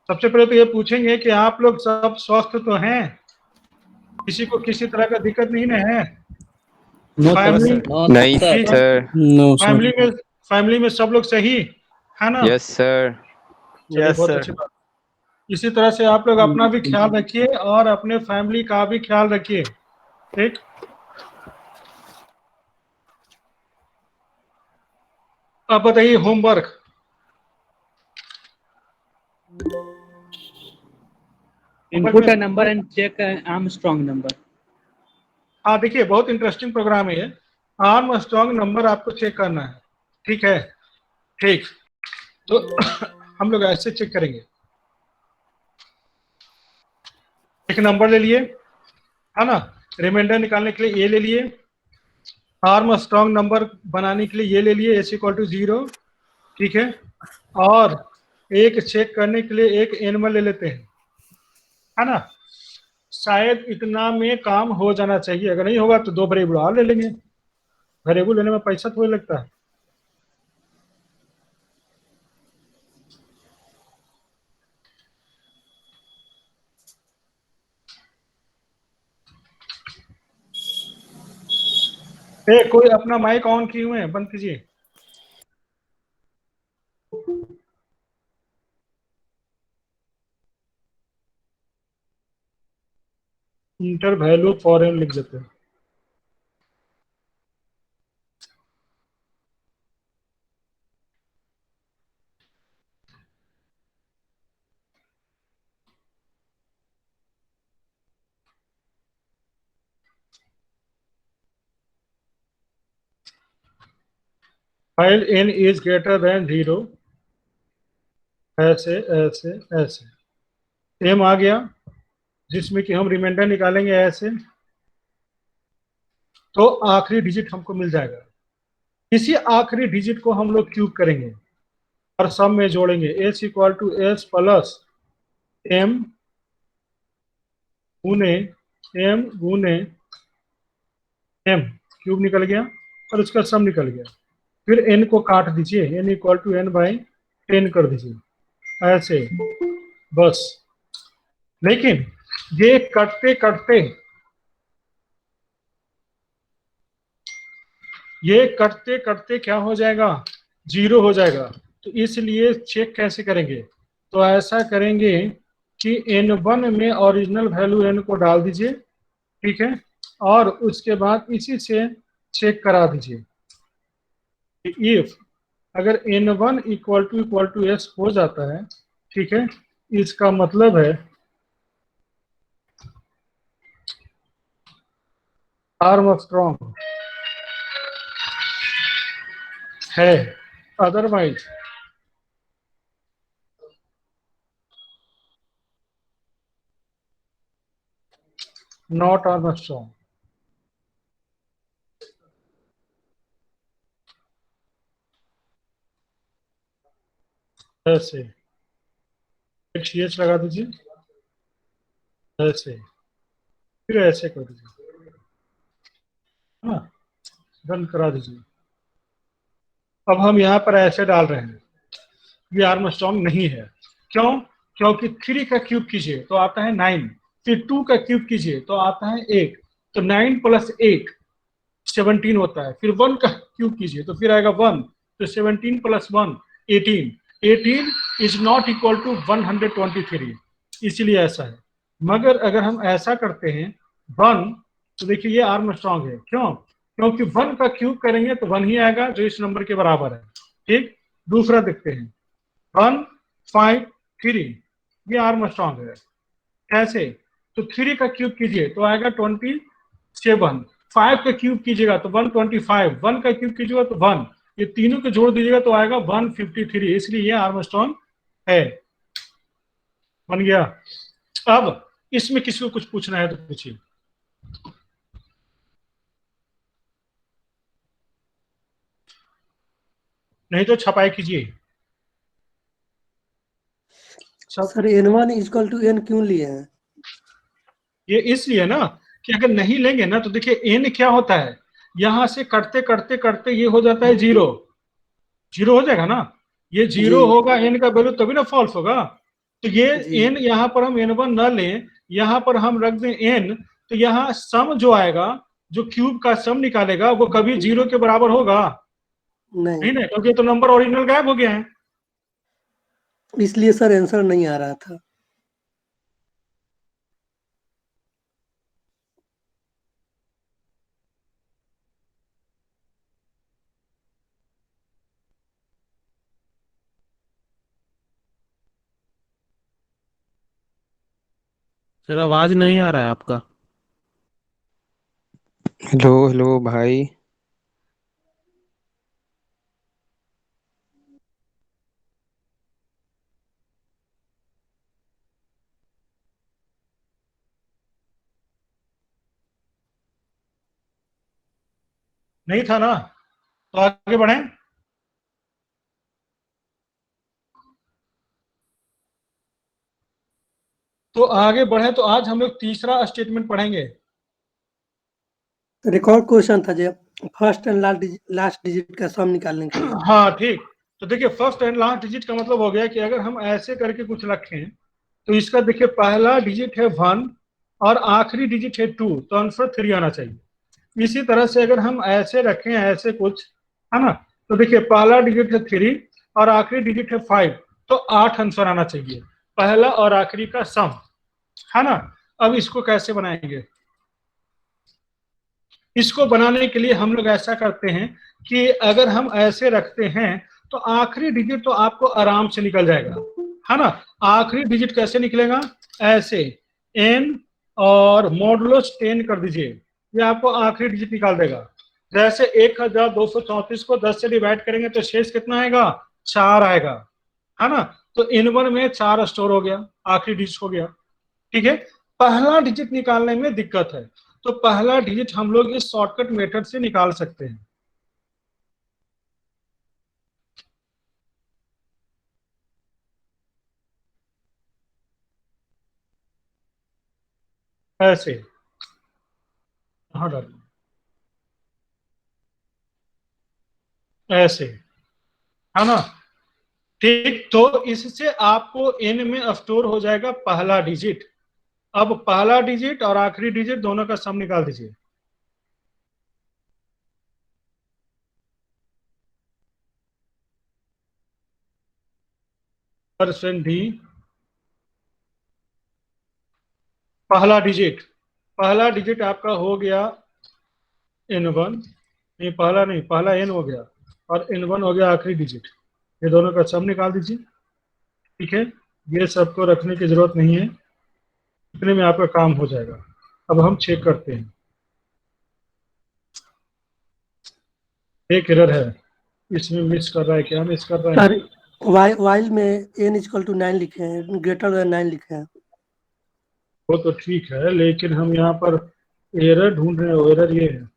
सबसे पहले तो ये पूछेंगे कि आप लोग सब स्वस्थ तो हैं, किसी को किसी तरह का दिक्कत नहीं ना है? नो फैमिली नहीं सर। No sir. फैमिली में सब लोग सही है ना? Yes sir. चलिए, बहुत अच्छी बात। इसी तरह से आप लोग अपना भी ख्याल रखिए और अपने फैमिली का भी ख्याल रखिए, ठीक? अब बताइए homework. Input a number and check Armstrong number. हाँ, देखिए बहुत इंटरेस्टिंग प्रोग्राम है ये। आर्मस्ट्रांग नंबर आपको चेक करना है, ठीक है? ठीक, तो हम लोग ऐसे चेक करेंगे। एक नंबर ले लिए, है ना? रिमाइंडर निकालने के लिए ये ले लिए, आर्मस्ट्रांग नंबर बनाने के लिए ये ले लिए, एस इक्वल टू 0, ठीक है? और एक चेक करने के लिए एक एनिमल ले लेते हैं, है ना? शायद इतना में काम हो जाना चाहिए, अगर नहीं होगा तो 2 वेरिएबल और ले लेंगे। वेरिएबल लेने में पैसा थोड़ी लगता है। कोई अपना माइक ऑन किए हुए हैं, बंद कीजिए। इंटर वैल्यू फॉरेन लिख देते हैं। File n is greater than 0, ऐसे ऐसे ऐसे m आ गया, जिसमें कि हम रिमाइंडर निकालेंगे ऐसे, तो आखिरी डिजिट हमको मिल जाएगा। इसी आखिरी डिजिट को हम लोग क्यूब करेंगे और सम में जोड़ेंगे, s equal to s plus m गुने m गुने m, क्यूब निकल गया और उसका सम निकल गया। फिर n को काट दीजिए, n equal to n by 10 कर दीजिए ऐसे, बस। लेकिन ये कटते कटते क्या हो जाएगा? 0 हो जाएगा। तो इसलिए चेक कैसे करेंगे? तो ऐसा करेंगे कि n1 में ओरिजिनल वैल्यू n को डाल दीजिए, ठीक है? और उसके बाद इसी से चेक करा दीजिए। इफ अगर n1 इक्वल टू s हो जाता है, ठीक है, इसका मतलब है आर्मस्ट्रांग है, अदरवाइज नॉट आर्मस्ट्रांग। ऐसे एक ch लगा दीजिए, ऐसे, फिर ऐसे कर दीजिए, हाँ, रन करा दीजिए। अब हम यहाँ पर ऐसे डाल रहे हैं, ये आर्मस्ट्रांग नहीं है। क्यों? क्योंकि 3 का क्यूब कीजिए तो आता है 9, फिर 2 का क्यूब कीजिए तो आता है 1, तो 9 प्लस 1 17 होता है। फिर 1 का क्यूब कीजिए तो फिर आएगा 1, तो 17 plus 1 18, 18 is not equal to 123, इसीलिए ऐसा है। मगर अगर हम ऐसा करते हैं 1, तो देखिए ये आर्मस्ट्रांग है। क्यों? क्योंकि 1 का क्यूब करेंगे तो 1 ही आएगा जो इस नंबर के बराबर है, ठीक? दूसरा देखते हैं, 1 5 3, ये आर्मस्ट्रांग है। कैसे? तो 3 का क्यूब कीजिए तो आएगा 27, 5 का क्यूब कीजिएगा तो 125, 1 का क्यूब कीजिएगा तो 1, ये तीनों को जोड़ दीजिएगा तो आएगा 153, इसलिए ये आर्मस्ट्रांग है। बन गया। अब इसमें किसी को कुछ पूछना है तो पूछिए, नहीं तो छपाई कीजिए। Sir n1 equal to n क्यों लिए हैं? ये इसलिए ना कि अगर नहीं लेंगे ना तो देखिए n क्या होता है, यहां से कटते कटते कटते ये हो जाता है 0, 0 हो जाएगा ना, ये 0 जी। होगा, n का वैल्यू तभी ना फॉल्स होगा। तो ये जी। n यहाँ पर हम n1 न लें, यहाँ पर हम रख दें n, तो यहाँ सम जो आएगा, जो क्यूब का सम निकालेगा वो कभी 0 के बराबर होगा नहीं, नहीं ना, क्योंकि तो नंबर ओरिजिनल गायब हो गया है। इसलिए सर आंसर नहीं आ रहा था। सर आवाज नहीं आ रहा है आपका। हेलो हेलो भाई। नहीं था ना, तो आगे बढ़े। तो आगे बढ़े तो आज हम लोग तीसरा स्टेटमेंट पढ़ेंगे। रिकॉर्ड क्वेश्चन था जो फर्स्ट एंड लास्ट डिजिट का सम निकालने के लिए। हाँ ठीक, तो देखिए फर्स्ट एंड लास्ट डिजिट का मतलब हो गया कि अगर हम ऐसे करके कुछ रखें तो इसका देखिए पहला डिजिट है 1 और आखिरी डिजिट है 2, तो आंसर 3 आना चाहिए। इसी तरह से अगर हम ऐसे रखें ऐसे कुछ, है ना, तो देखिए पहला डिजिट है 3 और आखिरी डिजिट है 5, तो 8 आंसर आना चाहिए, पहला और आखिरी का सम, है ना। अब इसको कैसे बनाएंगे? इसको बनाने के लिए हम लोग ऐसा करते हैं कि अगर हम ऐसे रखते हैं तो आखिरी डिजिट तो आपको आराम से निकल जाएगा, है ना। आखिरी डिजिट कैसे निकलेगा? ऐसे n और मॉडुलस 10 कर दीजिए, ये आपको आखिरी डिजिट निकाल देगा। जैसे 1234 को 10 से डिवाइड करेंगे तो शेष कितना आएगा? 4 आएगा, है ना। तो n1 में 4 स्टोर हो गया, आखिरी डिजिट हो गया। ठीक है, पहला डिजिट निकालने में दिक्कत है, तो पहला डिजिट हम लोग इस शॉर्टकट मेथड से निकाल सकते हैं। ऐसे, हाँ डालिए, ऐसे, है ना। ठीक, तो इससे आपको n में स्टोर हो जाएगा पहला डिजिट। अब पहला डिजिट और आखिरी डिजिट दोनों का सम निकाल दीजिए। परसेंट डी, पहला डिजिट आपका हो गया n1, नहीं पहला नहीं, पहला n हो गया और n1 हो गया आखिरी डिजिट, ये दोनों का सम निकाल दीजिए। ठीक है, ये सबको रखने की जरूरत नहीं है, इतने में आपका काम हो जाएगा। अब हम चेक करते हैं, एक एरर है इसमें, मिस कर रहा है, क्या मिस कर रहा है? सर वाइल में n इक्वल टू 9 लिखे हैं, ग्रेटर देन 9 लिखे हैं। वो तो ठीक है, लेकिन हम यहाँ पर एरर ढूंढ रहे हैं, एरर ये है,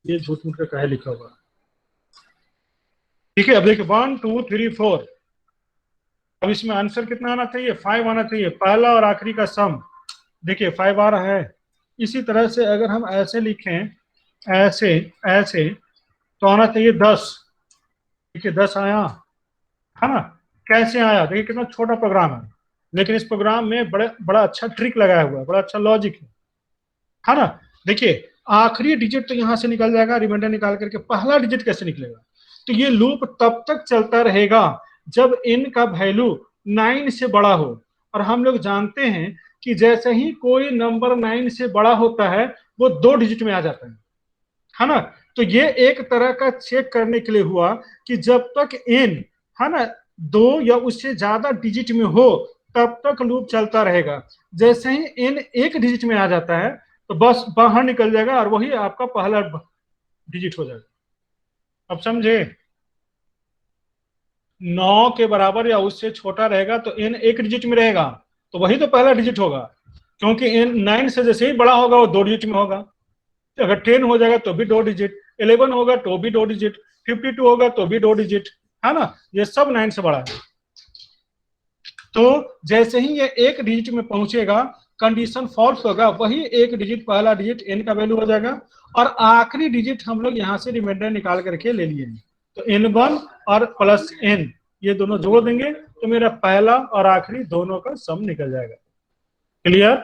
ये झूठ मूठ का काहे लिखा हुआ है। ठीक है, अब देखिए 1 2 3 4, अब इसमें आंसर कितना आना चाहिए? 5 आना चाहिए, पहला और आखिरी का सम। देखिए 5 आ रहा है। इसी तरह से अगर हम ऐसे लिखें, ऐसे ऐसे, तो आना चाहिए 10। देखिए 10 आया, है ना। कैसे आया? देखिए कितना छोटा प्रोग्राम है, लेकिन इस प्रोग्राम में बड़ा अच्छा ट्रिक लगाया हुआ है, बड़ा अच्छा लॉजिक है ना। देखिए आखिरी डिजिट तो यहां से निकल जाएगा, रिमाइंडर निकाल करके पहला डिजिट कैसे निकलेगा? तो ये लूप तब तक चलता रहेगा जब n का वैल्यू 9 से बड़ा हो, और हम लोग जानते हैं कि जैसे ही कोई नंबर 9 से बड़ा होता है वो 2 डिजिट में आ जाता है ना। तो ये एक तरह का चेक करने के लिए हुआ कि जब तक n, है ना, 2 या उससे ज्यादा डिजिट में हो तब तक लूप चलता रहेगा। जैसे ही n एक डिजिट में आ जाता है तो बस बाहर निकल जाएगा और वही आपका पहला डिजिट हो जाएगा। अब समझे? 9 के बराबर या उससे छोटा रहेगा तो n एक डिजिट में रहेगा, तो वही तो पहला डिजिट होगा, क्योंकि n 9 से जैसे ही बड़ा होगा वो 2 डिजिट में होगा। अगर 10 हो जाएगा तो भी 2 डिजिट, 11 होगा तो भी 2 डिजिट, 52 होगा तो भी 2 डिजिट, है ना। ये सब 9 से बड़ा है। तो जैसे ही ये एक डिजिट में पहुंचेगा कंडीशन फॉल्स होगा वही एक डिजिट, पहला डिजिट n का वैल्यू हो जाएगा, और आखिरी डिजिट हम लोग यहाँ से रिमाइंडर निकाल करके ले लिए। तो n1 और प्लस n ये दोनों जोड़ देंगे तो मेरा पहला और आखिरी दोनों का सम निकल जाएगा। क्लियर?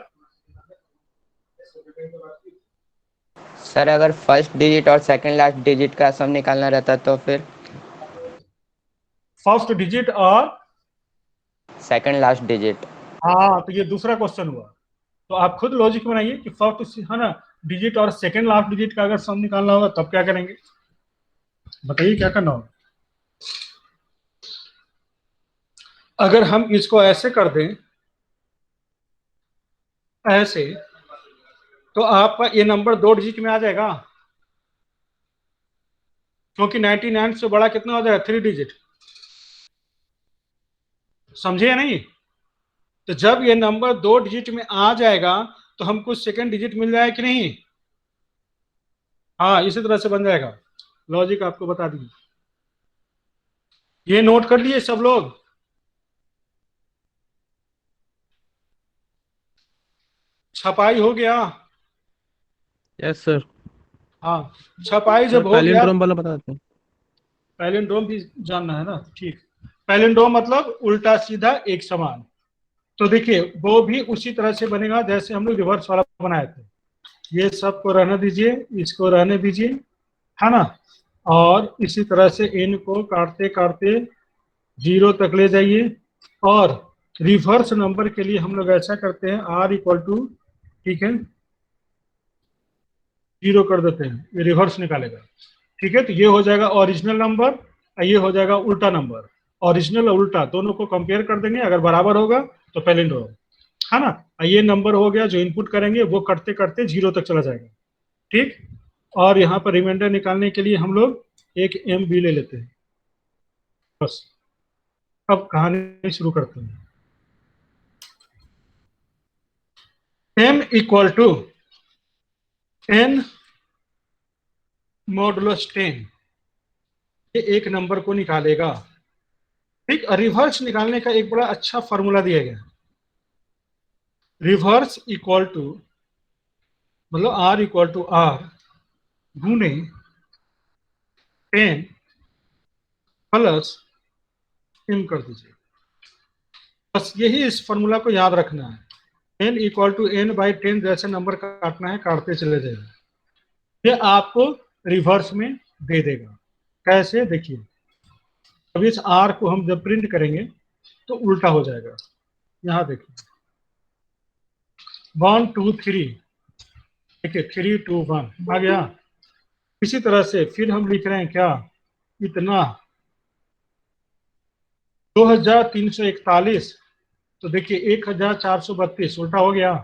सर अगर फर्स्ट डिजिट और सेकंड लास्ट डिजिट का सम निकालना रहता तो फिर? फर्स्ट डिजिट और सेकंड लास्ट डिजिट। हाँ, तो ये दूसरा क्वेश्चन हुआ। तो आप खुद लॉजिक बनाइए कि फर्स्ट है ना डिजिट और सेकंड लास्ट डिजिट का अगर सम निकालना होगा तब क्या करेंगे, बताइए क्या करना होगा। अगर हम इसको ऐसे कर दें, ऐसे, तो आपका ये नंबर 2 डिजिट में आ जाएगा, क्योंकि 99 से बड़ा कितना हो जाएगा, 3 डिजिट। समझे या नहीं? तो जब ये नंबर 2 डिजिट में आ जाएगा तो हमको सेकंड डिजिट मिल जाएगा कि नहीं? हाँ, इसी तरह से बन जाएगा। लॉजिक आपको बता दी, ये नोट कर लिए सब लोग। छपाई हो गया? Yes sir. हाँ, छपाई सर जब हो गया, पैलिंड्रोम वाला बताते हैं। पैलिंड्रोम भी जानना है ना? ठीक। पैलिंड्रोम मतलब उल्टा सीधा एक समान। तो देखिए वो भी उसी तरह से बनेगा जैसे हम लोग रिवर्स वाला बनाए थे। ये सबको रहने दीजिए, इसको रहने दीजिए, है ना? और इसी तरह से इन को काटते काटते 0 तक ले जाइए, और रिवर्स नंबर के लिए हम लोग ऐसा करते हैं, r इक्वल टू, ठीक है, 0 कर देते हैं, ये रिवर्स निकालेगा। ठीक है, तो ये हो जाएगा ओरिजिनल नंबर और ये हो जाएगा उल्टा नंबर। ओरिजिनल और उल्टा दोनों को कंपेयर कर देंगे, अगर बराबर होगा तो पैलिंड्रोम, है ना? ये नंबर हो गया, जो इनपुट करेंगे वो करते करते 0 तक चला जाएगा। ठीक, और यहाँ पर रिमाइंडर निकालने के लिए हम लोग एक MB ले लेते हैं बस। अब कहानी शुरू करते हैं। m equal to n modulus 10, ये एक नंबर को निकालेगा। ठीक, रिवर्स निकालने का एक बड़ा अच्छा फॉर्मूला दिया गया। रिवर्स इक्वल टू मतलब r इक्वल टू r गुने 10 प्लस m कर दीजिए। बस यही इस फॉर्मूला को याद रखना है। n equal to n by 10 जैसे नंबर काटना है काटते चले जाएगा, ये आपको रिवर्स में दे देगा। कैसे, देखिए, अब इस r को हम जब प्रिंट करेंगे तो उल्टा हो जाएगा। यहाँ देखिए 1 2 3, देखिए 3 2 1 आ गया। इसी तरह से फिर हम लिख रहे हैं क्या, इतना 2341, तो देखिए 1432 उल्टा हो गया।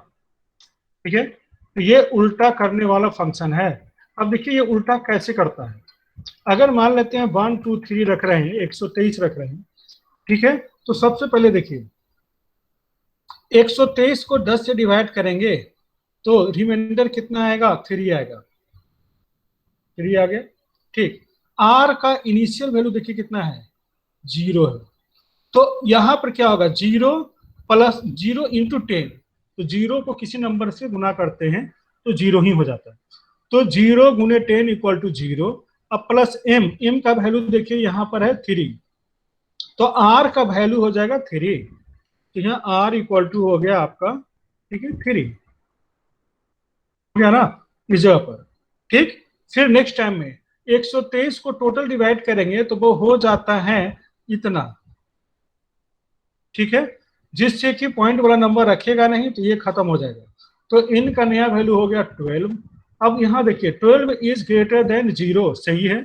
ठीक है, तो ये उल्टा करने वाला फंक्शन है। अब देखिए ये उल्टा कैसे करता है। अगर मान लेते हैं 1 2 3 रख रहे हैं, 123 रख रहे हैं, ठीक है, तो सबसे पहले देखिए 123 को 10 से डिवाइड करेंगे तो रिमाइंडर कितना आएगा, 3 आएगा। 3 आ गया। ठीक, r का इनिशियल वैल्यू देखिए कितना है, 0 है। तो यहां पर क्या होगा, 0 प्लस 0 इंटू 10, तो 0 को किसी नंबर से गुना करते हैं तो 0 ही हो जाता है। तो 0 गुने 10 इक्वल टू 0। अब प्लस m का वैल्यू देखिए यहाँ पर है 3, तो r का वैल्यू हो जाएगा 3। तो यहाँ r इक्वल टू हो गया आपका, ठीक है, 3 हो गया ना इस जगह पर। ठीक, फिर नेक्स्ट टाइम में 123 को टोटल डिवाइड करेंगे तो वो हो जाता है इतना। ठीक है, जिससे कि पॉइंट वाला नंबर रखेगा नहीं तो ये खत्म हो जाएगा। तो इन का नया वैल्यू हो गया 12। अब यहाँ देखिए 12 इज ग्रेटर देन 0, सही है।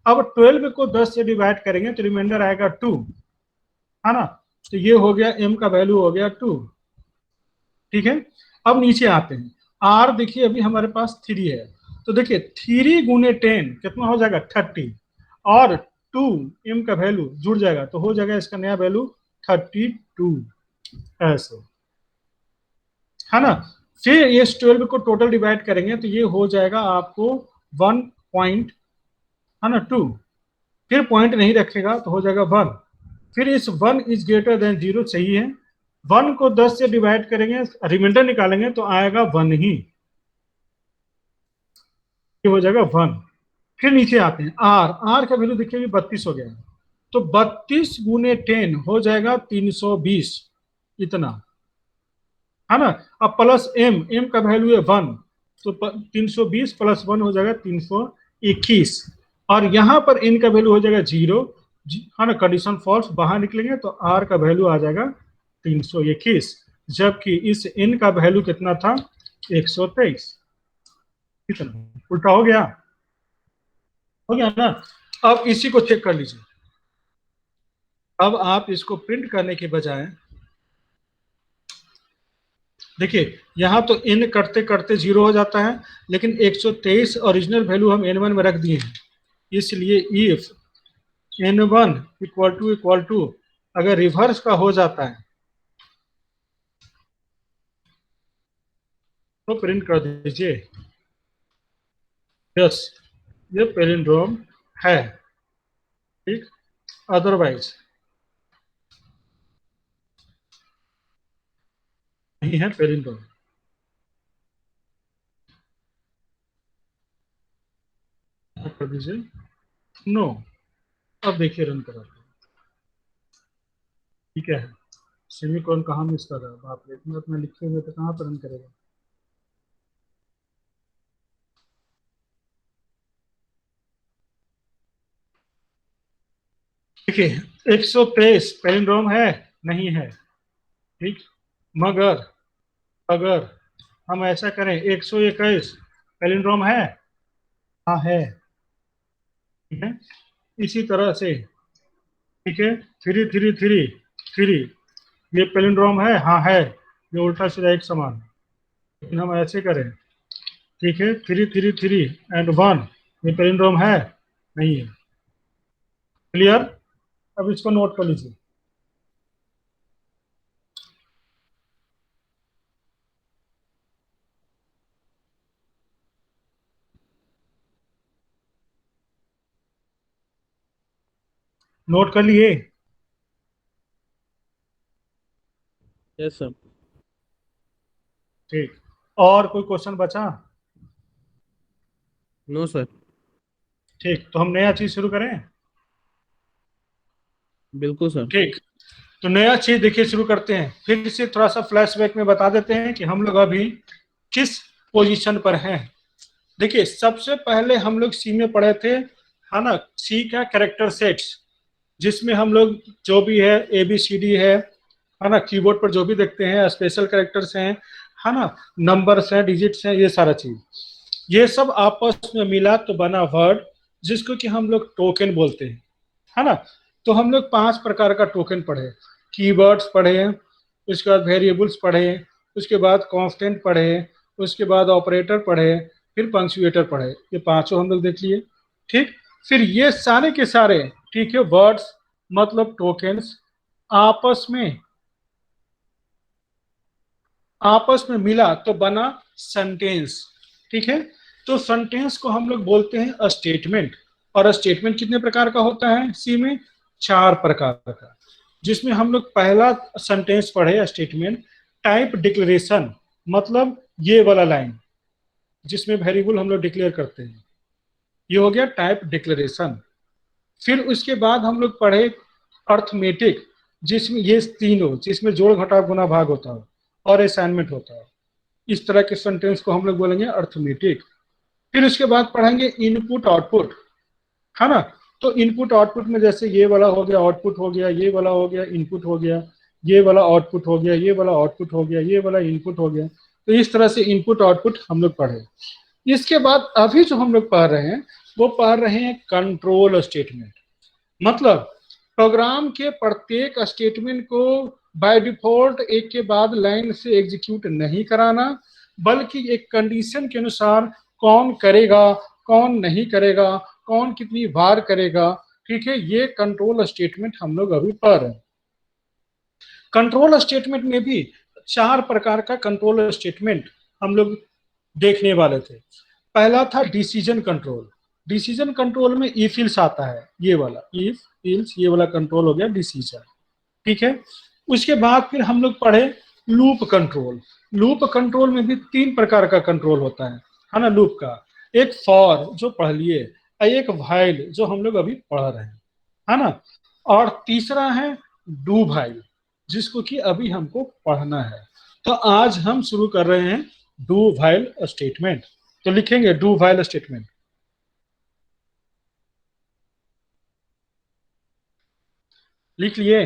अब 12 को 10 से डिवाइड करेंगे तो रिमाइंडर आएगा 2, है ना? तो ये हो गया, m का वैल्यू हो गया 2। ठीक है, अब नीचे आते हैं, r देखिए अभी हमारे पास 3 है, तो देखिए 3 गुने 10 कितना हो जाएगा, 30, और 2 m का वैल्यू जुड़ जाएगा तो हो जाएगा इसका नया वैल्यू 32, ऐसे, है ना? फिर ये 12 को टोटल डिवाइड करेंगे तो ये हो जाएगा आपको 1 पॉइंट, है ना, 2, फिर पॉइंट नहीं रखेगा तो हो जाएगा 1, फिर इस 1 इज ग्रेटर देन 0, सही है। 1 को 10 से डिवाइड करेंगे, रिमाइंडर निकालेंगे तो आएगा 1 ही, ये हो जाएगा 1। फिर नीचे आते हैं, आर का वैल्यू देखिए 32 हो गया है, तो 32 गुने 10 हो जाएगा 320, इतना है ना। अब प्लस एम का वैल्यू है 1, तो 320 प्लस 1 हो जाएगा 321, और यहां पर एन का वैल्यू हो जाएगा 0, है ना, कंडीशन फॉल्स, बाहर निकलेंगे तो आर का वैल्यू आ जाएगा 321, जबकि इस एन का वैल्यू कितना था 123, कितना उल्टा हो गया ना। अब इसी को चेक कर लीजिए, अब आप इसको प्रिंट करने के बजाय देखिए यहां तो n करते करते 0 हो जाता है, लेकिन 123 ओरिजिनल वैल्यू हम n1 में रख दिए हैं, इसलिए इफ n1 इक्वल टू अगर रिवर्स का हो जाता है तो प्रिंट कर दीजिए यस ये पैलिंड्रोम है, ठीक, अदरवाइज नहीं है पैलिंड्रोम। कर दीजिए नो। अब देखिए रन करा, ठीक है, सेमीकोलन कहाँ मिस कर रहा है, बाप रे, इतना अपना लिखे हुए तो कहाँ पर रन करेगा। देखिए 123 पैलिंड्रोम है नहीं है, ठीक, मगर अगर हम ऐसा करें 121 पैलिंड्रोम है, हाँ है, ठीक है, इसी तरह से, ठीक है, 3 ये पैलिंड्रोम है, हाँ है, ये उल्टा सीधा एक समान, लेकिन हम ऐसे करें, ठीक है, 3 एंड 1 ये पैलिंड्रोम है नहीं है, क्लियर। अब इसको नोट कर लीजिए, नोट कर लिए, Yes, sir. ठीक, और कोई क्वेश्चन बचा? No, sir. ठीक, तो हम नया चीज शुरू करें, बिल्कुल सर। ठीक, तो नया चीज देखिए शुरू करते हैं, फिर से थोड़ा सा फ्लैशबैक में बता देते हैं कि हम लोग अभी किस पोजीशन पर हैं। देखिए सबसे पहले हम लोग सी में पढ़े थे, है ना, सी का कैरेक्टर सेट्स, जिसमें हम लोग जो भी है ABCD है ना, कीबोर्ड पर जो भी देखते हैं स्पेशल कैरेक्टर्स हैं, है ना, नंबर्स हैं, डिजिट्स हैं, ये सारा चीज, ये सब आपस में मिला तो बना वर्ड, जिसको कि हम लोग टोकन बोलते हैं, है ना। तो हम लोग 5 प्रकार का टोकन पढ़े, कीवर्ड्स पढ़े, उसके बाद वेरिएबल्स पढ़े, उसके बाद कांस्टेंट पढ़े, उसके बाद ऑपरेटर पढ़े, फिर पंक्चुएटर पढ़े, ये पांचों हम लोग देख लिए, ठीक। फिर ये सारे के सारे, ठीक है, वर्ड्स मतलब टोकन्स आपस में मिला तो बना सेंटेंस, ठीक है। तो सेंटेंस को हम लोग बोलते हैं स्टेटमेंट, और स्टेटमेंट कितने प्रकार का होता है सी में, 4 प्रकार का, जिसमें हम लोग पहला सेंटेंस पढ़े स्टेटमेंट टाइप डिक्लेरेशन, मतलब ये वाला लाइन जिसमें वेरिएबल हम लोग डिक्लेयर करते हैं, ये हो गया टाइप डिक्लेरेशन। फिर उसके बाद हम लोग पढ़े अर्थमेटिक, जिसमें ये तीनों, जिसमें जोड़ घटाव गुना भाग होता है और असाइनमेंट होता है, इस तरह के सेंटेंस को हम लोग बोलेंगे अर्थमेटिक। फिर उसके बाद पढ़ेंगे इनपुट आउटपुट, है ना। तो इनपुट आउटपुट में जैसे ये वाला हो गया आउटपुट हो गया, ये वाला हो गया इनपुट हो गया, ये वाला आउटपुट हो गया, ये वाला आउटपुट हो गया, ये वाला इनपुट हो गया, तो इस तरह से इनपुट आउटपुट हम लोग पढ़े। इसके बाद अभी जो हम लोग पढ़ रहे हैं वो पढ़ रहे हैं कंट्रोल स्टेटमेंट, मतलब प्रोग्राम के प्रत्येक स्टेटमेंट को बाय डिफॉल्ट एक के बाद लाइन से एग्जीक्यूट नहीं कराना, बल्कि एक कंडीशन के अनुसार कौन करेगा, कौन नहीं करेगा, कौन कितनी बार करेगा, ठीक है, ये कंट्रोल स्टेटमेंट हम लोग अभी पढ़ रहे हैं। कंट्रोल स्टेटमेंट में भी 4 प्रकार का कंट्रोल स्टेटमेंट हम लोग देखने वाले थे। पहला था डिसीजन कंट्रोल, डिसीजन कंट्रोल में इफ इल्स आता है, ये वाला इफ इल्स, ये वाला कंट्रोल हो गया डिसीजन, ठीक है। उसके बाद फिर हम लोग पढ़े लूप कंट्रोल। लूप कंट्रोल में भी 3 प्रकार का कंट्रोल होता है ना लूप का। एक फॉर जो पढ़ लिए, और एक व्हाइल जो हम लोग अभी पढ़ रहे हैं, है ना। और तीसरा है डू व्हाइल, जिसको कि अभी हमको पढ़ना है। तो आज हम शुरू कर रहे हैं डू व्हाइल स्टेटमेंट। तो लिखेंगे डू व्हाइल स्टेटमेंट। लिख लिए?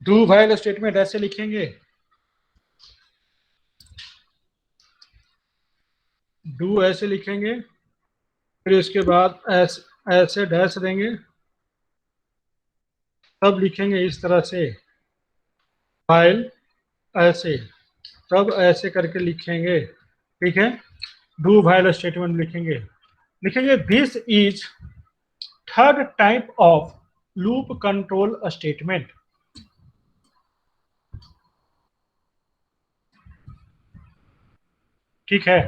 डू व्हाइल स्टेटमेंट ऐसे लिखेंगे, डू ऐसे लिखेंगे, फिर उसके बाद ऐसे डैश देंगे, तब लिखेंगे इस तरह से व्हाइल ऐसे, तब ऐसे करके लिखेंगे। ठीक है, डू व्हाइल स्टेटमेंट लिखेंगे। लिखेंगे this is third type of loop control statement. ठीक है,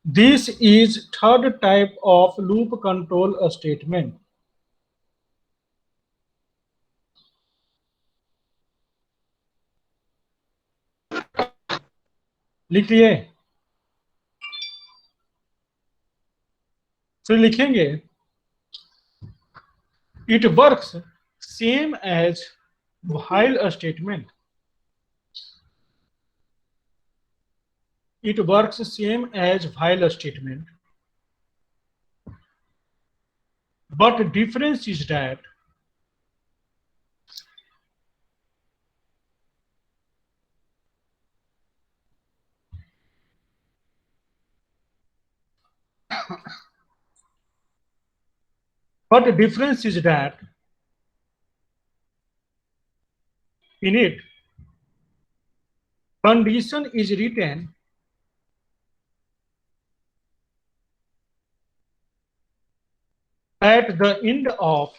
this is third type of loop control statement. लिख लिए? फिर लिखेंगे it works same as while statement. It works same as while statement, but difference is that in it condition is written at the end of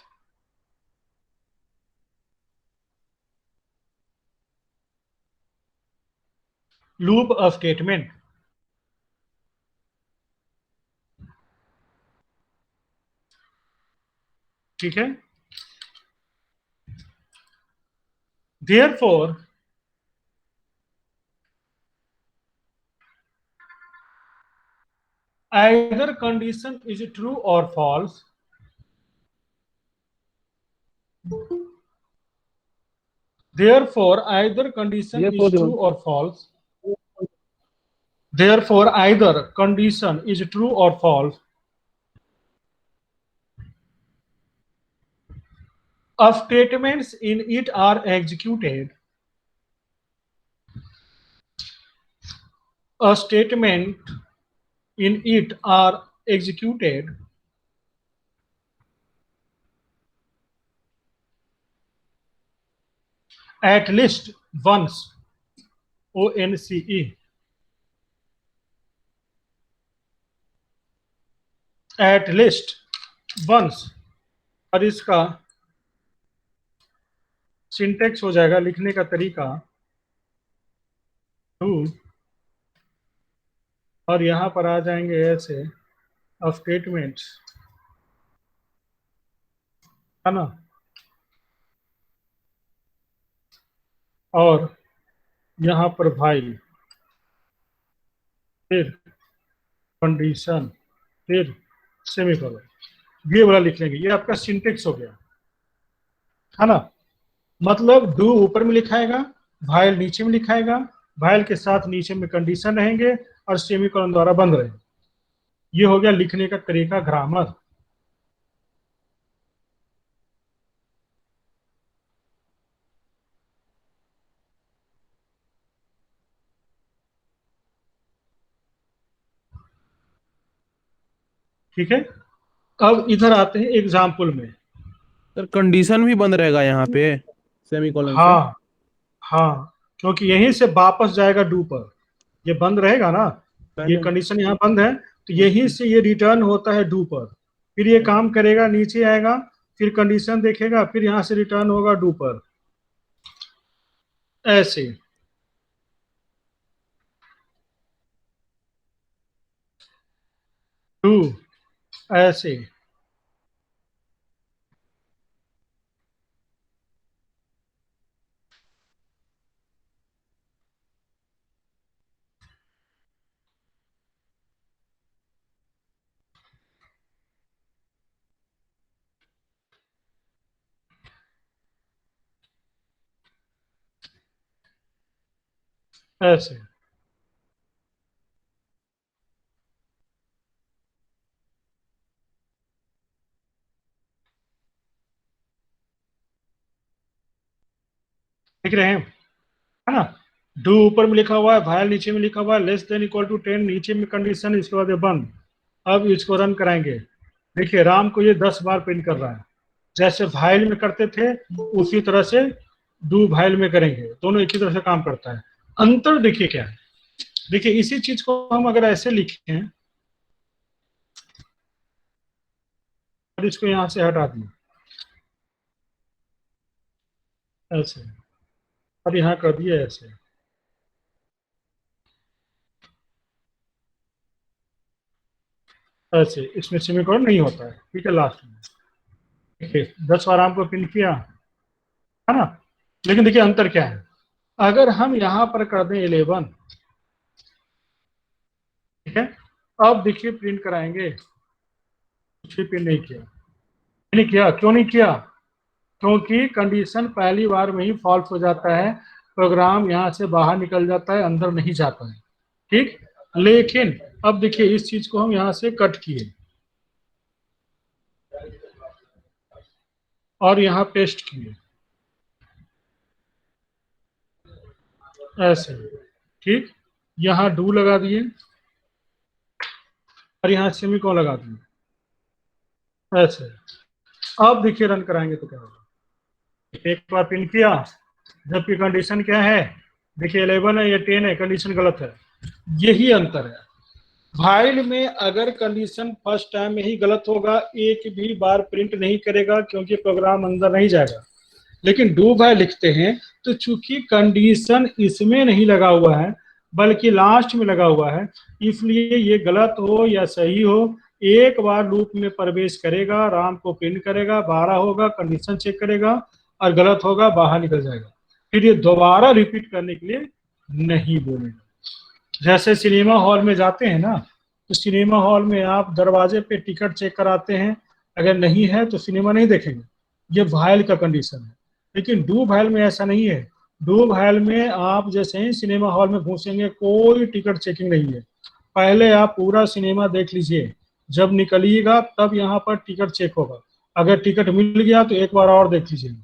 loop statement. ठीक है, therefore either condition is true or false, therefore either condition is true or false, therefore either condition is true or false, statements in it are executed, a statement in it are executed at least once, ONCE, at least once। और इसका syntax हो जाएगा लिखने का तरीका to, और यहां पर आ जाएंगे ऐसे स्टेटमेंट्स, है ना। और यहां पर भाई, फिर कंडीशन, फिर सेमीकोलन, ये वाला लिख लेंगे। ये आपका सिंटेक्स हो गया, है ना। मतलब डू ऊपर में लिखाएगा, व्हाइल नीचे में लिखाएगा, व्हाइल के साथ नीचे में कंडीशन रहेंगे और सेमीकोलन द्वारा बंद रहेंगे। ये हो गया लिखने का तरीका, ग्रामर। ठीक है, अब इधर आते हैं एग्जाम्पल में। सर कंडीशन भी बंद रहेगा यहाँ पे सेमीकोलन से? हाँ हाँ, क्योंकि यहीं से वापस जाएगा डू पर, ये बंद रहेगा ना, ये कंडीशन यहाँ बंद है, तो यहीं से ये रिटर्न होता है डू पर, फिर ये काम करेगा, नीचे आएगा, फिर कंडीशन देखेगा, फिर यहाँ से रिटर्न होगा डू पर, ऐसे। डू ऐसे, ऐसे। लिख रहे हैं, है ना। डू ऊपर में लिखा हुआ है, वाइल नीचे में लिखा हुआ है, लेस देन इक्वल टू 10 नीचे में कंडीशन, इसके बाद ये बंद। अब इसको रन कराएंगे। देखिए राम को ये 10 बार प्रिंट कर रहा है, जैसे वाइल में करते थे उसी तरह से डू वाइल में करेंगे, दोनों एक ही तरह से काम करता है। अंतर देखिए क्या है, देखिए इसी चीज को हम अगर ऐसे लिखें और इसको यहां से हटा दिए ऐसे, और यहाँ कर दिए ऐसे, ऐसे, इसमें सेमीकोलन नहीं होता है, ठीक है। लास्ट में देखिए 10 बार आपको प्रिंट किया, है ना। लेकिन देखिए अंतर क्या है, अगर हम यहां पर कर दें 11, ठीक है। अब देखिए प्रिंट कराएंगे, कुछ भी प्रिंट नहीं किया, नहीं किया, क्यों नहीं किया, क्योंकि कंडीशन पहली बार में ही फॉल्स हो जाता है, प्रोग्राम यहां से बाहर निकल जाता है, अंदर नहीं जाता है, ठीक। लेकिन अब देखिए इस चीज को हम यहां से कट किए और यहां पेस्ट किए ऐसे, ठीक। यहां डू लगा दिए और यहां सेमीकोलन लगा दिए ऐसे। अब देखिए रन कराएंगे तो क्या होगा, एक बार प्रिंट किया, जबकि कंडीशन क्या है, देखिए 11 है, ये 10 है, कंडीशन गलत है। यही अंतर है, वाइल में अगर कंडीशन फर्स्ट टाइम में ही गलत होगा, एक भी बार प्रिंट नहीं करेगा क्योंकि प्रोग्राम अंदर नहीं जाएगा। लेकिन डू वाइल लिखते हैं तो चूंकि कंडीशन इसमें नहीं लगा हुआ है बल्कि लास्ट में लगा हुआ है, इसलिए ये गलत हो या सही हो, एक बार लूप में प्रवेश करेगा, राम को प्रिंट करेगा, 12 होगा, कंडीशन चेक करेगा और गलत होगा, बाहर निकल जाएगा, फिर ये दोबारा रिपीट करने के लिए नहीं बोलेगा। जैसे सिनेमा हॉल में जाते हैं ना, तो सिनेमा हॉल में आप दरवाजे पे टिकट चेक कराते हैं, अगर नहीं है तो सिनेमा नहीं देखेंगे, ये वाइल का कंडीशन है। लेकिन डू वाइल में ऐसा नहीं है, डू वाइल में आप जैसे ही सिनेमा हॉल में घुसेंगे कोई टिकट चेकिंग नहीं है, पहले आप पूरा सिनेमा देख लीजिए, जब निकलिएगा तब यहाँ पर टिकट चेक होगा, अगर टिकट मिल गया तो एक बार और देख लीजिएगा,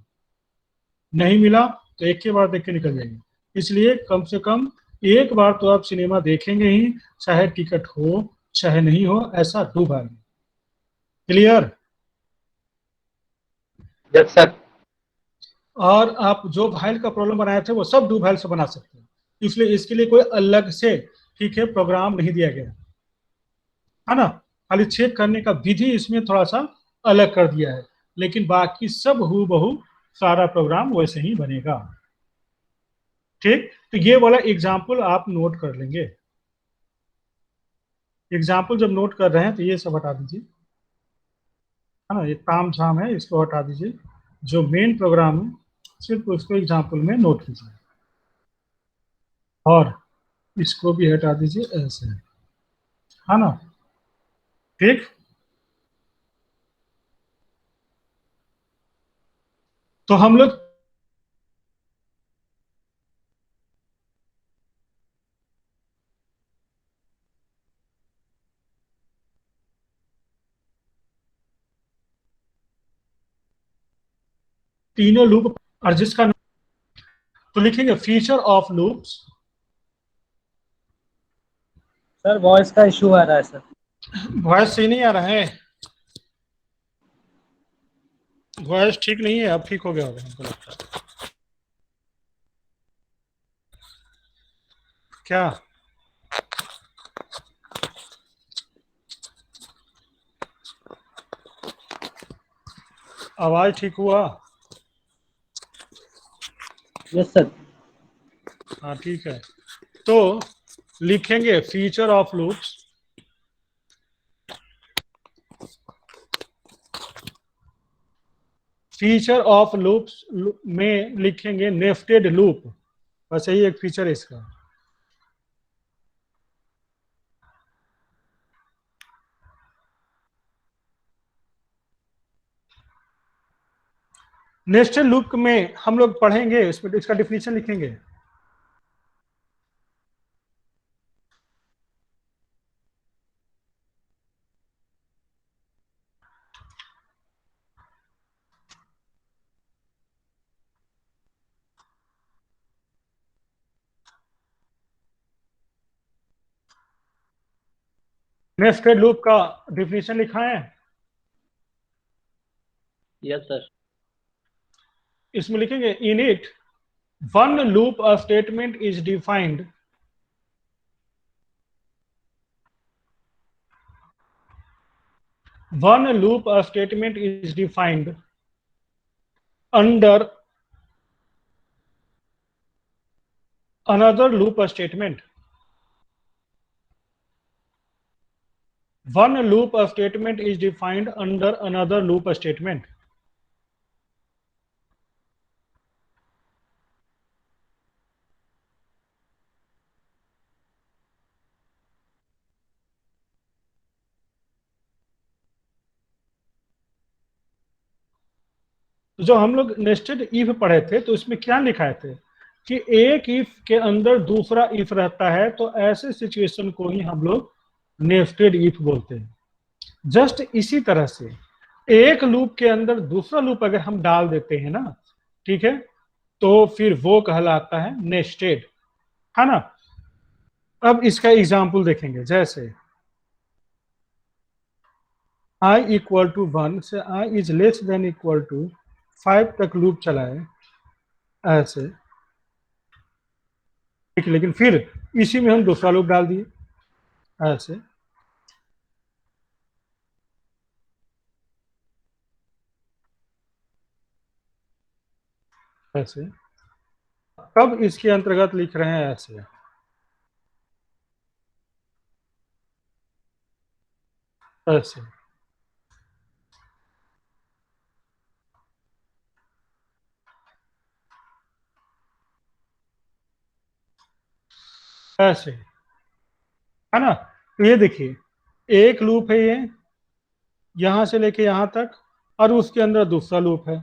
नहीं मिला तो एक ही बार देख के निकल जाएंगे। इसलिए कम से कम एक बार तो आप सिनेमा देखेंगे ही, चाहे टिकट हो चाहे नहीं हो, ऐसा do while. Clear. Yes sir. और आप जो वाइल का प्रॉब्लम बनाए थे वो सब डू वाइल से बना सकते हैं, इसलिए इसके लिए कोई अलग से, ठीक है, प्रोग्राम नहीं दिया गया, है ना। खाली चेक करने का विधि इसमें थोड़ा सा अलग कर दिया है, लेकिन बाकी सब हूबहू सारा प्रोग्राम वैसे ही बनेगा, ठीक। तो ये वाला एग्जाम्पल आप नोट कर लेंगे, एग्जाम्पल जब नोट कर रहे हैं तो ये सब हटा दीजिए, है ना, ये ताम झाम है इसको हटा दीजिए, जो मेन प्रोग्राम है सिर्फ उसको एग्जाम्पल में नोट कीजिए, और इसको भी हटा दीजिए ऐसे, है ना, ठीक। तो हम लोग तीनों लूप, और जिसका तो लिखेंगे feature of loops. Sir voice का इशू आ रहा है सर। वॉइस सही नहीं आ रहा है, वॉइस ठीक नहीं है, अब ठीक हो गया होगा हमको लगता है। क्या आवाज ठीक हुआ? Yes sir. हाँ ठीक है, तो लिखेंगे feature of loops, feature of loops में लिखेंगे नेस्टेड लूप, बस यही एक फीचर है इसका। नेस्टेड लूप में हम लोग पढ़ेंगे, इसमें इसका डिफिनीशन लिखेंगे। नेस्टेड लूप का डिफिनीशन लिखा है, यस सर। इसमें लिखेंगे in it one loop a statement is defined one loop a statement is defined under another loop a statement. One loop a statement is defined under another loop a statement. जो हम लोग nested if पढ़े थे तो इसमें क्या लिखाए थे कि एक इफ के अंदर दूसरा इफ रहता है, तो ऐसे सिचुएशन को ही हम लोग नेस्टेड इफ बोलते हैं। जस्ट इसी तरह से एक लूप के अंदर दूसरा लूप अगर हम डाल देते हैं ना, ठीक है, तो फिर वो कहलाता है नेस्टेड, है ना। अब इसका एग्जाम्पल देखेंगे, जैसे i इक्वल टू 1 से i is less than equal to 5 तक लूप चलाए ऐसे, ठीक है, लेकिन फिर इसी में हम दूसरा लूप डाल दिए ऐसे, ऐसे। तब इसके अंतर्गत लिख रहे हैं ऐसे, ऐसे, ऐसे, है ना। तो ये देखिए एक लूप है ये, यहां से लेके यहां तक, और उसके अंदर दूसरा लूप है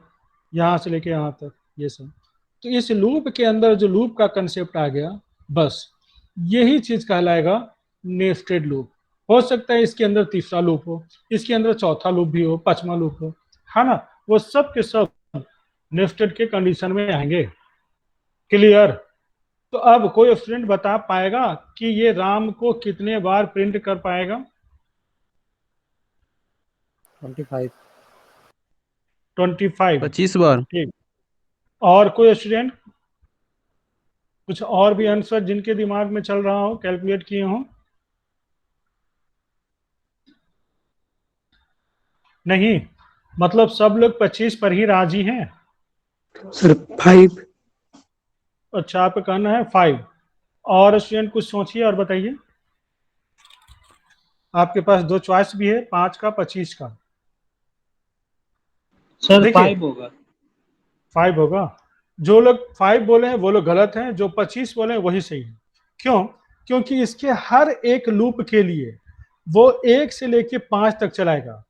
यहां से लेके यहां तक, ये सब। तो इस लूप के अंदर जो लूप का कंसेप्ट आ गया, बस यही चीज कहलाएगा नेस्टेड लूप। हो सकता है इसके अंदर तीसरा लूप हो, इसके अंदर चौथा लूप भी हो, पांचवा लूप हो, है ना, वो सब के सब नेस्टेड के कंडीशन में आएंगे। क्लियर। तो अब कोई स्टूडेंट बता पाएगा कि ये राम को कितने बार प्रिंट कर पाएगा? 25। 25। 25 बार। ठीक। और कोई स्टूडेंट कुछ और भी आंसर जिनके दिमाग में चल रहा हो, कैलकुलेट किए हो? नहीं, मतलब सब लोग 25 पर ही राजी हैं? सर 5। अच्छा, आपका कहना है 5। और स्टूडेंट कुछ सोचिए और बताइए। आपके पास दो चॉइस भी है, 5 का 25 का। सर देखिए 5 होगा। 5 होगा। जो लोग 5 बोले हैं वो लोग गलत हैं, जो 25 बोले हैं वही सही है। क्यों? क्योंकि इसके हर एक लूप के लिए वो 1 से लेके 5 तक चलाएगा,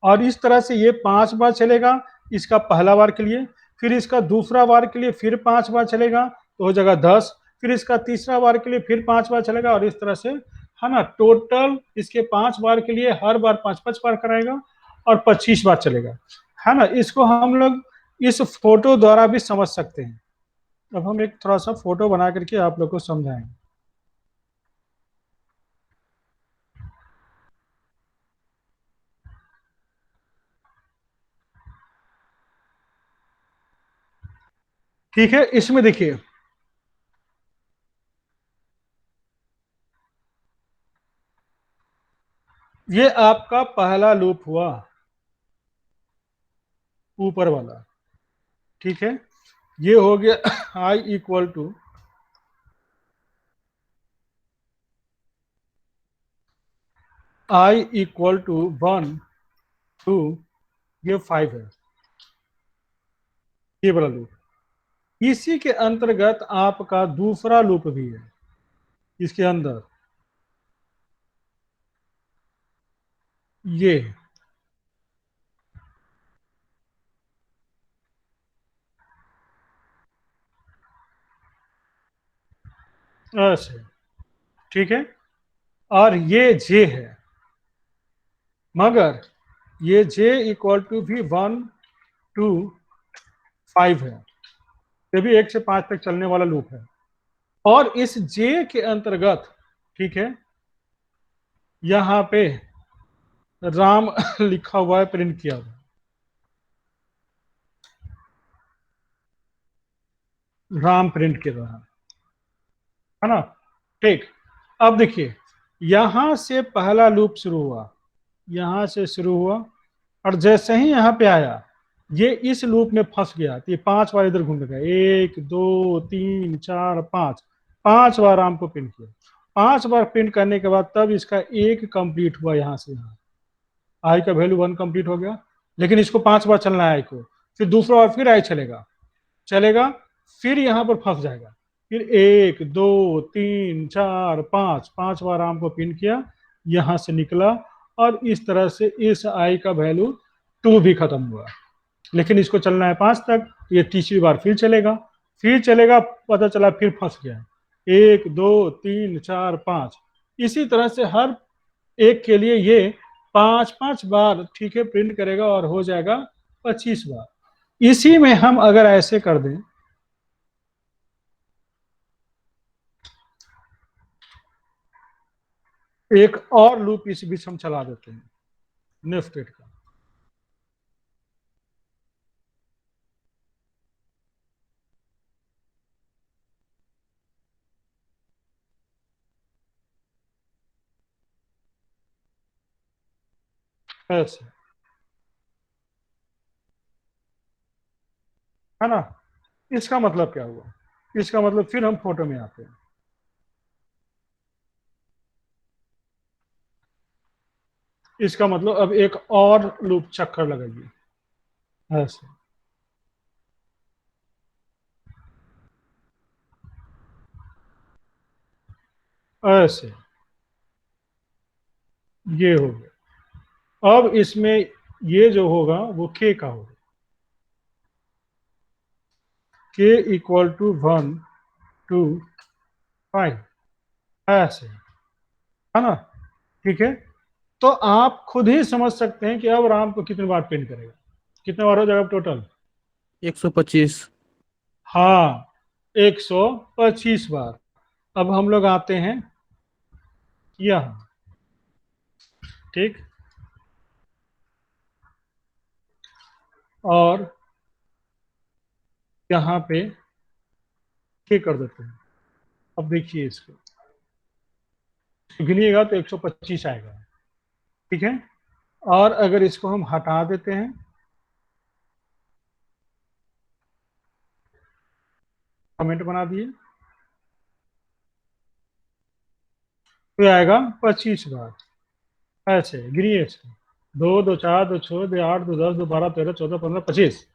और इस तरह से ये 5 बार चलेगा इसका पहला बार के लिए, फिर इसका दूसरा बार के लिए फिर 5 बार चलेगा तो हो जाएगा 10, फिर इसका तीसरा बार के लिए फिर 5 बार चलेगा, और इस तरह से, है ना, टोटल इसके 5 बार के लिए हर बार 5-5 बार कराएगा और 25 बार चलेगा, है ना। इसको हम लोग इस फोटो द्वारा भी समझ सकते हैं। अब हम एक थोड़ा सा फोटो बना करके आप लोग को समझाएंगे। ठीक है, इसमें देखिए ये आपका पहला लूप हुआ, ऊपर वाला, ठीक है। ये हो गया i equal to i equal to 1 2, ये 5 है। ये वाला लूप। इसी के अंतर्गत आपका दूसरा लूप भी है, इसके अंदर ये ऐसे, ठीक है। और ये जे है, मगर ये j इक्वल टू भी 1 2 5 है, ये भी 1 से 5 तक चलने वाला लूप है। और इस j के अंतर्गत, ठीक है, यहां पे राम लिखा हुआ है, प्रिंट किया हुआ राम प्रिंट किया हुआ है ना। ठीक, अब देखिए यहां से पहला लूप शुरू हुआ, यहां से शुरू हुआ, और जैसे ही यहां पे आया ये इस लूप में फंस गया, तो ये 5 बार इधर घूम गया, 1 2 3 4 5, 5 बार राम को प्रिंट किया। 5 बार प्रिंट करने के बाद तब इसका एक कंप्लीट हुआ, यहां से यहाँ आई का वैल्यू 1 कंप्लीट हो गया। लेकिन इसको 5 बार चलना है आई को, फिर दूसरा बार फिर आई चलेगा चलेगा, फिर यहाँ पर फंस जाएगा, फिर 1 2 3 4 5, 5 बार आम को पिन किया, यहां से निकला, और इस तरह से इस आई का वैल्यू 2 भी खत्म हुआ। लेकिन इसको चलना है 5 तक, ये तीसरी बार फिर चलेगा, पता चला फिर फंस गया, 1 2 3 4 5। इसी तरह से हर एक के लिए ये 5 5 बार, ठीक है, प्रिंट करेगा और हो जाएगा 25 बार। इसी में हम अगर ऐसे कर दें, एक और लूप इस बीच हम चला देते हैं नेस्टेड का, ऐसे, है ना। इसका मतलब क्या हुआ, इसका मतलब फिर हम फोटो में आते हैं, इसका मतलब अब एक और लूप चक्कर लगाइए, ऐसे, ऐसे, ये हो गया। अब इसमें ये जो होगा वो के का होगा, के इक्वल टू 1 2 5, ऐसे, है ना, ठीक है। तो आप खुद ही समझ सकते हैं कि अब राम को कितनी बार प्रिंट करेगा, कितने बार हो जाएगा टोटल। 125। हाँ, 125 बार। अब हम लोग आते हैं यहाँ, ठीक, और यहाँ पे के कर देते हैं। अब देखिए इसको गिनिएगा तो 125 आएगा, ठीक है। और अगर इसको हम हटा देते हैं, कमेंट बना दिए, तो आएगा 25 बार, ऐसे गिनिए इसको, 2 2 4 2 6 2 8 2 10 2 12 13 14 15 25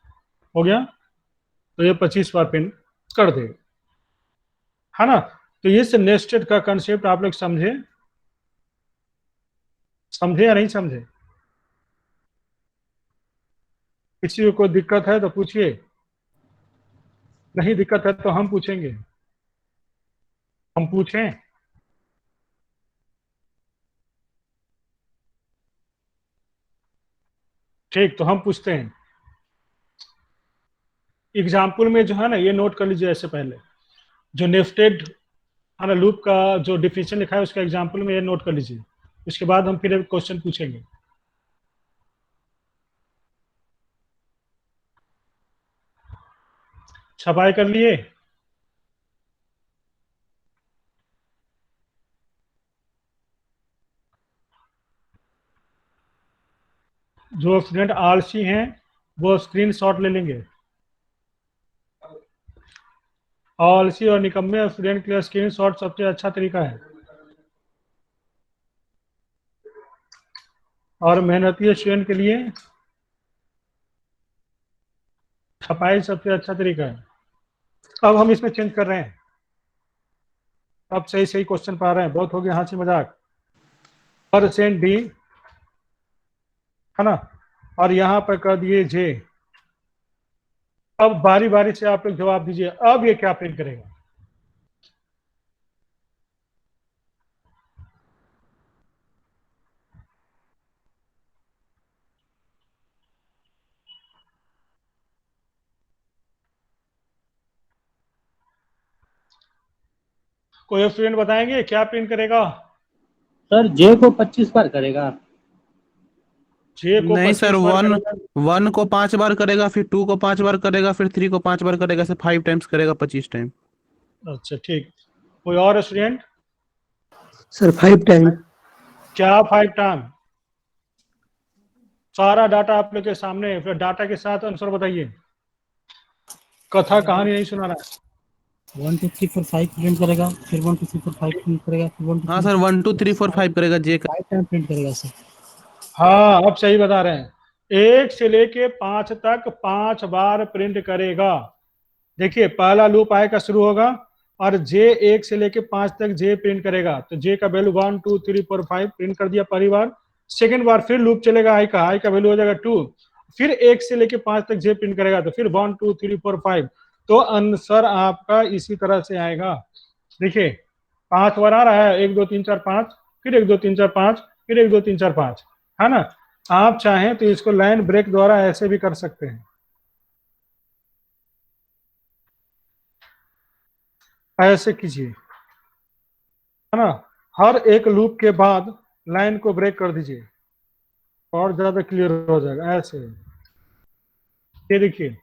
हो गया। तो ये 25 बार प्रिंट कर देगा, है ना। तो इस नेस्टेड का कंसेप्ट आप लोग समझे, समझे या नहीं समझे। किसी को कोई दिक्कत है तो पूछिए, नहीं दिक्कत है तो हम पूछेंगे, हम पूछें। ठीक, तो हम पूछते हैं। एग्जाम्पल में जो है ना, ये नोट कर लीजिए ऐसे पहले, जो नेस्टेड है ना लूप का जो डिफिनेशन लिखा है उसका एग्जाम्पल में ये नोट कर लीजिए, उसके बाद हम फिर एक क्वेश्चन पूछेंगे। छपाई कर लिए, जो स्टूडेंट आलसी हैं वो स्क्रीनशॉट ले लेंगे, आलसी और निकम्मे स्टूडेंट के लिए स्क्रीनशॉट सबसे अच्छा तरीका है, और मेहनती स्टूडेंट के लिए छपाई सबसे अच्छा तरीका है। अब हम इसमें चेंज कर रहे हैं, अब सही सही क्वेश्चन पा रहे हैं, बहुत हो गया हंसी मजाक। परसेंट डी, है ना, और यहाँ पर कर दिए जे। अब बारी बारी से आप लोग जवाब दीजिए, अब ये क्या प्रिंट करेगा। कोई स्टूडेंट बताएंगे क्या प्रिंट करेगा। सर जे को 25 बार करेगा। जे को नहीं सर, 25 बार वन करेगा। 1 को 5 बार करेगा, फिर 2 को 5 बार करेगा, फिर 3 को 5 बार करेगा, ऐसे 5 टाइम्स करेगा, 25 टाइम। अच्छा ठीक, कोई और स्टूडेंट। Sir 5 time. क्या 5 टाइम। सारा डाटा आप लोग के सामने है, फिर डाटा के साथ आंसर बताइए, कथा कहानी नहीं सुना रहा है। 1 2 3 4 5 प्रिंट करेगा, फिर 1 2 3 4 5 प्रिंट करेगा, फिर 1 2 हाँ 3 सर, 1 2 3 4 5 करेगा जे का। 5 टाइम प्रिंट करेगा सर। हाँ अब सही बता रहे हैं, 1 से लेके 5 तक 5 बार प्रिंट करेगा। देखिए पहला लूप आएगा शुरू होगा, और जे 1 से लेके 5 तक जे प्रिंट करेगा, तो जे का वैल्यू 1 2 3 4 5 प्रिंट कर दिया पहली बार। सेकेंड बार फिर लूप चलेगा, आई का वैल्यू हो जाएगा 2, फिर 1 से लेके 5 तक जे प्रिंट करेगा, तो फिर 1 2 3 4 5। तो आंसर आपका इसी तरह से आएगा। देखिए 5 बार आ रहा है, 1 2 3 4 5, फिर 1 2 3 4 5, फिर 1 2 3 4 5, है ना। आप चाहें तो इसको लाइन ब्रेक द्वारा ऐसे भी कर सकते हैं, ऐसे कीजिए, है ना। हर एक लूप के बाद लाइन को ब्रेक कर दीजिए, और ज्यादा क्लियर हो जाएगा। ऐसे ये देखिए,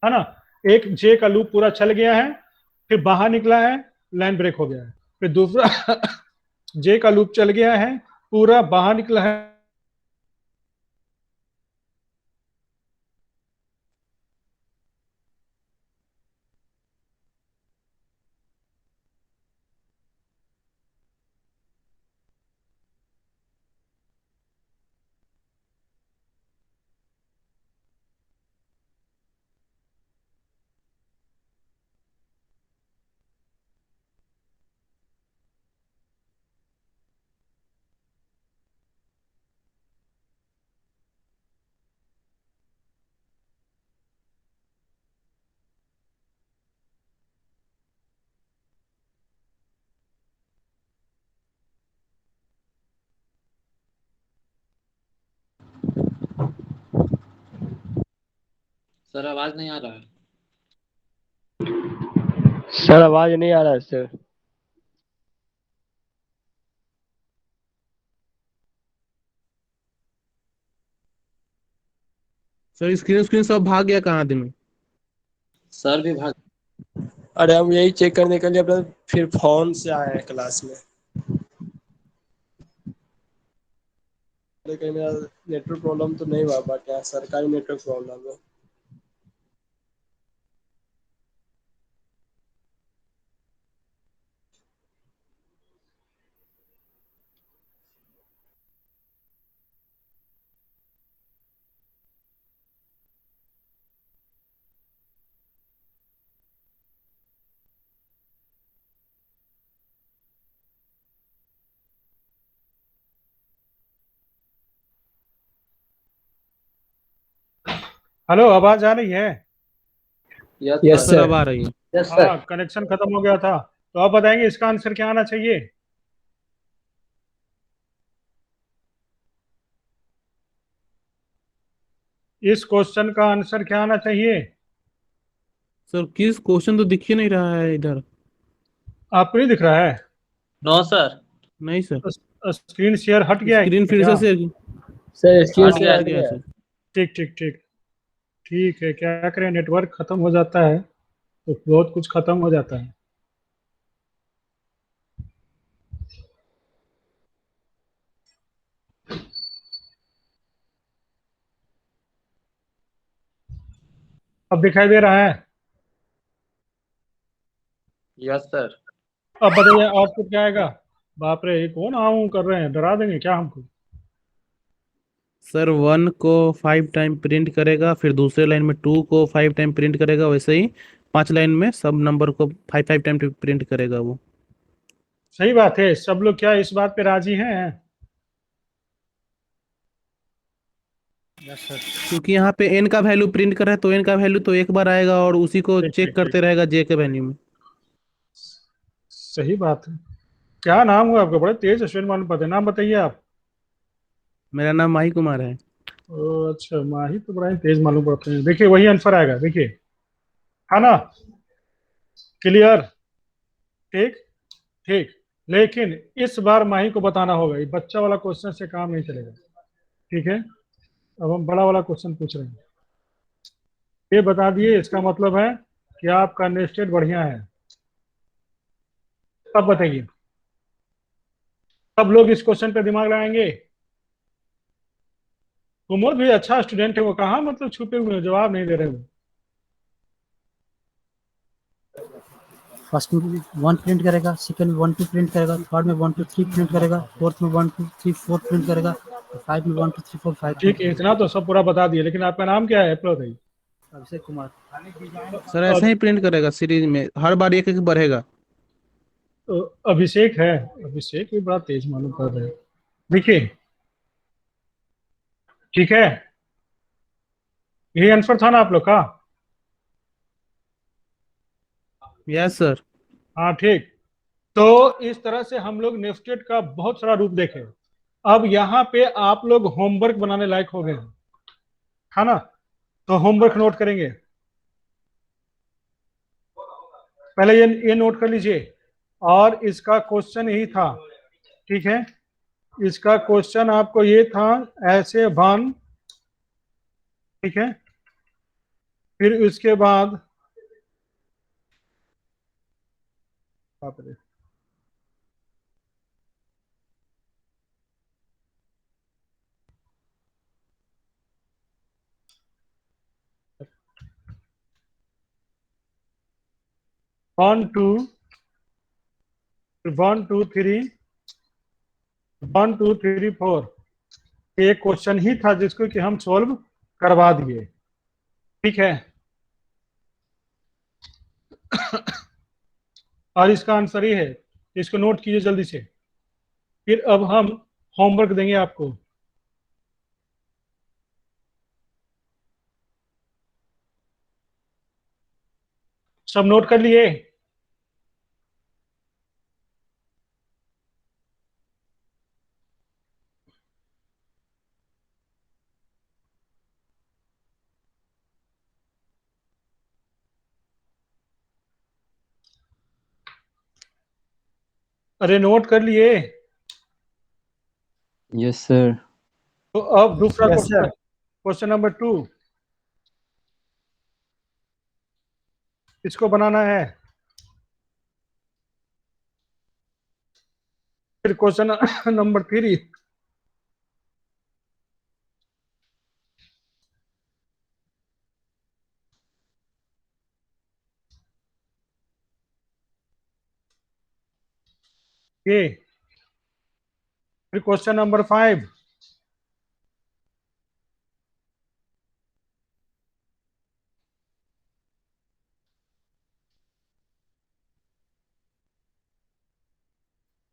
है ना, एक जे का लूप पूरा चल गया है, फिर बाहर निकला है, लाइन ब्रेक हो गया है, फिर दूसरा जे का लूप चल गया है, पूरा बाहर निकला है। सर आवाज नहीं आ रहा है। सर आवाज नहीं आ रहा है सर। सर स्क्रीन स्क्रीन सब भाग गया कहाँ दिन में। सर भी भाग। अरे हम यही चेक करने के लिए अपना फिर फोन से आए हैं क्लास में। अरे कहीं मेरा नेटवर्क प्रॉब्लम तो नहीं हुआ, क्या सरकारी नेटवर्क प्रॉब्लम है। हेलो, आवाज आ रही है। यस हाँ यस सर, सर। अब सर। आ रही है। Yes sir. हाँ कनेक्शन खत्म हो गया था, तो आप बताएंगे इसका आंसर क्या आना चाहिए। इस क्वेश्चन का आंसर क्या आना चाहिए। सर किस क्वेश्चन तो दिख ही नहीं रहा है इधर। आपको नहीं दिख रहा है। No sir. नहीं सर, स्क्रीन शेयर हट गया है स्क्रीन फिर क्या। से सर स्क्रीन हट से गया। हट हट गया गया। सर। ठीक ठीक ठीक, ठीक है, क्या करें, नेटवर्क खत्म हो जाता है तो बहुत कुछ खत्म हो जाता है। अब दिखाई दे रहा है। Yes sir. अब बताइए आउटपुट क्या आएगा। बाप रे, ये कौन आऊं कर रहे हैं, डरा देंगे क्या हमको। सर 1 को 5 टाइम प्रिंट करेगा, फिर दूसरे लाइन में 2 को 5 टाइम प्रिंट करेगा, वैसे ही 5 लाइन में सब नंबर को 5 टाइम प्रिंट करेगा वो। सही बात है। सब लोग क्या इस बात पे राजी हैं? क्योंकि यहाँ पे n का वैल्यू प्रिंट कर रहा है तो n का वैल्यू तो एक बार आएगा और उसी को ठीक चेक ठीक ठीक, करते रहेगा j के वैल्यू में। सही बात है। क्या नाम हुआ आपका? बड़े तेज स्टूडेंट मालूम पड़ते हैं। नाम बताइए आप। मेरा नाम माही कुमार है। ओ अच्छा, माही तो बड़ा ही तेज मालूम पड़ते हैं। देखिए वही आंसर आएगा, देखिए, है ना? क्लियर? ठीक ठीक। लेकिन इस बार माही को बताना होगा, ये बच्चा वाला क्वेश्चन से काम नहीं चलेगा। ठीक है, अब हम बड़ा वाला क्वेश्चन पूछ रहे हैं। ये बता दिए, इसका मतलब है कि आपका नेस्टेड बढ़िया है। अब बताइए, सब लोग इस क्वेश्चन पे दिमाग लगाएंगे? कुमोद भी अच्छा स्टूडेंट है, वो कहाँ मतलब छुपे हुए हैं, जवाब नहीं दे रहे हो। फर्स्ट में 1 प्रिंट करेगा, सेकंड में 1 2 प्रिंट करेगा, थर्ड में 1 2 3 प्रिंट करेगा, फोर्थ में 1 2 3 4 प्रिंट करेगा, फाइव में 1 2 3 4 5 ठीक है, इतना तो सब पूरा बता दिए, लेकिन आपका नाम क्या है प्रो भाई? अभिषेक कुमार। सर ऐसे ही प्रिंट करेगा सीरीज में, हर बार एक एक बढ़ेगा। तो अभिषेक है। अभिषेक भी बड़ा तेज मालूम पड़ रहा है। देखिए, ठीक है, यही आंसर था ना आप लोग का? Yes sir. हाँ ठीक। तो इस तरह से हम लोग नेस्टेड का बहुत सारा रूप देखे। अब यहाँ पे आप लोग होमवर्क बनाने लायक हो गए हैं, है ना? तो होमवर्क नोट करेंगे। पहले ये नोट कर लीजिए। और इसका क्वेश्चन यही था, ठीक है? इसका क्वेश्चन आपको ये था, ऐसे भान, ठीक है? फिर उसके बाद बाप रे, वन टू थ्री, 1 2 3 4, ये क्वेश्चन ही था जिसको कि हम सॉल्व करवा दिए। ठीक है, और इसका आंसर ये है, इसको नोट कीजिए जल्दी से। फिर अब हम होमवर्क देंगे आपको। सब नोट कर लिए? अरे नोट कर लिए? Yes sir. तो अब दूसरा yes question, sir. Question number 2, इसको बनाना है। फिर क्वेश्चन नंबर 3, ये। फिर क्वेश्चन नंबर 5,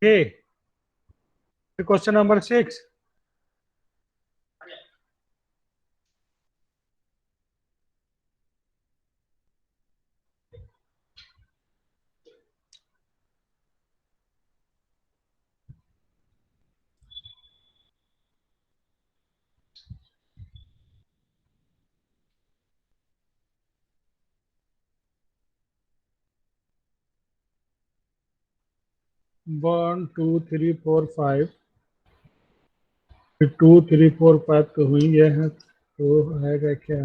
ये। फिर क्वेश्चन नंबर 6, 1 2 3 4 5, फिर 2 3 4 5 तो हुई गए हैं, तो आएगा क्या?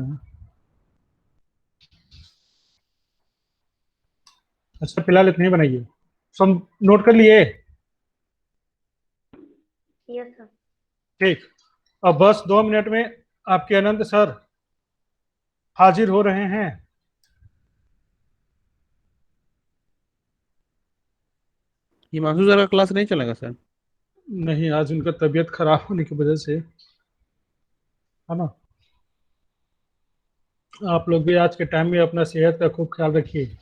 अच्छा फिलहाल इतनी बनाइए। सब नोट कर लिए? Yes sir. ठीक। अब बस 2 मिनट में आपके अनंत सर हाजिर हो रहे हैं। हिमांशु सर का क्लास नहीं चलेगा सर? नहीं, आज उनका तबीयत खराब होने की वजह से है ना। आप लोग भी आज के टाइम में अपना सेहत का खूब ख्याल रखिए।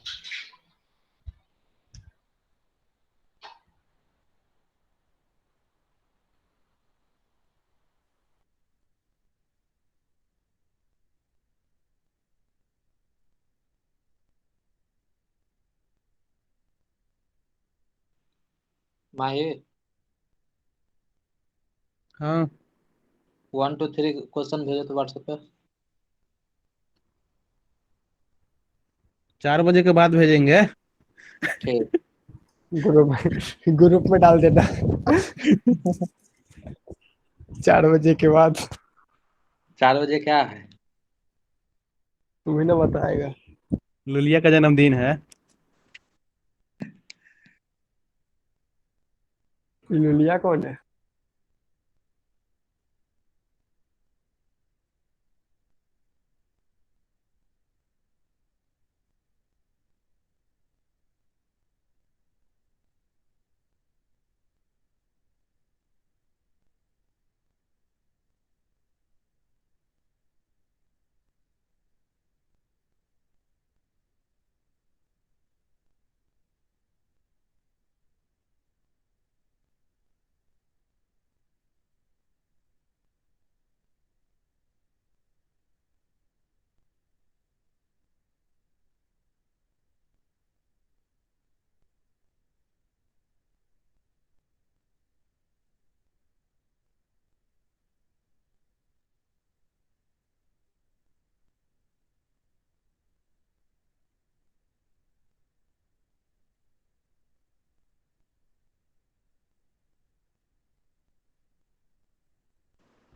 माही, हाँ 1 2 3 क्वेश्चन भेजो तो व्हाट्सएप पे। 4 बजे के बाद भेजेंगे। ठीक। ग्रुप में डाल देना 4 बजे के बाद। 4 बजे क्या है? तुम्हें ना बताएगा। लुलिया का जन्मदिन है। लुलिया कौन है?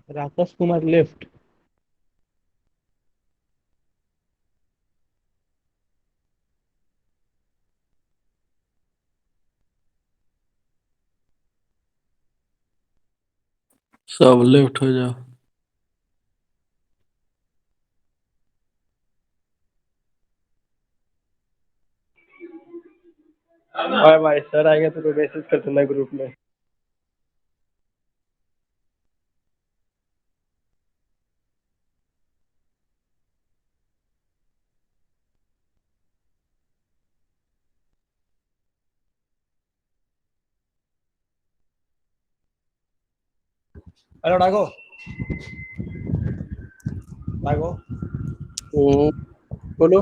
राकेश कुमार लेफ्ट। सब लेफ्ट हो जाओ। Bye bye. सर आएंगे तो मैसेज कर देना ग्रुप में। हेलो डागो। डागो बोलो।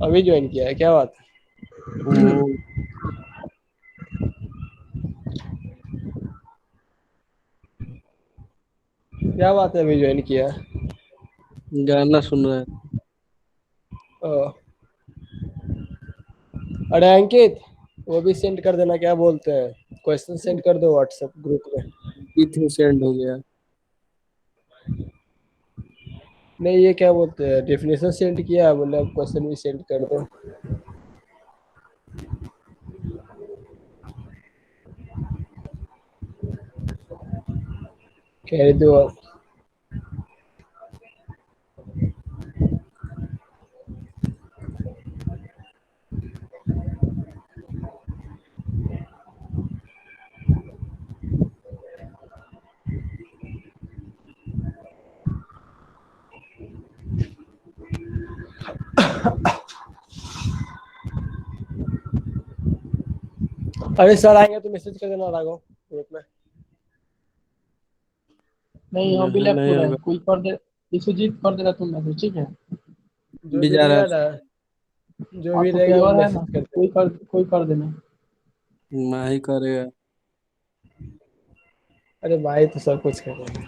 अभी ज्वाइन किया है, क्या बात है? क्या बात है, अभी ज्वाइन किया है? गाना सुन रहा है। ओ, अरे अंकित, वो भी सेंड कर देना, क्या बोलते हैं, क्वेश्चन सेंड कर दो व्हाट्सएप ग्रुप में। इथे सेंड हो गया। नहीं, ये क्या बोलते हैं, डेफिनेशन सेंड किया, बोले अब क्वेश्चन भी सेंड कर दो। कह दो अब। अरे सर आएंगे तो मैसेज कर देना राघव ग्रुप में। नहीं वो भी नहीं लेफ्ट हो नहीं रहा है, होगा। कोई कर दे, विश्वजीत कर देगा तुम मैसेज, ठीक है। जो भी भी जा रहा रहेगा है। ना, जो हाँ भी तो कोई रहेगा और है मैसेज ना, कर देना। कोई कर देना। मैं ही करेगा। अरे भाई तो सब कुछ कर देगा।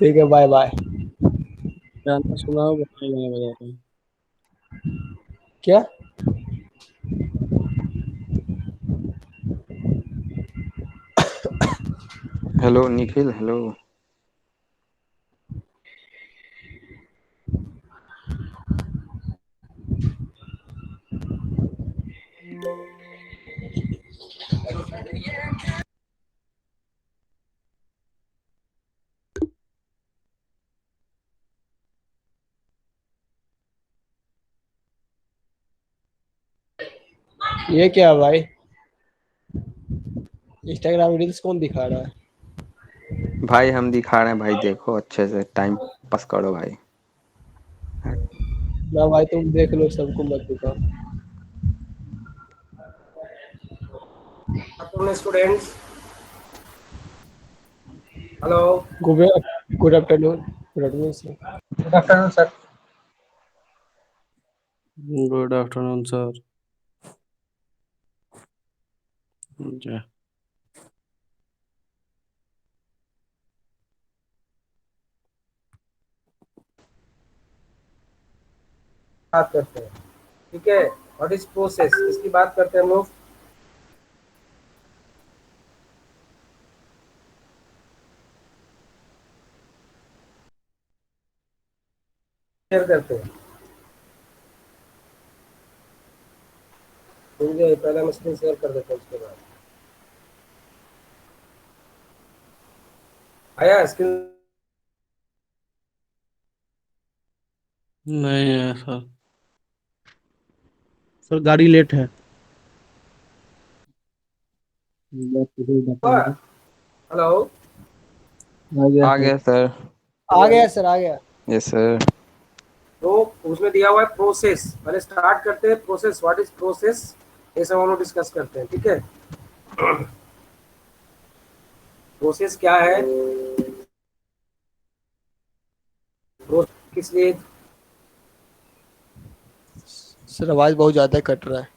ठीक है, बाय बाय। गाना सुनाओ, बताइए गाना बजा रहे हैं। क्या? Hello Nikhil, hello. ये क्या भाई, इंस्टाग्राम रील्स कौन दिखा रहा है? भाई हम दिखा रहे हैं भाई, देखो अच्छे से टाइम पास करो भाई। ना भाई तुम देख लो, सबको मत दिखाओ। Students, hello, good afternoon, good afternoon sir. Good afternoon sir. Good afternoon sir. जी। बात करते हैं, ठीक है। व्हाट इज प्रोसेस, इसकी बात करते हैं हम लोग। शेयर करते हैं, मुझे पहले हम स्क्रीन शेयर कर देते हैं, उसके बाद आया स्क्रीन। नहीं है सर। सर गाड़ी लेट है। हेलो, आ गया सर। आ गया सर, आ गया। Yes sir. तो उसमें दिया हुआ है प्रोसेस। पहले स्टार्ट करते हैं प्रोसेस, व्हाट इज प्रोसेस, ये सब हम लोग डिस्कस करते हैं, ठीक है। प्रोसेस क्या है, किस लिए। सर आवाज बहुत ज्यादा कट रहा है।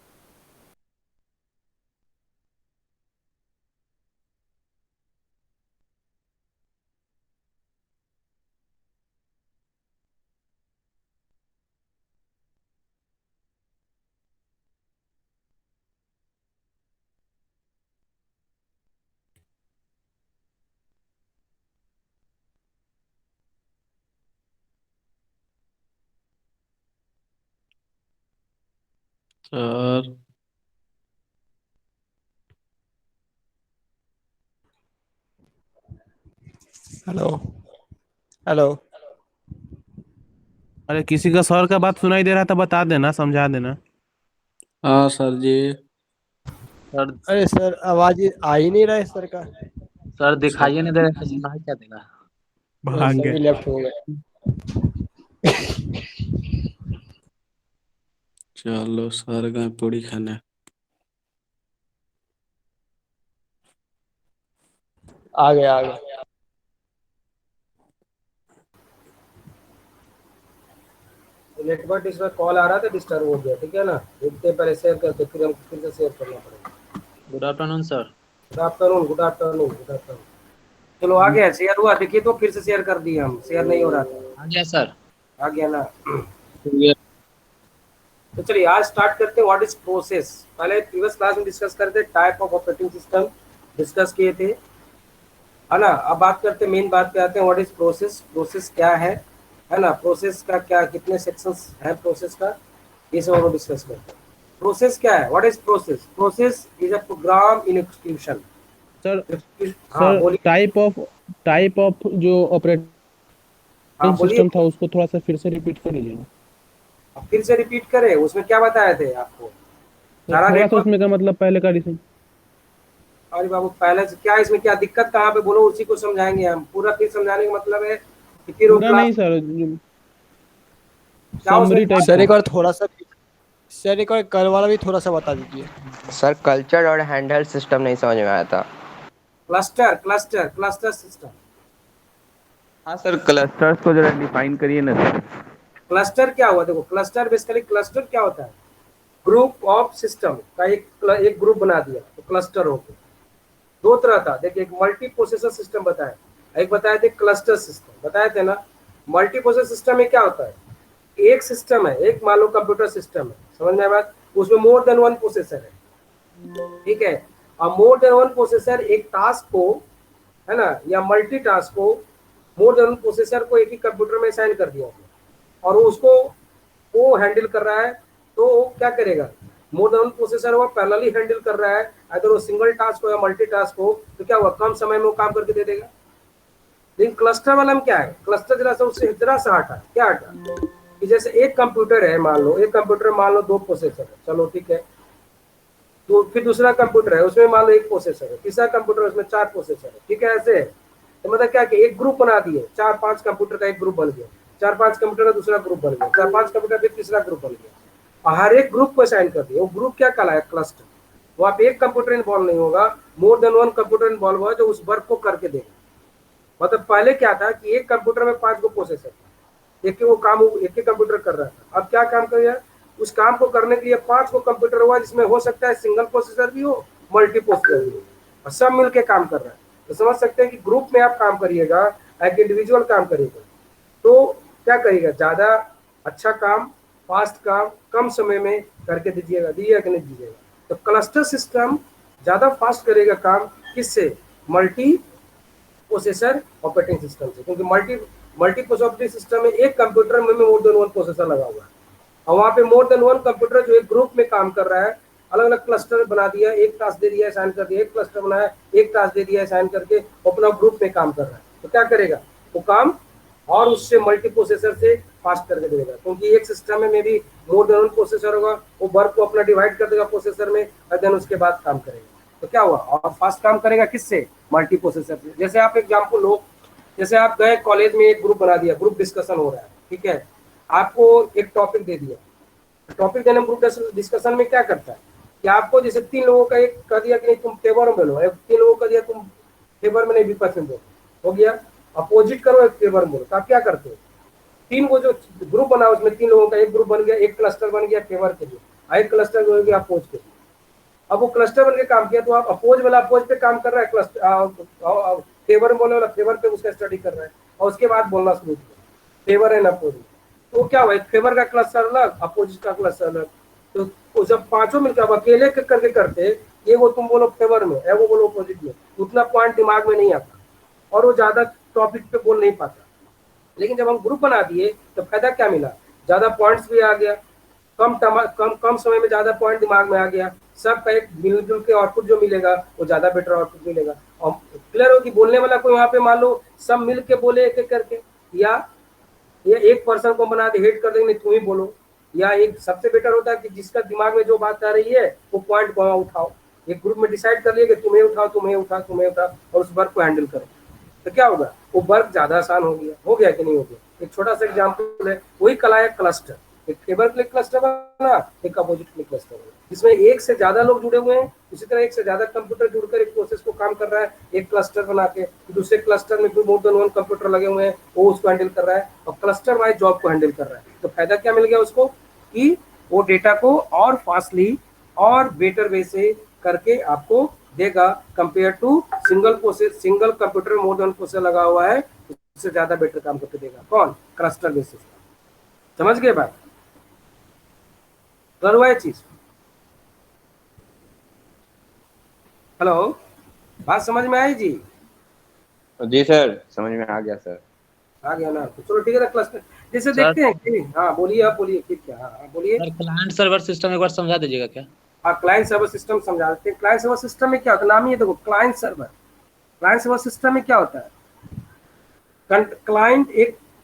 Sir hello, hello. अरे किसी का सर का बात सुनाई दे रहा था, बता देना, समझा देना। हाँ सर जी। सर अरे सर आवाज आ ही नहीं रहा है सर का। सर दिखाइए नहीं दे रहा है, सुनाई क्या देगा। भाग सर गए। भी लेफ्ट हो गए। चलो सर गए पूरी खाने। आ गया, आ गया। नेटवर्क इसमें कॉल आ रहा था, डिस्टर्ब हो गया, ठीक है ना। देखते हैं, पहले शेयर करते, फिर हम फिर से शेयर करना पड़ेगा। Good afternoon sir. Good afternoon, good afternoon, good afternoon. चलो आ गया, शेयर हुआ, देखिए तो फिर से शेयर कर दिए हम, शेयर नहीं हो रहा था। आ गया सर। आ गया ना। तो चलिए आज स्टार्ट करते हैं, व्हाट इज प्रोसेस। पहले प्रीवियस क्लास में डिस्कस करते, type of operating system discuss किए थे, है ना। अब बात करते हैं, मेन बात पे आते हैं, व्हाट इज प्रोसेस। प्रोसेस क्या है ना। प्रोसेस का क्या, कितने सेक्शंस है प्रोसेस का, ये सब हम लोग डिस्कस करते हैं। प्रोसेस क्या है, what is process. Process is a program in execution. Sir हाँ सर बोलिए। टाइप ऑफ जो हाँ ऑपरेटिंग बोलिए, सिस्टम था उसको थोड़ा सा फिर से रिपीट कर लीजिए ना। फिर से रिपीट करें, उसमें क्या बताए थे आपको, तो सारा थोड़ा सा नेटवर्क। उसमें का मतलब पहले का रिसेंट। अरे बाबू पहले से क्या, इसमें क्या दिक्कत कहाँ पे, बोलो, उसी को समझाएंगे हम पूरा। फिर समझाने का मतलब है कि फिर वो पूरा क्लास नहीं सर, क्या उसमें समरी टाइप सर का। एक बार थोड़ा सा, सर एक बार कल वाला भी थोड़ा सा बता दीजिए। सर कल्चर और हैंडहेल्ड सिस्टम नहीं समझ में आया था। Cluster cluster cluster system. हाँ सर, क्लस्टर्स को जरा डिफाइन करिए ना सर। क्लस्टर क्या हुआ, देखो क्लस्टर बेसिकली, क्लस्टर क्या होता है, ग्रुप ऑफ सिस्टम का एक ग्रुप बना दिया तो क्लस्टर हो गया। दो तरह था, देखिए, एक मल्टी प्रोसेसर सिस्टम बताया, एक बताए थे क्लस्टर सिस्टम, बताए थे ना। मल्टी प्रोसेसर सिस्टम में क्या होता है, एक सिस्टम है, एक मान लो कंप्यूटर सिस्टम है, समझ में आया बात, उसमें मोर देन वन प्रोसेसर है, ठीक है। और मोर देन वन प्रोसेसर एक टास्क को, है ना, या मल्टी टास्क को, मोर देन वन प्रोसेसर को एक ही कंप्यूटर में असाइन कर दिया और उसको वो हैंडल कर रहा है। तो वो क्या करेगा, मोर देन वन प्रोसेसर वो पैरेलली हैंडल कर रहा है, अगर वो सिंगल टास्क हो या मल्टी टास्क हो, तो क्या हुआ, कम समय में वो काम करके दे देगा। लेकिन क्लस्टर वाला में क्या है, क्लस्टर जरा सा उससे जरा सा हटा, क्या हटा, कि जैसे एक कंप्यूटर है, मान लो एक कंप्यूटर में मान लो दो प्रोसेसर है, चलो ठीक है, तो फिर दूसरा कंप्यूटर है उसमें मान लो 1 प्रोसेसर है, तीसरा कंप्यूटर उसमें 4 प्रोसेसर है, ठीक है। ऐसे है तो मतलब क्या कि एक ग्रुप बना दिए, 4-5 कंप्यूटर का एक ग्रुप बन गया, 4-5 कंप्यूटर का दूसरा ग्रुप बन गया, 4-5 कंप्यूटर फिर तीसरा ग्रुप बन गया, और हर एक ग्रुप को असाइन कर दिया। वो ग्रुप क्या कहलाया? क्लस्टर। वो आप एक कंप्यूटर इन्वॉल्व नहीं होगा, मोर देन 1 कंप्यूटर इन्वॉल्व होगा जो उस वर्क को करके देगा। मतलब पहले क्या था कि एक कंप्यूटर में 5 गो प्रोसेसर था, एक वो काम एक ही कंप्यूटर कर रहा था। अब क्या काम करेगा? उस काम को करने के लिए 5 गो कंप्यूटर हुआ, जिसमें हो सकता है सिंगल प्रोसेसर भी हो, मल्टी प्रोसेसर भी हो, और सब मिलके काम कर रहा है। तो समझ सकते हैं कि ग्रुप में आप काम करिएगा, एक इंडिविजुअल काम करिएगा तो क्या करिएगा? ज्यादा अच्छा काम, फास्ट काम कम समय में करके दीजिएगा कि नहीं दीजिएगा। तो क्लस्टर सिस्टम ज्यादा फास्ट करेगा काम, किससे? मल्टी प्रोसेसर ऑपरेटिंग सिस्टम से, क्योंकि मल्टी ऑपरेटिंग सिस्टम में एक कंप्यूटर में मोर देन 1 प्रोसेसर लगा हुआ है, और वहाँ पे मोर देन 1 कंप्यूटर जो एक ग्रुप में काम कर रहा है, अलग अलग क्लस्टर बना दिया, एक टास्क दे दिया असाइन कर दिया, एक क्लस्टर बनाया, एक टास्क दे दिया असाइन करके अपना ग्रुप में काम कर रहा है। तो क्या करेगा वो काम? और उससे मल्टी प्रोसेसर से फास्ट करके देगा, क्योंकि एक सिस्टम में भी मोर देन 1 प्रोसेसर होगा, वो वर्क को अपना डिवाइड कर देगा प्रोसेसर में, और देन उसके बाद काम करेगा। तो क्या हुआ? और फास्ट काम करेगा किससे? मल्टी प्रोसेसर से। जैसे आप एग्जाम्पल लो, जैसे आप गए कॉलेज में, एक ग्रुप बना दिया, ग्रुप डिस्कशन हो रहा है, ठीक है, आपको एक टॉपिक दे दिया। टॉपिक देने में ग्रुप डिस्कशन में क्या करता है कि आपको जैसे 3 लोगों का एक कर दिया कि नहीं तुम फेवर में बोलो, 3 लोगों का दिया तुम फेवर में नहीं विपक्ष में बोलो, हो गया। अपोजिट करो, एक फेवर में बोलो। तो आप क्या करते हो? 3 को जो ग्रुप बना उसमें 3 लोगों का एक ग्रुप बन गया, एक क्लस्टर बन गया फेवर के लिए, एक क्लस्टर जो है अपोज के लिए। अब वो क्लस्टर बन के काम किया तो आप अपोज वाला अपोज पे काम कर रहा है, क्लस्टर फेवर में बोलने वाला फेवर पे उसका स्टडी कर रहा है, और उसके बाद बोलना शुरू किया फेवर एंड अपोज। तो क्या हुआ? एक फेवर का क्लस्टर अलग, अपोजिट का क्लस्टर अलग। तो जब पांचों मिलकर अकेले करके करते, ये वो तुम बोलो फेवर में है, वो बोलो अपोजिट में, उतना पॉइंट दिमाग में नहीं आता और वो ज्यादा टॉपिक पे बोल नहीं पाता। लेकिन जब हम ग्रुप बना दिए तो फायदा क्या मिला? ज्यादा पॉइंट्स भी आ गया, कम समय में ज्यादा पॉइंट दिमाग में आ गया, सब का एक मिलजुल के आउटपुट जो मिलेगा वो ज्यादा बेटर आउटपुट मिलेगा। और क्लियर हो कि बोलने वाला कोई वहाँ पे मान लो सब मिल के बोले एक एक करके, या ये एक पर्सन को बना दे हेड कर देंगे तुम ही बोलो, या एक सबसे बेटर होता है कि जिसका दिमाग में जो बात आ रही है वो पॉइंट को उठाओ, एक ग्रुप में डिसाइड कर लिया कि तुम्हें उठाओ तुम्हें उठाओ तुम्हें उठाओ, और उस वर्क को हैंडल करो। तो क्या होगा? वो वर्क ज्यादा आसान हो गया कि नहीं हो गया? एक छोटा सा एग्जाम्पल है, वही कला है क्लस्टर। एक फेवर के लिए क्लस्टर बना, एक अपोजिट के लिए क्लस्टर बना, जिसमें एक से ज्यादा लोग जुड़े हुए हैं। उसी तरह एक से ज्यादा कंप्यूटर जुड़कर एक प्रोसेस को काम कर रहा है, एक क्लस्टर बना के, दूसरे क्लस्टर में भी मोर देन 1 कंप्यूटर लगे हुए हैं, वो उसको हैंडल कर रहा है और क्लस्टर वाइज जॉब को हैंडल कर रहा है। तो फायदा क्या मिल गया उसको कि वो डेटा को और फास्टली और बेटर वे से करके आपको देगा, compare to single computer more than processor लगा हुआ है, उससे ज्यादा बेटर काम करके देगा। कौन? Cluster basis. समझ गए बात? कर हुआ है चीज? हेलो, बात समझ में आई जी? जी सर, समझ में आ गया सर। आ गया ना? तो चलो ठीक है ना। क्लस्टर जैसे देखते हैं कि हाँ बोलिए, आप बोलिए ठीक है। हाँ बोलिए। क्लाइंट सर्वर सिस्टम एक बार समझा दीजिएगा क्या? हाँ, क्लाइंट सर्वर सिस्टम समझा देते हैं। क्लाइंट सर्वर सिस्टम में क्या होता है? नाम ही देखो, client server. Client server system में क्या होता है?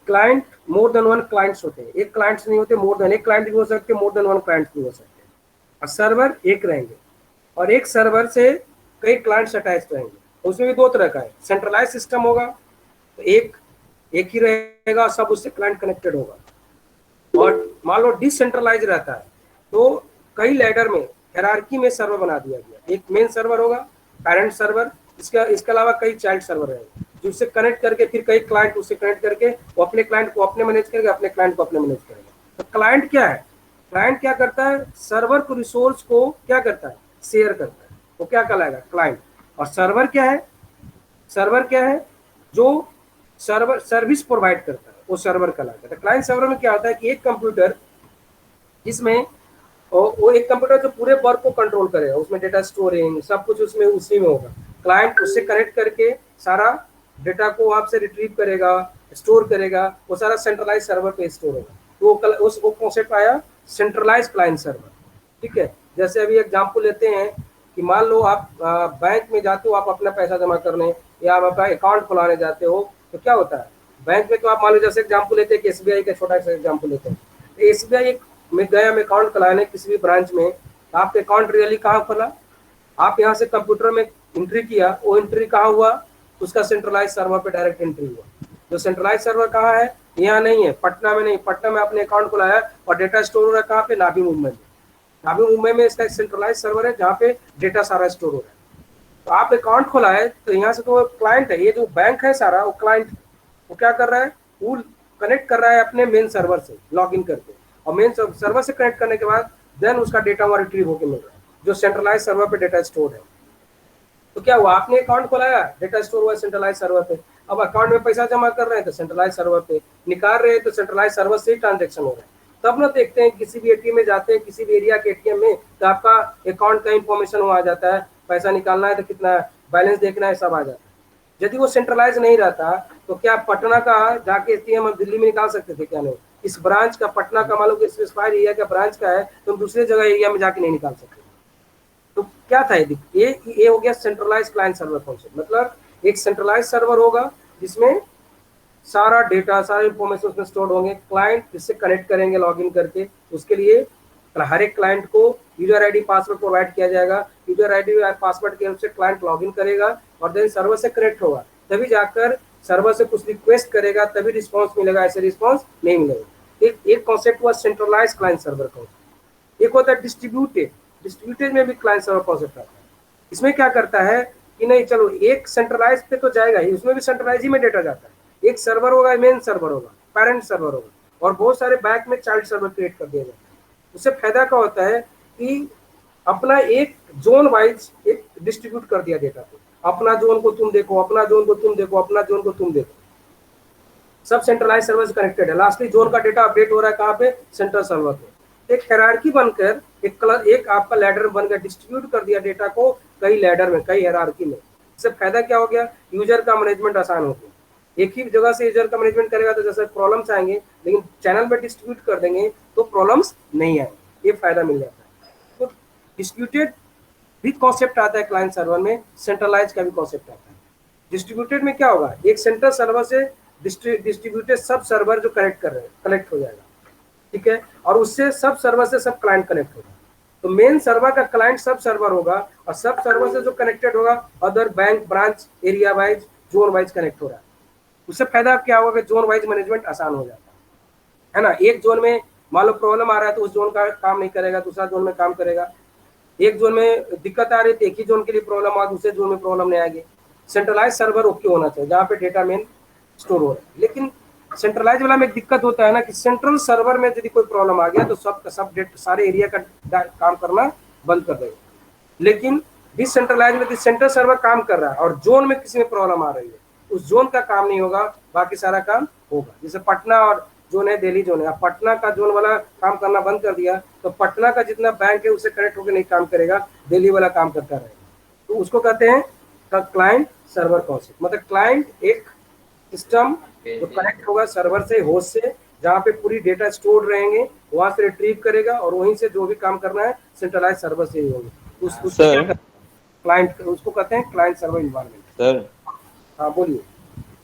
क्लाइंट मोर देन 1 क्लाइंट्स होते हैं, एक क्लाइंट्स नहीं होते, मोर देन एक क्लाइंट भी हो सकते, मोर देन 1 क्लाइंट्स भी हो सकते हैं। और सर्वर एक रहेंगे, और एक सर्वर से कई क्लाइंट्स अटैच रहेंगे। उसमें भी 2 तरह का है। सेंट्रलाइज सिस्टम होगा तो एक ही रहेगा, सब उससे क्लाइंट कनेक्टेड होगा। और मान लो डिसेंट्रलाइज रहता है तो कई लैडर में हायरार्की में सर्वर बना दिया गया। एक मेन सर्वर होगा, पेरेंट सर्वर, इसके अलावा कई चाइल्ड सर्वर रहेंगे जिससे कनेक्ट करके फिर कई क्लाइंट उससे कनेक्ट करके वो अपने क्लाइंट को अपने मैनेज करेगा, अपने क्लाइंट को अपने मैनेज करेगा। तो क्लाइंट क्या है? क्लाइंट क्या करता है? सर्वर को रिसोर्स को क्या करता है? शेयर करता है। वो क्या कहलाएगा? क्लाइंट। और सर्वर क्या है? सर्वर क्या है? जो सर्वर सर्विस प्रोवाइड करता है, वो सर्वर कहलाता है। क्लाइंट सर्वर में क्या होता है कि एक कंप्यूटर जिसमें वो एक कंप्यूटर जो पूरे वर्क को कंट्रोल करेगा, उसमें डेटा स्टोरिंग सब कुछ उसमें उसी में होगा। क्लाइंट उससे कनेक्ट करके सारा डेटा को आपसे रिट्रीव करेगा, स्टोर करेगा, वो सारा सेंट्रलाइज सर्वर पे स्टोर होगा। तो वो कॉन्सेप्ट आया सेंट्रलाइज क्लाइंट सर्वर। ठीक है, जैसे अभी एग्जांपल लेते हैं कि मान लो आप बैंक में जाते हो, आप अपना पैसा जमा करने या आप अपना अकाउंट खुलाने जाते हो, तो क्या होता है बैंक में? तो आप मान लो जैसे एग्जांपल लेते हैं कि SBI का छोटा सा एग्जांपल लेते हैं। SBI में गया मैं अकाउंट खुलाने किसी भी ब्रांच में, तो आप अकाउंट रियली कहाँ खोला, आप यहाँ से कंप्यूटर में एंट्री किया, वो एंट्री कहाँ हुआ, उसका सेंट्रलाइज सर्वर पे डायरेक्ट एंट्री हुआ। जो सेंट्रलाइज सर्वर कहाँ है, यहाँ नहीं है, पटना में नहीं, पटना में आपने अकाउंट खुलाया और डेटा स्टोर हो रहा है कहाँ पे, नाभी मुंबई में। नाभी मुंबई में इसका एक सेंट्रलाइज सर्वर है जहाँ पे डेटा सारा स्टोर हो रहा है। तो आप अकाउंट खोला है तो यहाँ से तो क्लाइंट है, ये जो बैंक है सारा वो क्लाइंट, वो क्या कर रहा है, वो कनेक्ट कर रहा है अपने मेन सर्वर से लॉग इन करके, और मेन सर्वर से कनेक्ट करने के बाद देन उसका डेटा वहाँ रिट्रीव होकर मिल रहा है जो सेंट्रलाइज सर्वर पे डेटा स्टोर है। तो क्या हुआ, आपने अकाउंट खोलाया, डेटा स्टोर हुआ सेंट्रलाइज सर्वर पे, अब अकाउंट में पैसा जमा कर रहे हैं तो सेंट्रलाइज सर्वर पे, निकाल रहे हैं तो सेंट्रलाइज सर्वर से ही ट्रांजेक्शन हो रहा है। तब ना देखते हैं किसी भी एटीएम में जाते हैं, किसी भी एरिया के एटीएम में, तो आपका अकाउंट का इंफॉर्मेशन वहाँ आ जाता है, पैसा निकालना है तो कितना बैलेंस देखना है, सब आ जाता है। यदि वो सेंट्रलाइज नहीं रहता तो क्या पटना का जाके एटीएम हम दिल्ली में निकाल सकते थे, क्या नहीं, इस ब्रांच का पटना का मालूम स्पेसिफाइड एरिया का ब्रांच का है तो हम दूसरे जगह एरिया में जाके नहीं निकाल सकते। तो क्या था ये हो गया सेंट्रलाइज क्लाइंट सर्वर कॉन्सेप्ट। मतलब एक सेंट्रलाइज सर्वर होगा जिसमें सारा डेटा, सारे इंफॉर्मेशन उसमें स्टोर होंगे, क्लाइंट जिससे कनेक्ट करेंगे लॉगिन करके, उसके लिए हर एक क्लाइंट को यूजर आईडी पासवर्ड प्रोवाइड किया जाएगा। यूजर आईडी पासवर्ड के हेल्प से क्लाइंट लॉगिन करेगा और देन सर्वर से कनेक्ट होगा, तभी जाकर सर्वर से कुछ रिक्वेस्ट करेगा, तभी रिस्पॉन्स मिलेगा, ऐसे रिस्पॉन्स नहीं मिलेगा। एक कॉन्सेप्ट हुआ सेंट्रलाइज क्लाइंट सर्वर कॉन्सेप्ट। एक होता है डिस्ट्रीब्यूटेड में भी क्लाइंट सर्वर कॉन्सेप्ट आता है। इसमें क्या करता है कि नहीं, चलो एक सेंट्रलाइज पे तो जाएगा ही, उसमें भी सेंट्रलाइज ही में डेटा जाता है। एक सर्वर होगा, मेन सर्वर होगा, पेरेंट सर्वर होगा, और बहुत सारे बैक में चाइल्ड सर्वर क्रिएट कर दिया जाता है। उससे फायदा क्या होता है कि अपना एक जोन वाइज एक डिस्ट्रीब्यूट कर दिया डेटा को, अपना जोन को तुम देखो, अपना जोन को तुम देखो, अपना जोन को तुम देखो, सब सेंट्रलाइज सर्वर से कनेक्टेड है। लास्टली जोन का डेटा अपडेट हो रहा है कहाँ पे, सेंट्रल सर्वर पे। एक हायरार्की बनकर एक आपका लैडर बनकर डिस्ट्रीब्यूट कर दिया डेटा को कई लैडर में, कई हायरार्की में। इससे फायदा क्या हो गया, यूजर का मैनेजमेंट आसान हो गया। एक ही जगह से यूजर का मैनेजमेंट करेगा तो जैसे प्रॉब्लम्स आएंगे, लेकिन चैनल में डिस्ट्रीब्यूट कर देंगे तो प्रॉब्लम्स नहीं आएंगे, ये फायदा मिल जाता है। तो डिस्ट्रीब्यूटेड भी कॉन्सेप्ट आता है क्लाइंट सर्वर में, सेंट्रलाइज का भी कॉन्सेप्ट आता है। डिस्ट्रीब्यूटेड में क्या होगा, एक सेंट्रल सर्वर से डिस्ट्रीब्यूटेड सब सर्वर जो कनेक्ट कर रहे हैं कनेक्ट हो जाएगा, ठीक है, और उससे सब सर्वर से सब क्लाइंट कनेक्ट होगा। तो मेन सर्वर का क्लाइंट सब सर्वर होगा और सब सर्वर से जो कनेक्टेड होगा other bank, branch, area wise, zone wise connect हो रहा है। उससे फायदा क्या होगा कि जोन वाइज मैनेजमेंट आसान हो जाता है ना। एक जोन में मान लो प्रॉब्लम आ रहा है तो उस जोन का काम नहीं करेगा, दूसरा जोन में काम करेगा। एक जोन में दिक्कत आ रही है तो एक ही जोन के लिए प्रॉब्लम आ, दूसरे जोन में प्रॉब्लम नहीं आएगी। सेंट्रलाइज सर्वर ओके होना चाहिए जहाँ पे डेटा मेन स्टोर हो रहा है। लेकिन सेंट्रलाइज वाला में एक दिक्कत होता है ना कि सेंट्रल सर्वर में यदि कोई प्रॉब्लम आ गया तो सब सारे एरिया का काम करना बंद कर देगा। लेकिन डिसेंट्रलाइज में सेंट्रल सर्वर काम कर रहा है और जोन में किसी में प्रॉब्लम आ रही है, उस जोन का काम नहीं होगा, बाकी सारा काम होगा। जैसे पटना और जोन है, दिल्ली जोन है, अब पटना का जोन वाला काम करना बंद कर दिया तो पटना का जितना बैंक है उससे कनेक्ट होकर नहीं काम करेगा, दिल्ली वाला काम करता रहेगा। तो उसको कहते हैं क्लाइंट सर्वर कॉन्सेप्ट। मतलब क्लाइंट एक सिस्टम जो कनेक्ट होगा सर्वर से, होस्ट से, जहाँ पे पूरी डेटा स्टोर रहेंगे, वहां से रिट्रीव करेगा और वहीं से जो भी काम करना है सेंट्रलाइज सर्वर से ही होगा। क्लाइंट उसको कहते हैं क्लाइंट सर्वर इन्वायरमेंट। सर हाँ बोलिए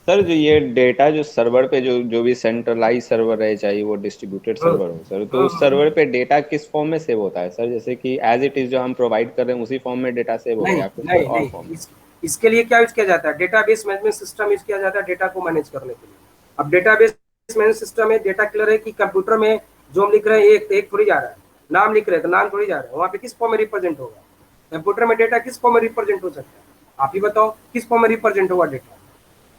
सर, जो ये डेटा जो सर्वर पे जो भी सेंट्रलाइज सर्वर रहे, चाहे वो डिस्ट्रीब्यूटेड सर्वर हो सर, तो उस सर्वर पे डेटा किस फॉर्म में सेव होता है सर? जैसे कि एज इट इज जो हम प्रोवाइड कर रहे हैं उसी फॉर्म में डेटा सेव होगा या फिर और फॉर्म? इसके लिए क्या यूज किया जाता है, डेटाबेस मैनेजमेंट सिस्टम यूज किया जाता है डेटा को मैनेज करने के लिए। अब डेटाबेस मैनेजमेंट सिस्टम में डेटा क्लियर है कि कंप्यूटर में जो हम लिख रहे हैं एक थोड़ी जा रहा है, नाम लिख रहे हैं तो नाम थोड़ी जा रहा है, वहाँ पे किस फॉर्म में रिप्रेजेंट होगा? कंप्यूटर में डेटा किस फॉर्म में रिप्रेजेंट हो सकता है, आप ही बताओ किस फॉर्म में रिप्रेजेंट होगा डेटा?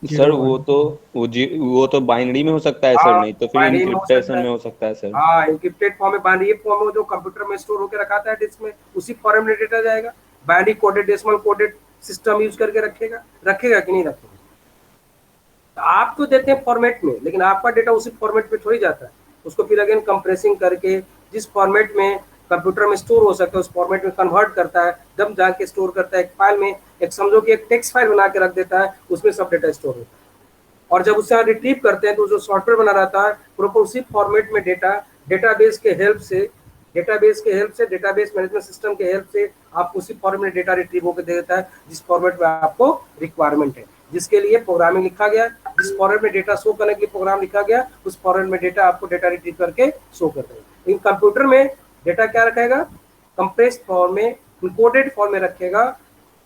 सर वो तो बाइनरी में हो सकता है सर, नहीं तो फिर एन्क्रिप्टेशन में हो सकता है सर। हाँ, एन्क्रिप्टेड फॉर्म में, बाइनरी फॉर्म में जो कंप्यूटर में स्टोर होकर रखा था डिस्क में, उसी फॉर्म में डेटा जाएगा। Binary coded, decimal coded system use करके रखेगा कि नहीं रखेगा? तो आप तो देते हैं फॉर्मेट में, लेकिन आपका डेटा उसी फॉर्मेट में थोड़ी जाता है, उसको फिर अगेन कंप्रेसिंग करके जिस फॉर्मेट में कंप्यूटर में स्टोर हो सकता है उस फॉर्मेट में कन्वर्ट करता है, दम जाके स्टोर करता है एक फाइल में, एक समझो कि एक टेक्स्ट फाइल बना के रख देता है, उसमें सब डेटा स्टोर होता है। और जब उससे रिट्रीव करते हैं तो जो सॉफ्टवेयर बना रहता है प्रॉपर उसी फॉर्मेट में डेटाबेस के हेल्प से डेटाबेस मैनेजमेंट सिस्टम के हेल्प से आप उसी फॉर्मेट में डेटा रिट्रीव होकर दे देता है जिस फॉर्मेट में आपको रिक्वायरमेंट है, जिसके लिए प्रोग्रामिंग लिखा गया, जिस फॉर्मेट में डेटा शो करने के लिए प्रोग्राम लिखा गया, उस फॉर्मेट में डेटा आपको डेटा रिट्रीव करके शो कर देगा। लेकिन कंप्यूटर में डेटा क्या रखेगा, कंप्रेस्ड फॉर्म में, इनकोडेड फॉर्म में रखेगा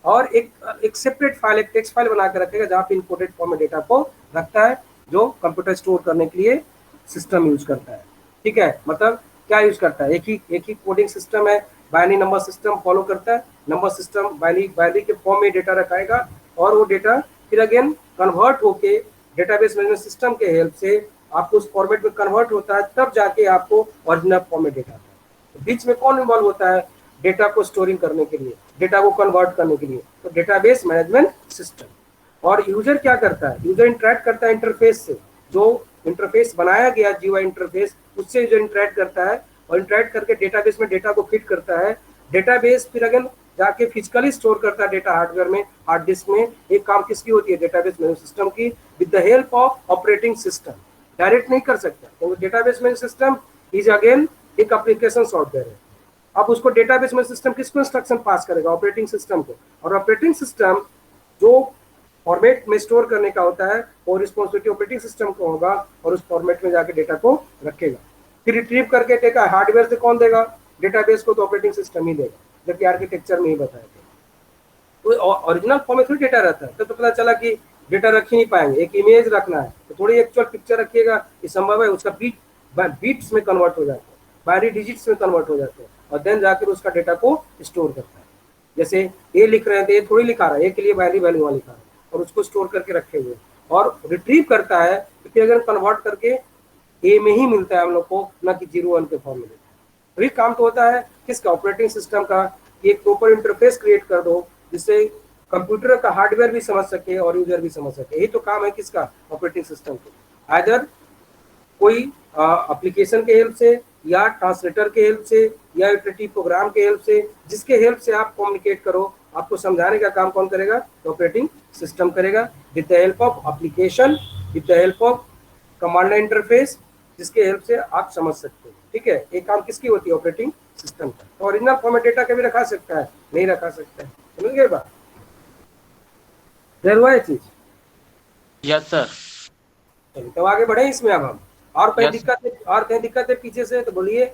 और एक सेपरेट फाइल, एक टेक्स्ट फाइल बना के रखेगा जहाँ पे इनकोडेड फॉर्म में डेटा को रखता है, जो कंप्यूटर स्टोर करने के लिए सिस्टम यूज करता है। ठीक है, मतलब क्या यूज करता है, एक ही कोडिंग सिस्टम है, बाइनरी नंबर सिस्टम फॉलो करता है। नंबर सिस्टम बाइनरी के फॉर्म में डेटा रखाएगा और वो डेटा फिर अगेन कन्वर्ट होके डेटाबेस मैनेजमेंट सिस्टम के हेल्प से आपको उस फॉर्मेट में कन्वर्ट होता है, तब जाके आपको ओरिजिनल फॉर्म में डेटा आता है। तो बीच में कौन इन्वॉल्व होता है, डेटा को स्टोरिंग करने के लिए, डेटा को कन्वर्ट करने के लिए, तो डेटाबेस मैनेजमेंट सिस्टम। और यूजर क्या करता है, यूजर इंटरेक्ट करता है इंटरफेस से, जो इंटरफेस बनाया गया जीयूआई इंटरफेस, उससे यूजर इंटरेक्ट करता है और इंटरेक्ट करके डेटाबेस में डेटा को फिट करता है। डेटाबेस फिर अगेन जाके फिजिकली स्टोर करता है डेटा हार्डवेयर में, हार्ड डिस्क में। एक काम किसकी होती है, डेटाबेस मैनेजमेंट सिस्टम की, with the help of operating system. Direct नहीं कर सकता क्योंकि database management system is again एक एप्लीकेशन सॉफ्टवेयर है। अब उसको डेटाबेस मैनेजमेंट सिस्टम किसको इंस्ट्रक्शन पास करेगा, ऑपरेटिंग सिस्टम को, और ऑपरेटिंग सिस्टम जो फॉर्मेट में स्टोर करने का होता है वो रिस्पॉन्सिबिलिटी ऑपरेटिंग सिस्टम को होगा और उस फॉर्मेट में जाके डेटा को रखेगा। फिर रिट्रीव करके डेटा हार्डवेयर से कौन देगा, डेटाबेस को तो ऑपरेटिंग सिस्टम ही देगा, जबकि आर्किटेक्चर में ही बताया था। तो ओरिजिनल फॉर्म में थोड़ी डेटा रहता है, तो पता चला कि डेटा रख ही नहीं पाएंगे, एक इमेज रखना है तो थोड़ी एक्चुअल पिक्चर रखिएगा, ये संभव है, उसका बीट्स में कन्वर्ट हो जाता है, बाइनरी डिजिट्स में कन्वर्ट हो जाते हैं और देन जाकर उसका डेटा को स्टोर करता है। जैसे ए लिख रहे हैं तो ये थोड़ी लिखा रहा है, ए के लिए बाइनरी वैल्यू वहाँ लिखा है और उसको स्टोर करके रखे हुए, और रिट्रीव करता है तो फिर अगर कन्वर्ट करके ए में ही मिलता है हम लोग को, ना कि 0-1 के फॉर्म में देता है। तो ये काम तो होता है किसका, ऑपरेटिंग सिस्टम का, एक प्रॉपर इंटरफेस क्रिएट कर दो जिससे कंप्यूटर का हार्डवेयर भी समझ सके और यूजर भी समझ सके। यही तो काम है किसका, ऑपरेटिंग सिस्टम का। आइदर कोई एप्लीकेशन के हेल्प से या ट्रांसलेटर के हेल्प से या इटरेटिव प्रोग्राम के हेल्प से, जिसके हेल्प से आप कम्युनिकेट करो, आपको समझाने का काम कौन करेगा, ऑपरेटिंग सिस्टम करेगा, with the help of application, with the help of command interface, जिसके हेल्प से आप समझ सकते हो। ठीक है, एक काम किसकी होती है, ऑपरेटिंग सिस्टम का। तो ओरिजिनल फॉर्मेट डेटा कभी रखा सकता है, नहीं रखा सकता है, समझ गए बात, हुआ है चीज। Yes sir. चलिए तो आगे बढ़े इसमें अब हम, और कहीं Yes. दिक्कत है पीछे से तो बोलिए।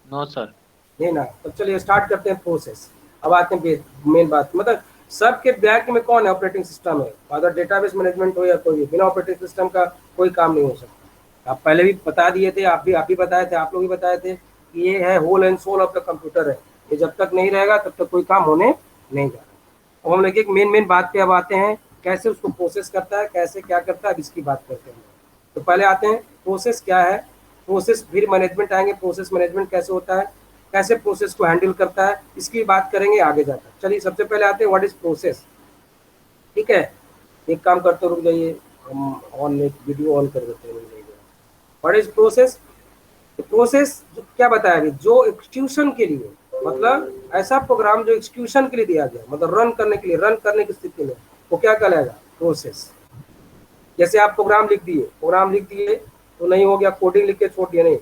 No sir. नहीं ना, तो चलिए स्टार्ट करते हैं प्रोसेस। अब आते हैं मेन बात, मतलब सबके बैक में कौन है, ऑपरेटिंग सिस्टम है। अगर डेटाबेस मैनेजमेंट हो या कोई भी, बिना ऑपरेटिंग सिस्टम का कोई काम नहीं हो सकता। आप पहले भी बता दिए थे, आप भी बताए थे, आप लोग भी बताए थे कि ये है whole and soul of the computer है, ये जब तक नहीं रहेगा तब तक कोई काम होने नहीं जा रहा। अब हम लोग एक मेन बात पे अब आते हैं, कैसे उसको प्रोसेस करता है, कैसे क्या करता है, अब इसकी बात करते हैं। तो पहले आते हैं प्रोसेस क्या है, प्रोसेस, फिर मैनेजमेंट आएंगे, प्रोसेस मैनेजमेंट कैसे होता है, कैसे प्रोसेस को हैंडल करता है, इसकी बात करेंगे आगे जाकर। चलिए सबसे पहले आते हैं व्हाट इज प्रोसेस। ठीक है, एक काम करते रुक जाइए, हम वीडियो ऑन कर देते हैं। व्हाट इज प्रोसेस, प्रोसेस क्या बताया अभी, जो एक्सक्यूशन के लिए, मतलब ऐसा प्रोग्राम जो एक्सक्यूशन के लिए दिया गया, मतलब रन करने के लिए, रन करने की स्थिति में, वो क्या कहलाएगा, प्रोसेस। जैसे आप प्रोग्राम लिख दिए तो नहीं हो गया, कोडिंग लिख के छोड़ दिया, नहीं,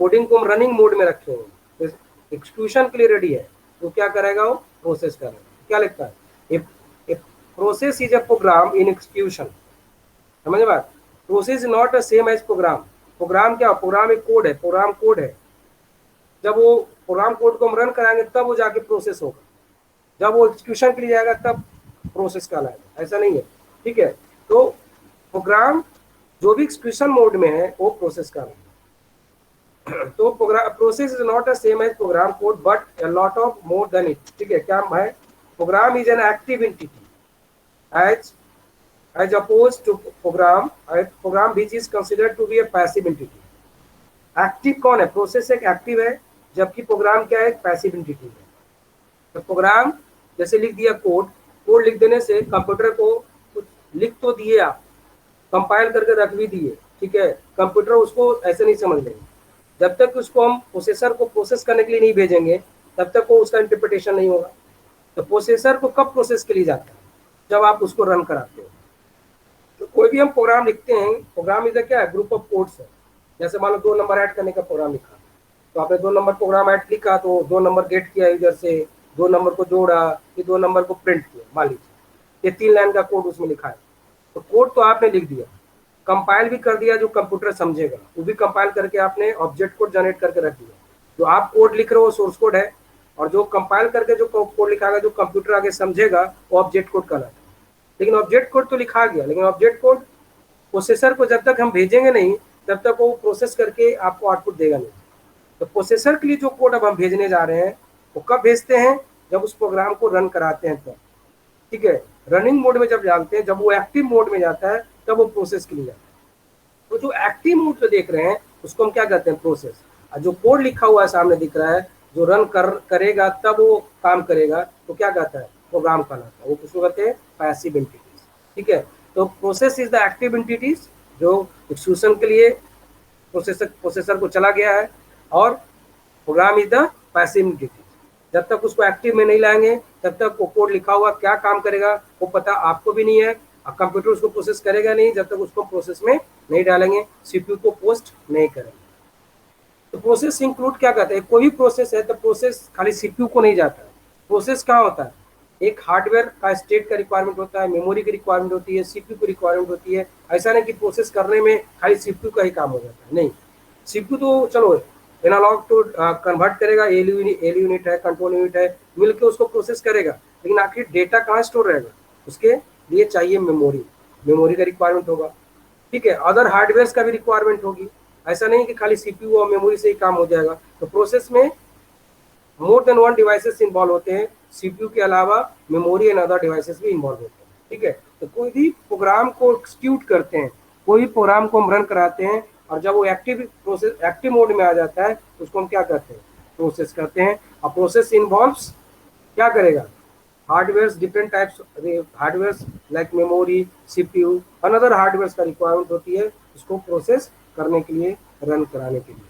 कोडिंग को हम रनिंग मोड में रखे हैं, एक्सक्यूशन के लिए रेडी है, तो क्या करेगा वो, प्रोसेस करेगा। क्या लिखता है, process is a program in execution. समझ बात, process is not a same as program. Program क्या, प्रोग्राम एक कोड है, प्रोग्राम कोड है, जब वो प्रोग्राम कोड को हम रन कराएंगे तब वो जाके प्रोसेस होगा, जब वो एक्सक्यूशन के लिए जाएगा तब प्रोसेस कहलाएगा, ऐसा नहीं है। ठीक है, तो प्रोग्राम जो भी एक्सक्यूशन मोड में है वो प्रोसेस का है। तो process is not a same as program code but a lot of more than it. ठीक है, क्या है, program is an active entity as oppose to program which is considered to be a passive entity. Active कौन है, process एक active है, जबकि programme क्या है, पैसिव एंटिटी है। तो प्रोग्राम जैसे लिख दिया, कोड लिख देने से कंप्यूटर को कुछ लिख तो दिए आप, कंपाइल करके रख भी दिए, ठीक है, कंप्यूटर उसको ऐसे नहीं समझ लेंगे। जब तक उसको हम प्रोसेसर को प्रोसेस करने के लिए नहीं भेजेंगे तब तक वो उसका इंटरप्रिटेशन नहीं होगा। तो प्रोसेसर को कब प्रोसेस के लिए जाता है, जब आप उसको रन कराते हो। तो कोई भी हम प्रोग्राम लिखते हैं, प्रोग्राम इधर क्या है, ग्रुप ऑफ कोड्स है। जैसे मान लो 2 नंबर ऐड करने का प्रोग्राम लिखा, तो आपने 2 नंबर प्रोग्राम ऐड लिखा, तो 2 नंबर गेट किया यूजर से, 2 नंबर को जोड़ा, फिर 2 नंबर को प्रिंट किया, मान लीजिए ये 3 लाइन का कोड उसमें लिखा है। तो कोड तो आपने लिख दिया, कंपाइल भी कर दिया, जो कंप्यूटर समझेगा वो भी कंपाइल करके आपने ऑब्जेक्ट कोड जनरेट करके रख दिया। जो आप कोड लिख रहे हो सोर्स कोड है, और जो कंपाइल करके जो कोड लिखाएगा, जो कंप्यूटर आगे समझेगा, वो ऑब्जेक्ट कोड कहलाता है। लेकिन ऑब्जेक्ट कोड तो लिखा गया, लेकिन ऑब्जेक्ट कोड प्रोसेसर को जब तक हम भेजेंगे नहीं तब तक वो प्रोसेस करके आपको आउटपुट देगा नहीं। तो प्रोसेसर के लिए जो कोड अब हम भेजने जा रहे हैं वो कब भेजते हैं, जब उस प्रोग्राम को रन कराते हैं तब। ठीक है, रनिंग मोड में जब डालते हैं, जब वो एक्टिव मोड में जाता है तब वो प्रोसेस के लिए जाता है। तो जो एक्टिव मोड जो देख रहे हैं उसको हम क्या कहते हैं, प्रोसेस। और जो कोड लिखा हुआ है सामने दिख रहा है, जो रन करेगा तब वो काम करेगा, तो क्या कहता है, प्रोग्राम कहलाता है। वो किसको कहते हैं, पैसिव एंटिटीज। ठीक है, तो process is the active entities जो एग्जीक्यूशन के लिए प्रोसेसर को चला गया है, और program is the passive entity. जब तक उसको एक्टिव में नहीं लाएंगे तब तक वो कोड लिखा हुआ क्या काम करेगा वो पता आपको भी नहीं है, और कंप्यूटर उसको प्रोसेस करेगा नहीं जब तक उसको प्रोसेस में नहीं डालेंगे, सीपीयू को पोस्ट नहीं करेंगे। तो प्रोसेस इंक्लूड क्या कहते हैं, कोई भी प्रोसेस है तो प्रोसेस खाली सीपीयू को नहीं जाता है। प्रोसेस क्या होता है, एक हार्डवेयर का स्टेट का रिक्वायरमेंट होता है, मेमोरी की रिक्वायरमेंट होती है, सीपीयू की रिक्वायरमेंट होती है। ऐसा नहीं कि प्रोसेस करने में खाली सीपीयू का ही काम हो जाता है, नहीं। सीपीयू तो चलो एनालॉग तो कन्वर्ट करेगा, एलयू यूनिट है, कंट्रोल यूनिट है, मिलकर उसको प्रोसेस करेगा, लेकिन आखिर डेटा कहाँ स्टोर रहेगा, उसके लिए चाहिए मेमोरी का रिक्वायरमेंट होगा। ठीक है, अदर हार्डवेयर का भी रिक्वायरमेंट होगी। ऐसा नहीं कि खाली सीपीयू और मेमोरी से ही काम हो जाएगा। तो प्रोसेस में more than one devices involve होते हैं, सीपीयू के अलावा मेमोरी एंड अदर डिवाइसेस भी इन्वॉल्व होते हैं। ठीक है, तो कोई भी प्रोग्राम को एक्सक्यूट करते हैं, कोई भी प्रोग्राम को हम रन कराते हैं, और जब वो एक्टिव मोड में आ जाता है तो उसको हम क्या करते हैं, प्रोसेस करते हैं। और प्रोसेस इन्वॉल्व्स क्या करेगा, hardware, different types hardware like memory, CPU, another hardware का रिक्वायरमेंट होती है उसको प्रोसेस करने के लिए, रन कराने के लिए।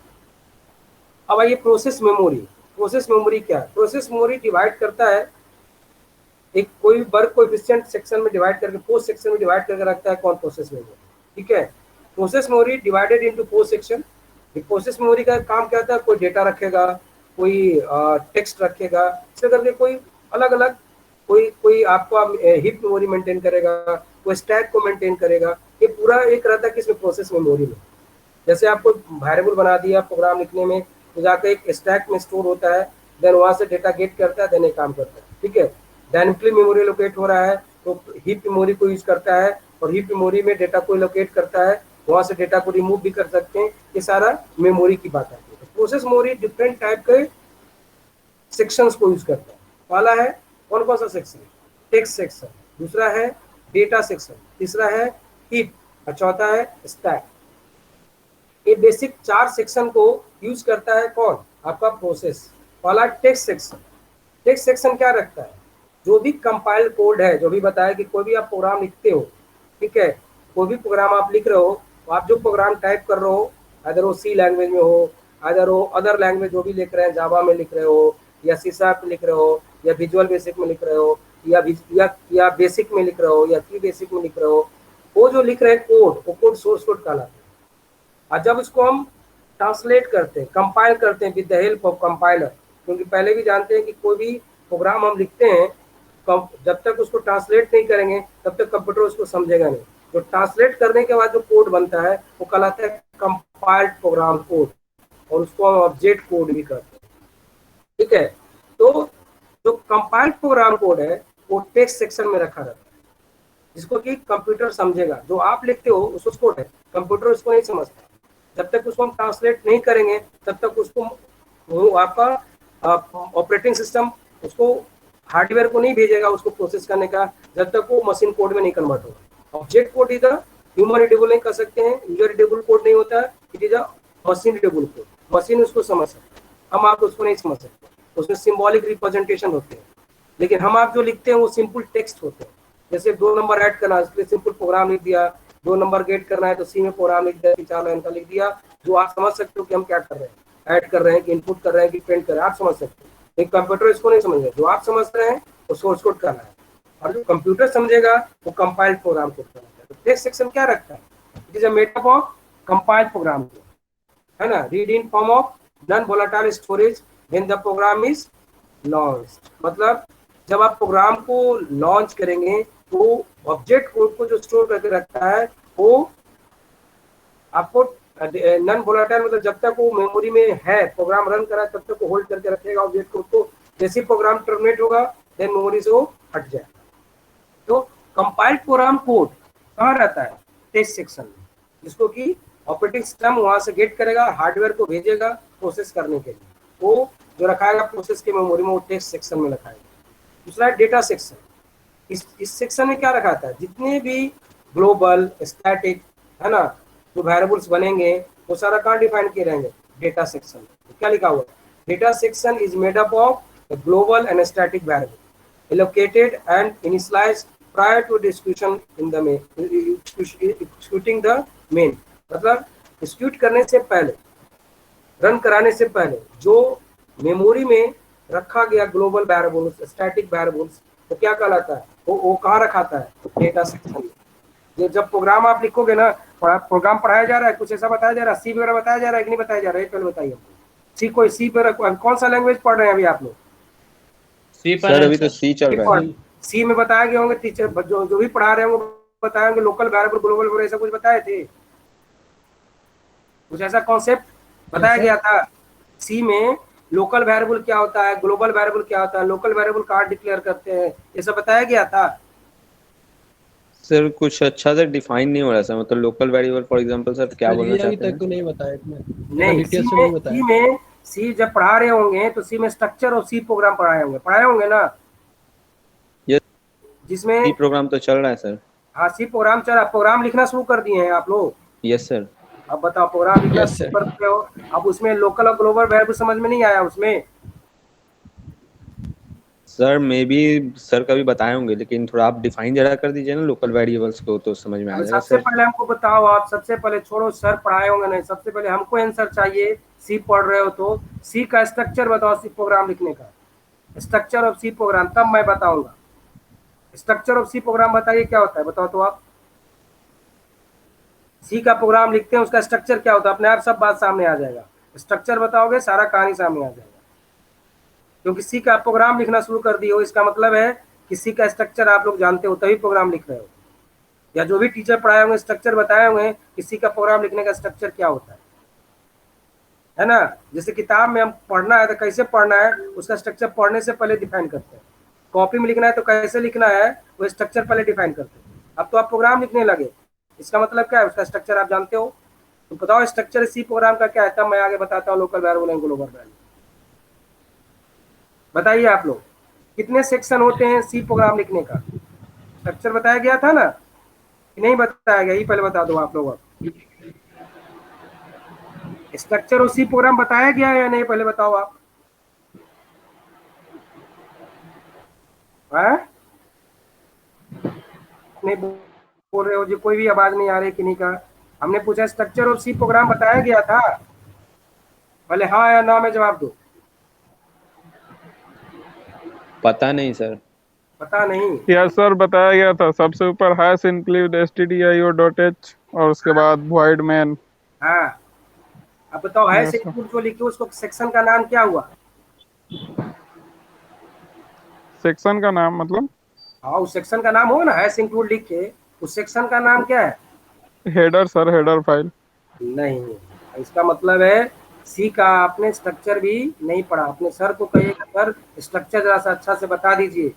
अब आइए प्रोसेस मेमोरी। प्रोसेस मेमोरी क्या है, प्रोसेस मेमोरी डिवाइड करता है, एक कोई वर्क कोएफिशिएंट सेक्शन में डिवाइड करके, पोस्ट सेक्शन में डिवाइड करके रखता है कौन, प्रोसेस मेमोरी। ठीक है, process memory divided into post section. Process memory का काम क्या होता है, कोई डेटा रखेगा, कोई टेक्स्ट रखेगा, इसे करके कोई अलग अलग, कोई आपका हिप मेमोरी मेंटेन करेगा, कोई स्टैक को मेंटेन करेगा। ये पूरा एक रहता है किसमें, प्रोसेस मेमोरी में। जैसे आपको वेरिएबल बना दिया प्रोग्राम लिखने में, तो जाकर एक स्टैक में स्टोर होता है, देन वहां से डेटा गेट करता है, देन एक काम करता है। ठीक है, डायनेमिकली मेमोरी लोकेट हो रहा है तो हीप मेमोरी को यूज करता है, और हीप मेमोरी में डेटा को लोकेट करता है, वहां से डेटा को रिमूव भी कर सकते हैं। ये सारा मेमोरी की बात आती है। तो प्रोसेस मेमोरी डिफरेंट टाइप के सेक्शंस को यूज करता है। पहला है कौन कौन सा सेक्शन, टेक्स्ट सेक्शन, दूसरा है डेटा सेक्शन, तीसरा है हीप, और चौथा है स्टैक। ये बेसिक 4 सेक्शन को यूज करता है कौन, आपका प्रोसेस। पहला टेक्स्ट सेक्शन। टेक्स्ट सेक्शन क्या रखता है, जो भी कंपाइल कोड है, जो भी बताया कि कोई भी आप प्रोग्राम लिखते हो, ठीक है, कोई भी प्रोग्राम आप लिख रहे हो, तो आप जो प्रोग्राम टाइप कर रहे हो, अदर वो सी लैंग्वेज में हो, अदर वो अदर लैंग्वेज जो भी लिख रहे हैं, जावा में लिख रहे हो, या सी शार्प में लिख रहे हो, या विजुअल बेसिक में लिख रहे हो, या बेसिक में लिख रहे हो, या की बेसिक में लिख रहे हो, वो जो लिख रहे हैं कोड, वो कोड सोर्स कोड कहलाता है। और जब उसको हम ट्रांसलेट करते हैं, कंपाइल करते हैं with the help of compiler, क्योंकि पहले भी जानते हैं कि कोई भी प्रोग्राम हम लिखते हैं, जब तक उसको ट्रांसलेट नहीं करेंगे तब तक कंप्यूटर उसको समझेगा नहीं। तो ट्रांसलेट करने के बाद जो कोड बनता है वो कहलाता है कंपाइल्ड प्रोग्राम कोड, और उसको हम ऑब्जेक्ट कोड भी करते हैं। ठीक है, तो जो कंपाइल्ड प्रोग्राम कोड है वो टेक्स्ट सेक्शन में रखा रहता है, जिसको कि कंप्यूटर समझेगा। जो आप लिखते हो उसको कोड है, कंप्यूटर उसको नहीं समझता। जब तक उसको हम ट्रांसलेट नहीं करेंगे तब तक उसको वो आपका ऑपरेटिंग सिस्टम उसको हार्डवेयर को नहीं भेजेगा उसको प्रोसेस करने का, जब तक वो मशीन कोड में नहीं कन्वर्ट होगा। Object code is human readable नहीं कर सकते हैं, यूजर रीडेबल कोड नहीं होता है, it is a machine readable code. Machine उसको समझ सकते हैं, हम आप उसको नहीं समझ सकते। उसमें सिंबॉलिक रिप्रेजेंटेशन होते हैं, लेकिन हम आप जो लिखते हैं वो सिंपल टेक्स्ट होते हैं। जैसे 2 नंबर ऐड करना, इसलिए सिंपल प्रोग्राम लिख दिया, 2 नंबर गेट करना है तो सी में प्रोग्राम लिख दिया, 4 लाइन का लिख दिया, जो आप समझ सकते हो कि हम क्या कर रहे हैं, ऐड कर रहे हैं कि इनपुट कर रहे हैं कि प्रिंट कर रहे हैं, आप समझ सकते हो। एक कंप्यूटर इसको नहीं समझेगा, जो आप समझ रहे हैं वो सोर्स कोड करना है, और जो कंप्यूटर समझेगा वो कंपाइल्ड प्रोग्राम कोड करना है। तो टेक्स्ट सेक्शन क्या रखता है, it is a made up of compiled program code, है ना, read in form of non volatile storage when the program is launched. मतलब जब आप प्रोग्राम को लॉन्च करेंगे तो ऑब्जेक्ट कोड को जो स्टोर करके रखता है वो आपको नॉन वोलेटाइल मतलब जब तक वो मेमोरी में है, प्रोग्राम रन करा तब तक वो होल्ड करके रखेगा ऑब्जेक्ट को, तो जैसे प्रोग्राम टर्मिनेट होगा देन मेमोरी से वो हट जाएगा। तो कंपाइल्ड प्रोग्राम कोड कहाँ रहता है? टेस्ट सेक्शन में, जिसको कि ऑपरेटिंग सिस्टम वहां से गेट करेगा, हार्डवेयर को भेजेगा प्रोसेस करने के लिए, वो जो रखाएगा प्रोसेस के मेमोरी में वो टेस्ट सेक्शन में रखाएगा। दूसरा है डेटा सेक्शन। इस सेक्शन में क्या रखा था? जितने भी ग्लोबल, स्टैटिक, है ना, जो वेरिएबल्स बनेंगे वो सारा कहाँ डिफाइन किए रहेंगे? Data section. तो क्या लिखा हुआ है? Data section is made up of global and static variable allocated and initialized prior to the execution in the main, executing the main। मतलब execute करने से पहले, रन कराने से पहले जो मेमोरी में रखा गया ग्लोबल वेरिएबल्स, स्टैटिक वेरिएबल्स, तो क्या कहलाता है? वो कहाँ रखाता है? डेटा सेक्शन में। जब प्रोग्राम आप लिखोगे ना, प्रोग्राम पढ़ाया जा रहा है, कुछ ऐसा बताया जा रहा है, सी वगैरह बताया जा रहा है कि नहीं बताया जा रहा है? पहले बताइए। सी कोई सी पर कौन सा लैंग्वेज पढ़ रहे हैं अभी आप लोग? सर अभी तो सी चल रहा है। सी में बताया गया होंगे, टीचर जो भी पढ़ा रहे होंगे बताए होंगे, लोकल वेरिएबल, ग्लोबल वेरिएबल, ऐसा कुछ बताए थे? कुछ ऐसा कॉन्सेप्ट बताया गया था? सी में लोकल वेरिएबल क्या होता है, ग्लोबल वेरिएबल क्या होता है, लोकल वेरिएबल कहाँ डिक्लेयर करते हैं, ये सब बताया गया था? सर कुछ अच्छा से डिफाइन नहीं हो रहा सर, मतलब local variable for example sir क्या बोलना चाहते हैं? तक तो नहीं बताया इसमें, नहीं, डिटेल से नहीं बताया। सी में सी जब पढ़ा रहे होंगे तो सी में स्ट्रक्चर और सी प्रोग्राम पढ़ाए होंगे ना? यस, जिसमें सी प्रोग्राम तो चल रहा है सर। हाँ, सी प्रोग्राम चल रहा। प्रोग्राम लिखना शुरू कर दिए हैं आप लोग? Yes sir. अब बताओ, प्रोग्राम लिखना शुरू कर दिए हो, अब उसमें लोकल और ग्लोबल वेरिएबल समझ में नहीं आया उसमें? सर मे बी सर कभी बताए होंगे, लेकिन थोड़ा आप डिफाइन जरा कर दीजिए ना लोकल वेरिएबल्स को, तो समझ में आ जाएगा सबसे सर। पहले हमको बताओ, आप सबसे पहले छोड़ो सर पढ़ाए होंगे नहीं, सबसे पहले हमको आंसर चाहिए। सी पढ़ रहे हो तो सी का स्ट्रक्चर बताओ, सी प्रोग्राम लिखने का स्ट्रक्चर ऑफ सी प्रोग्राम, तब मैं बताऊंगा। स्ट्रक्चर ऑफ सी प्रोग्राम बताइए क्या होता है, बताओ तो आप। सी का प्रोग्राम लिखते हैं, उसका स्ट्रक्चर क्या होता है? अपने आप सब बात सामने आ जाएगा। स्ट्रक्चर बताओगे सारा कहानी सामने आ जाएगा, क्योंकि सी का प्रोग्राम लिखना शुरू कर दिए हो, इसका मतलब है कि सी का स्ट्रक्चर आप लोग जानते हो तभी प्रोग्राम लिख रहे हो, या जो भी टीचर पढ़ाए होंगे स्ट्रक्चर बताए होंगे कि सी का प्रोग्राम लिखने का स्ट्रक्चर क्या होता है ना? जैसे किताब में हम पढ़ना है तो कैसे पढ़ना है उसका स्ट्रक्चर पढ़ने से पहले डिफाइन करते हैं। कॉपी में लिखना है तो कैसे लिखना है वो स्ट्रक्चर पहले डिफाइन करते हैं। अब तो आप प्रोग्राम लिखने लगे, इसका मतलब क्या है? उसका स्ट्रक्चर आप जानते हो। तो बताओ स्ट्रक्चर सी प्रोग्राम का क्या है, तब मैं आगे बताता हूँ local variable and global variable. बताइए आप लोग, कितने सेक्शन होते हैं सी प्रोग्राम लिखने का? स्ट्रक्चर बताया गया था ना कि नहीं बताया गया? ये पहले बता दो आप लोग। स्ट्रक्चर और सी प्रोग्राम बताया गया है या नहीं, पहले बताओ आप। नहीं बोल रहे हो जी, कोई भी आवाज नहीं आ रही किन्हीं का। हमने पूछा स्ट्रक्चर ऑफ सी प्रोग्राम बताया गया था, पहले हाँ या ना में जवाब दो। पता नहीं सर। पता नहीं? यस सर, बताया गया था। सबसे ऊपर हैश इंक्लूड stdio.h और उसके बाद void main। हाँ, अब बताओ हैश इंक्लूड जो लिखे उसको सेक्शन का नाम क्या हुआ? सेक्शन का नाम मतलब? हाँ, उस सेक्शन का नाम होगा ना, हैश इंक्लूड लिख के उस सेक्शन का नाम क्या है? Header sir, header file. नहीं, इसका मतलब है सी का आपने स्ट्रक्चर भी नहीं पढ़ा। अपने सर को कहिएगा सर स्ट्रक्चर जरा सा अच्छा से बता दीजिए।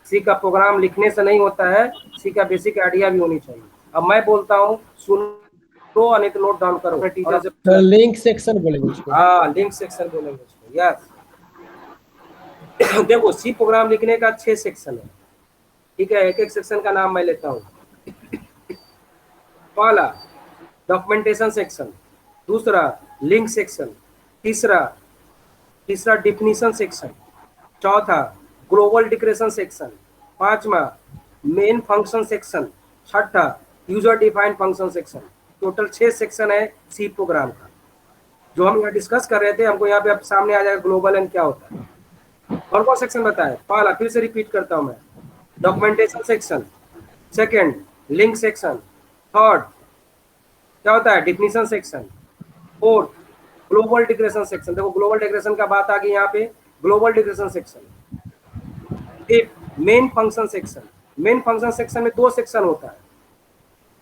सी का प्रोग्राम लिखने से नहीं होता है, सी का बेसिक आइडिया भी होनी चाहिए। अब मैं बोलता हूँ सुनो और नहीं तो नोट डाउन करो। टीचर तो लिंक सेक्शन बोलेंगे उसको। हाँ, लिंक सेक्शन बोलेंगे उसको। यस, देखो सी प्रोग्राम लिखने का 6 सेक्शन है, ठीक है? एक एक सेक्शन का नाम मैं लेता हूँ। पहला डॉक्यूमेंटेशन सेक्शन, दूसरा लिंक सेक्शन, तीसरा डिफिनीशन सेक्शन, चौथा ग्लोबल डिक्लेरेशन सेक्शन, पांचवा मेन फंक्शन सेक्शन, छठा user defined function section. Total 6 section है सी प्रोग्राम का, जो हम यहाँ डिस्कस कर रहे थे। हमको यहाँ पे अब सामने आ जाएगा ग्लोबल एंड क्या होता है। कौन कौन सेक्शन बताए? पहला, फिर से रिपीट करता हूँ मैं, documentation section. Second, link section. Third, क्या होता है? Definition section. Fourth, global declaration section. देखो ग्लोबल डिक्लेरेशन का बात आ गई यहाँ पे, global declaration section. Fifth, main function section. Main function section में 2 सेक्शन होता है,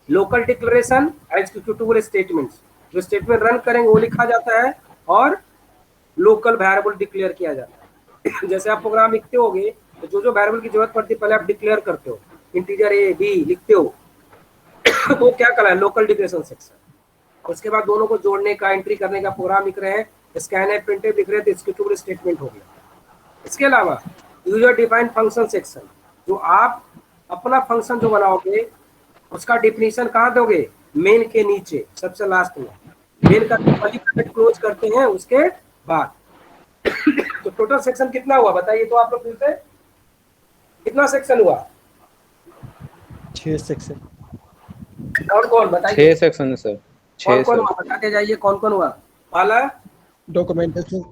लोकल डिक्लेरेशन, एग्जीक्यूटेबल स्टेटमेंट्स। जो स्टेटमेंट रन करेंगे वो लिखा जाता है और लोकल वेरिएबल डिक्लेयर किया जाता है। जैसे आप प्रोग्राम लिखते होगे तो जो जो वेरिएबल की जरूरत पड़ती है पहले आप डिक्लेयर करते हो, इंटीजर ए बी लिखते हो तो क्या कहलाए लोकल डिक्लेरेशन सेक्शन। उसके बाद दोनों को जोड़ने का एंट्री करने का प्रोग्राम लिख रहे हैं, स्कैनर प्रिंटफ लिख रहे हैं तो एक्जीक्यूटेबल स्टेटमेंट हो गया। इसके अलावा यूजर डिफाइंड फंक्शन सेक्शन, जो आप अपना फंक्शन जो बनाओगे उसका डिफिनीशन कहाँ दोगे, मेन के नीचे सबसे लास्ट में। मेन का क्लोज करते हैं उसके बाद। तो टोटल सेक्शन कितना हुआ बताइए तो आप लोग फिर से, कितना सेक्शन हुआ? 6 सेक्शन। कौन कौन बताइए? 6 सेक्शन सर, कौन 6 कौन हुआ बताते जाइए, कौन कौन हुआ? पहला डॉक्यूमेंटेशन,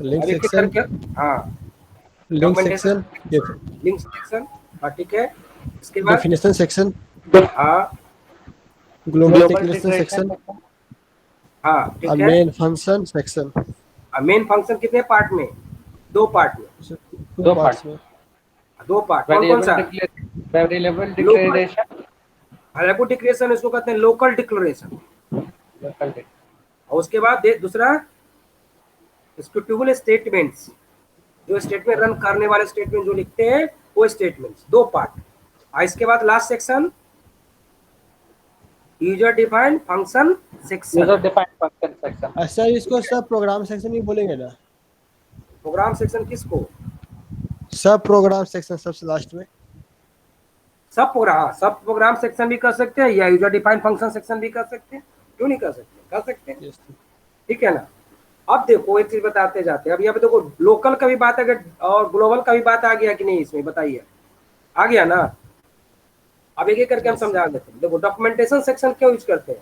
लिंक एक एक सेक्शन, करके, हाँ लिंक सेक्शन, लिंक सेक्शन, हाँ ठीक है। इसके बाद डेफिनेशन सेक्शन, हाँ ग्लोबल डिक्लेरेशन सेक्शन, हाँ ठीक और है। Main function section. Main function कितने पार्ट में? 2 पार्ट में, 2 पार्ट्स में। 2 पार्ट। कौन कौन सा? वेरिएबल डिक्लेरेशन, वेरिएबल डिक्लेरेशन इसको कहते हैं लोकल डिक्लेरेशन। और उसके बाद दूसरा एक्जीक्यूटेबल स्टेटमेंट्स, जो स्टेटमेंट रन करने वाले स्टेटमेंट जो लिखते हैं वो स्टेटमेंट्स, 2 पार्ट। और इसके बाद last section user defined function section. User defined function section. अच्छा इसको सब प्रोग्राम सेक्शन ही बोलेंगे ना? प्रोग्राम सेक्शन किसको? सब प्रोग्राम सेक्शन सबसे लास्ट में। सब प्रोग्राम सेक्शन भी कर सकते हैं या यूजर डिफाइंड फंक्शन सेक्शन भी कर सकते हैं, क्यों नहीं कर सकते, कर सकते हैं, ठीक है ना। अब देखो एक चीज बताते जाते हैं, अब यहाँ पे देखो लोकल का भी बात है और ग्लोबल का भी बात आ गया कि नहीं इसमें, बताइए आ गया ना। अब एक एक करके हम समझा देते हैं। देखो डॉक्यूमेंटेशन सेक्शन क्यों यूज करते हैं,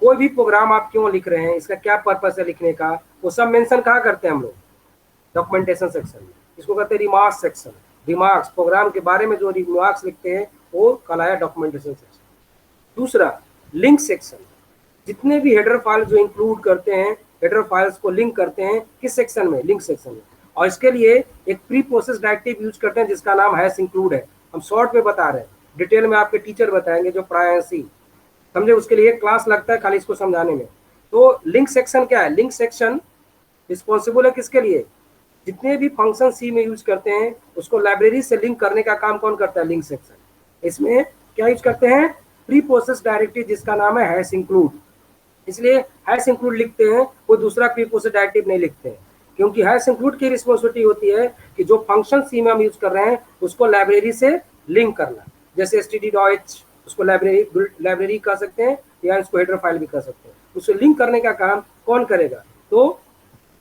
कोई भी प्रोग्राम आप क्यों लिख रहे हैं, इसका क्या पर्पस है लिखने का, वो सब मेंशन कहाँ करते हैं हम लोग, डॉक्यूमेंटेशन सेक्शन में। इसको कहते हैं रिमार्क्स सेक्शन। रिमार्क्स, प्रोग्राम के बारे में जो रिमार्क्स लिखते हैं वो कहलाया डॉक्यूमेंटेशन सेक्शन। दूसरा लिंक सेक्शन, जितने भी हेडर फाइल जो इंक्लूड करते हैं, हेडर फाइल्स को लिंक करते हैं किस सेक्शन में, लिंक सेक्शन में। और इसके लिए एक प्री प्रोसेस डायरेक्टिव यूज करते हैं जिसका नाम हैश इंक्लूड है। हम शॉर्ट में बता रहे हैं, डिटेल में आपके टीचर बताएंगे जो प्रायसी समझे, उसके लिए क्लास लगता है खाली इसको समझाने में। तो लिंक सेक्शन क्या है, लिंक सेक्शन रिस्पॉन्सिबल है किसके लिए, जितने भी फंक्शन सी में यूज करते हैं उसको लाइब्रेरी से लिंक करने का काम कौन करता है, लिंक सेक्शन। इसमें क्या यूज करते हैं, प्री प्रोसेस डायरेक्टिव जिसका नाम है हैश इंक्लूड। इसलिए हैश इंक्लूड लिखते हैं, कोई दूसरा प्री प्रोसेस डायरेक्टिव नहीं लिखते हैं, क्योंकि हैश इंक्लूड की रिस्पॉन्सिबिलिटी होती है कि जो फंक्शन सी में हम यूज कर रहे हैं उसको लाइब्रेरी से लिंक करना। जैसे std.h, उसको लाइब्रेरी कह सकते हैं या इसको हेडर फाइल भी कह सकते हैं। उसको लिंक करने का काम कौन करेगा, तो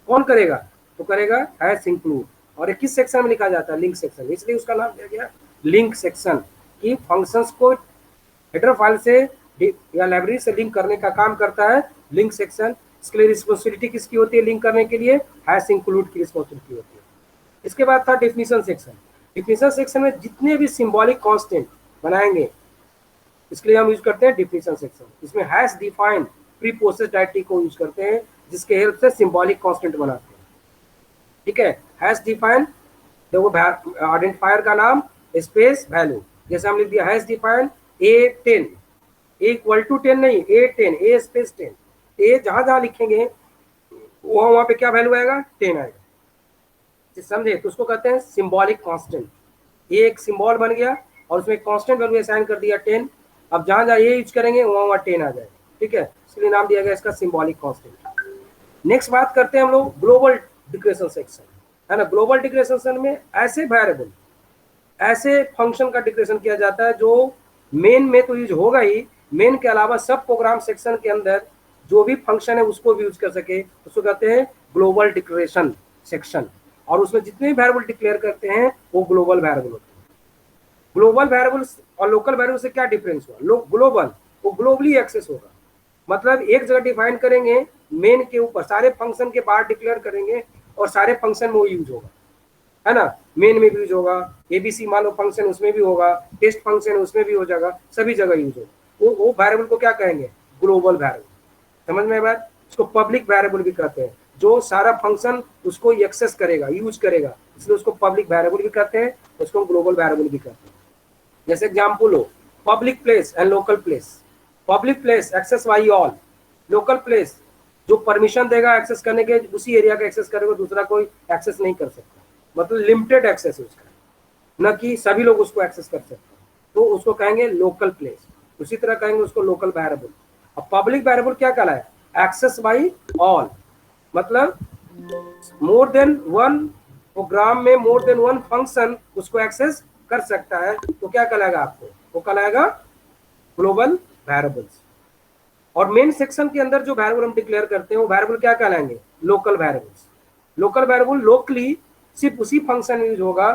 कौन करेगा, तो करेगा हैश इंक्लूड। और किस सेक्शन में लिखा जाता है, लिंक सेक्शन, इसलिए उसका नाम दिया गया लिंक सेक्शन, कि फंक्शंस को हेडर फाइल से या लाइब्रेरी से लिंक करने का काम करता है लिंक सेक्शन। इसके लिए रिस्पॉन्सिबिलिटी किसकी होती है, लिंक करने के लिए हैश इंक्लूड की रिस्पॉन्सिबिलिटी होती है। इसके बाद था डेफिनेशन सेक्शन। डेफिनेशन सेक्शन में जितने भी सिंबॉलिक कांस्टेंट बनाएंगे इसके लिए हम यूज करते हैं डेफिनेशन सेक्शन। इसमें hash defined pre process directive को यूज करते हैं जिसके हेल्प से सिंबॉलिक कांस्टेंट बनाते हैं, ठीक है। हैश डिफाइंड, देखो आइडेंटिफायर का नाम स्पेस वैल्यू, जैसे हम लिख दिया हैश डिफाइंड A10, A=10 नहीं, A10, A स्पेस 10, ए जहां जहां लिखेंगे वहां पे क्या वैल्यू आएगा, 10 आएगा, समझे। तो उसको कहते हैं सिंबॉलिक कांस्टेंट। ये एक सिंबल बन गया और उसमें कांस्टेंट वैल्यू असाइन कर दिया 10। अब जहां जहां ये यूज करेंगे वहां 10 आ जाएगा, ठीक है। इसलिए नाम दिया गया इसका सिंबॉलिक कांस्टेंट। नेक्स्ट बात करते हैं हम लोग ग्लोबल डिक्लेरेशन सेक्शन, है ना। ग्लोबल डिक्लेरेशन सेक्शन में ऐसे वेरिएबल, ऐसे फंक्शन का डिक्लेरेशन किया जाता है जो मेन में तो यूज होगा ही, मेन के अलावा सब प्रोग्राम सेक्शन के अंदर जो भी फंक्शन है उसको भी यूज कर सके, उसको कहते हैं ग्लोबल डिक्लेरेशन सेक्शन। और उसमें जितने भी वेरिएबल डिक्लेयर करते हैं वो ग्लोबल वेरिएबल होते हैं। ग्लोबल वेरिएबल और लोकल वेरिएबल से क्या डिफरेंस हुआ, ग्लोबल वो ग्लोबली एक्सेस होगा, मतलब एक जगह डिफाइन करेंगे मेन के ऊपर, सारे फंक्शन के बाहर डिक्लेयर करेंगे और सारे फंक्शन में वो यूज होगा, है ना। मेन में भी यूज होगा, ABC मान लो फंक्शन उसमें भी होगा, टेस्ट फंक्शन उसमें भी हो जाएगा, सभी जगह यूज होगा। वो वेरिएबल को क्या कहेंगे, ग्लोबल वेरिएबल। समझ में बात, इसको पब्लिक वेरिएबल भी कहते हैं, जो सारा फंक्शन उसको एक्सेस करेगा, यूज करेगा, इसलिए उसको पब्लिक वेरिएबल भी कहते हैं, उसको ग्लोबल वेरिएबल भी कहते हैं। जैसे एग्जांपल हो public place and local place, public place access by all, local place जो परमिशन देगा एक्सेस करने के, उसी एरिया का एक्सेस करेगा, दूसरा कोई एक्सेस नहीं कर सकता, मतलब लिमिटेड एक्सेस है उसका, न कि सभी लोग उसको एक्सेस कर सकते हैं, तो उसको कहेंगे लोकल प्लेस। उसी तरह कहेंगे उसको लोकल वेरिएबल। अब पब्लिक वेरिएबल क्या कहलाए, एक्सेस बाई ऑल, मतलब मोर देन वन प्रोग्राम में मोर देन वन फंक्शन उसको एक्सेस कर सकता है, तो क्या कहलाएगा आपको, वो कहलाएगा ग्लोबल वेरिएबल्स। और मेन सेक्शन के अंदर जो वेरिएबल हम डिक्लेयर करते हैं वो वेरिएबल क्या कहलाएंगे, local variables. Local variable locally सिर्फ उसी फंक्शन यूज होगा,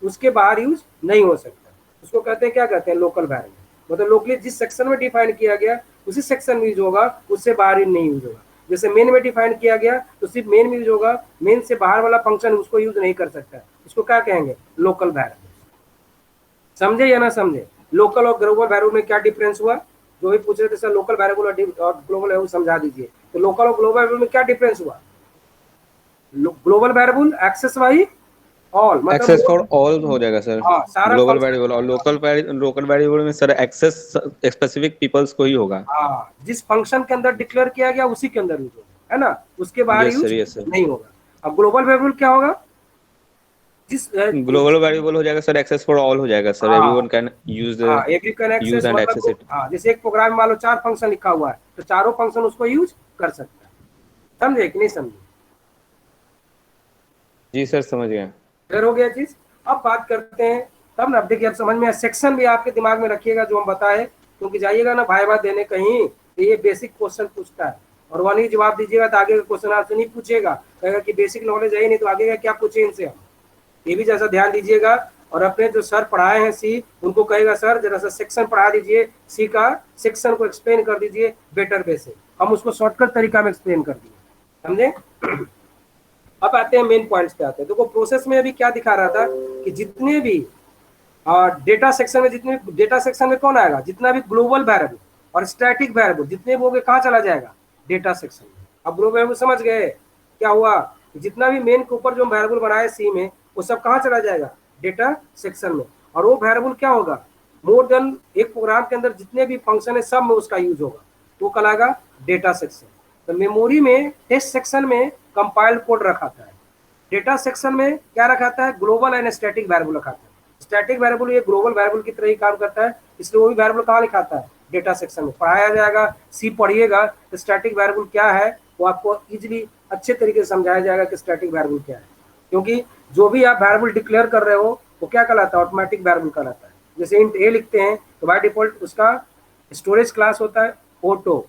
उसके बाहर यूज नहीं हो सकता, उसको कहते हैं, क्या कहते हैं, लोकल वेरिएबल। मतलब लोकली जिस सेक्शन में डिफाइन किया गया उसी सेक्शन में यूज होगा, उससे बाहर ही नहीं यूज होगा। जैसे मेन में डिफाइन किया गया तो सिर्फ मेन में यूज होगा, मेन से बाहर वाला फंक्शन उसको यूज नहीं कर सकता, इसको क्या कहेंगे, लोकल वेरिएबल। समझे या ना समझे, लोकल और ग्लोबल वेरिएबल में क्या डिफरेंस हुआ, जो भी पूछ रहे थे सर लोकल वेरिएबल और ग्लोबल वेरिएबल समझा दीजिए। तो लोकल और ग्लोबल वेरिएबल में क्या डिफरेंस हुआ, global variable access by all, मतलब एक्सेस फॉर ऑल हो जाएगा सर, हाँ, सारा ग्लोबल वेरिएबल। और लोकल वेरिएबल में सर एक्सेस स्पेसिफिक पीपल्स को ही होगा, हाँ, जिस फंक्शन के अंदर डिक्लेयर किया गया उसी के अंदर यूज होगा, है ना, उसके बाहर यूज नहीं होगा। अब ग्लोबल वेरिएबल क्या होगा, जिस ग्लोबल वेरिएबल हो जाएगा सर एक्सेस फॉर ऑल हो जाएगा sir, everyone can use every can access, मतलब हाँ, जैसे एक प्रोग्राम में मान लो 4 फंक्शन लिखा हुआ है तो चारों फंक्शन उसको यूज कर सकता है। समझे कि नहीं समझे? जी सर समझ गया, क्लियर हो गया चीज। अब बात करते हैं, तब ना, अब देखिए अब समझ में, सेक्शन भी आपके दिमाग में रखिएगा जो हम बताए, क्योंकि जाइएगा ना भाई बात देने कहीं तो ये बेसिक क्वेश्चन पूछता है, और वहाँ नहीं जवाब दीजिएगा तो आगे का क्वेश्चन आपसे नहीं पूछेगा, कहेगा कि बेसिक नॉलेज है ही नहीं, तो आगे का क्या पूछे इनसे हम, ये भी जैसा ध्यान दीजिएगा। और अपने जो सर पढ़ाए हैं सी, उनको कहेगा सर जरा सा सेक्शन पढ़ा दीजिए, सी का सेक्शन को एक्सप्लेन कर दीजिए बेटर वे से, हम उसको शॉर्टकट तरीका में एक्सप्लेन कर दिए, समझे। अब आते हैं मेन पॉइंट्स पे आते हैं। देखो प्रोसेस में अभी क्या दिखा रहा था कि जितने भी डेटा सेक्शन में, जितने डेटा सेक्शन में कौन आएगा, जितना भी ग्लोबल वेरिएबल और स्टैटिक वेरिएबल जितने भी होंगे कहाँ चला जाएगा, डेटा सेक्शन में। अब ग्लोबल वेरिएबल समझ गए क्या हुआ, जितना भी मेन के ऊपर जो वेरिएबल बनाए सी में, वो सब कहाँ चला जाएगा, डेटा सेक्शन में। और वो वेरिएबल क्या होगा, मोर देन एक प्रोग्राम के अंदर जितने भी फंक्शन है सब में उसका यूज होगा, तो कहलाएगा डेटा सेक्शन। तो मेमोरी में टेस्ट सेक्शन में कंपाइल्ड कोड रखा था, डेटा सेक्शन में क्या रखा था है, ग्लोबल एंड स्टैटिक वेरिएबल रखा था। स्टैटिक वेरिएबल ये ग्लोबल वेरिएबल की तरह ही काम करता है, इसलिए वो भी वेरिएबल कहाँ लिखाता है, डेटा सेक्शन में पढ़ाया जाएगा। सी पढ़िएगा तो स्टैटिक वेरिएबल क्या है वो आपको इजीली अच्छे तरीके से समझाया जाएगा कि स्टैटिक वेरिएबल क्या है, क्योंकि जो भी आप वेरिएबल डिक्लेयर कर रहे हो वो क्या कहलाता है, ऑटोमेटिक वेरिएबल कहलाता है। जैसे इंट ए लिखते हैं तो बाय डिफॉल्ट उसका स्टोरेज क्लास होता है ऑटो,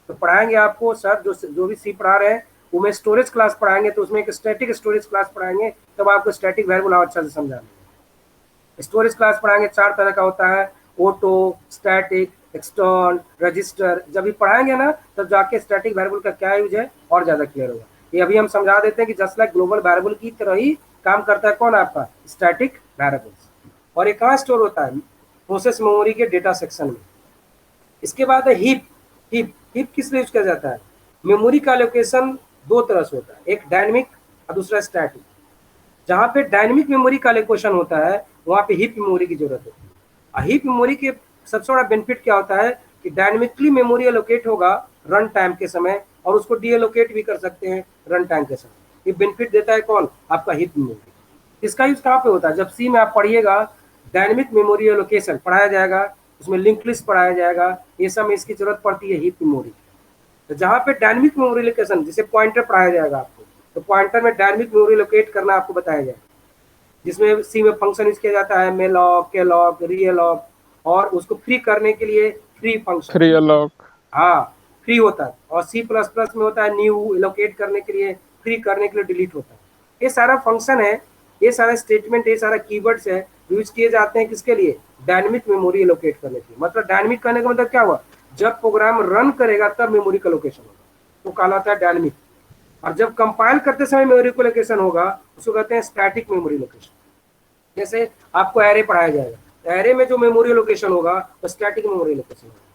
तो पढ़ाएंगे आपको सर जो भी सी पढ़ा रहे हैं वो में स्टोरेज क्लास पढ़ाएंगे, तो उसमें एक स्टैटिक स्टोरेज क्लास पढ़ाएंगे, तब आपको स्टैटिक वेरिएबल और अच्छा से समझा देंगे। स्टोरेज क्लास पढ़ाएंगे 4 तरह का होता है, ऑटो, स्टैटिक, एक्सटर्न, रजिस्टर। जब भी पढ़ाएंगे ना तब जाके स्टैटिक वेरिएबल का क्या यूज है और ज्यादा क्लियर होगा। ये अभी हम समझा देते हैं कि जस्ट लाइक ग्लोबल वेरिएबल की तरह ही काम करता है कौन, आपका स्टैटिक वेरिएबल्स। और ये कहाँ स्टोर होता है, प्रोसेस मेमोरी के डेटा सेक्शन में। इसके बाद है हीप। हीप किस लिए यूज किया जाता है, मेमोरी का लोकेशन 2 तरह से होता है, एक डायनेमिक और दूसरा स्टैटिक। जहाँ पे डायनेमिक मेमोरी का लोकेशन होता है वहाँ पे हीप मेमोरी की जरूरत होती है। और हीप मेमोरी के सबसे बड़ा बेनिफिट क्या होता है कि डायनेमिकली मेमोरी एलोकेट होगा रन टाइम के समय, और उसको डीएलोकेट भी कर सकते हैं रन टाइम के समय। ये बेनिफिट देता है कौन, आपका हीप मेमोरी। इसका यूज कहाँ पे होता है, जब सी में आप पढ़िएगा डायनेमिक मेमोरी एलोकेशन पढ़ाया जाएगा, उसमें लिंक लिस्ट पढ़ाया जाएगा, ये सब में इसकी जरूरत पड़ती है हीप मेमोरी। तो जहाँ पे डायनेमिक मेमोरी लोकेशन, जिसे पॉइंटर पढ़ाया जाएगा आपको, तो पॉइंटर में डायनेमिक मेमोरी लोकेट करना आपको बताया जाएगा, जिसमें सी में फंक्शन यूज किया जाता है मेलॉक, केलॉक, रीएलॉक, और उसको फ्री करने के लिए फ्री फंक्शन, फ्री अलॉक, हाँ फ्री होता है। और C++ में होता है न्यू, एलोकेट करने के लिए, फ्री करने के लिए डिलीट होता है। ये सारा फंक्शन है, ये सारा स्टेटमेंट, ये सारा कीवर्ड्स है यूज किए जाते हैं किसके लिए, डायनेमिक मेमोरी एलोकेट करने के लिए। मतलब डायनेमिक करने का मतलब क्या हुआ, जब प्रोग्राम रन करेगा तब मेमोरी का लोकेशन होगा, तो कहलाता है डायनेमिक। और जब कंपाइल करते समय मेमोरी का लोकेशन होगा उसको कहते हैं स्टैटिक मेमोरी लोकेशन। जैसे आपको एरे पढ़ाया जाएगा, तो एरे में जो मेमोरी लोकेशन होगा वो स्टैटिक मेमोरी लोकेशन होगा।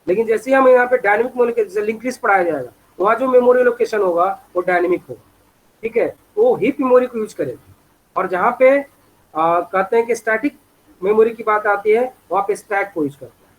लेकिन जैसे हम यहाँ पे डायनेमिक मेमोरी, जैसे लिंक लिस्ट पढ़ाया जाएगा, वहाँ जो मेमोरी लोकेशन होगा वो डायनेमिक होगा, ठीक है, वो हीप मेमोरी को यूज करेगा। और जहाँ पे कहते हैं कि स्टैटिक मेमोरी की बात आती है वहाँ पे स्टैक को यूज करता है,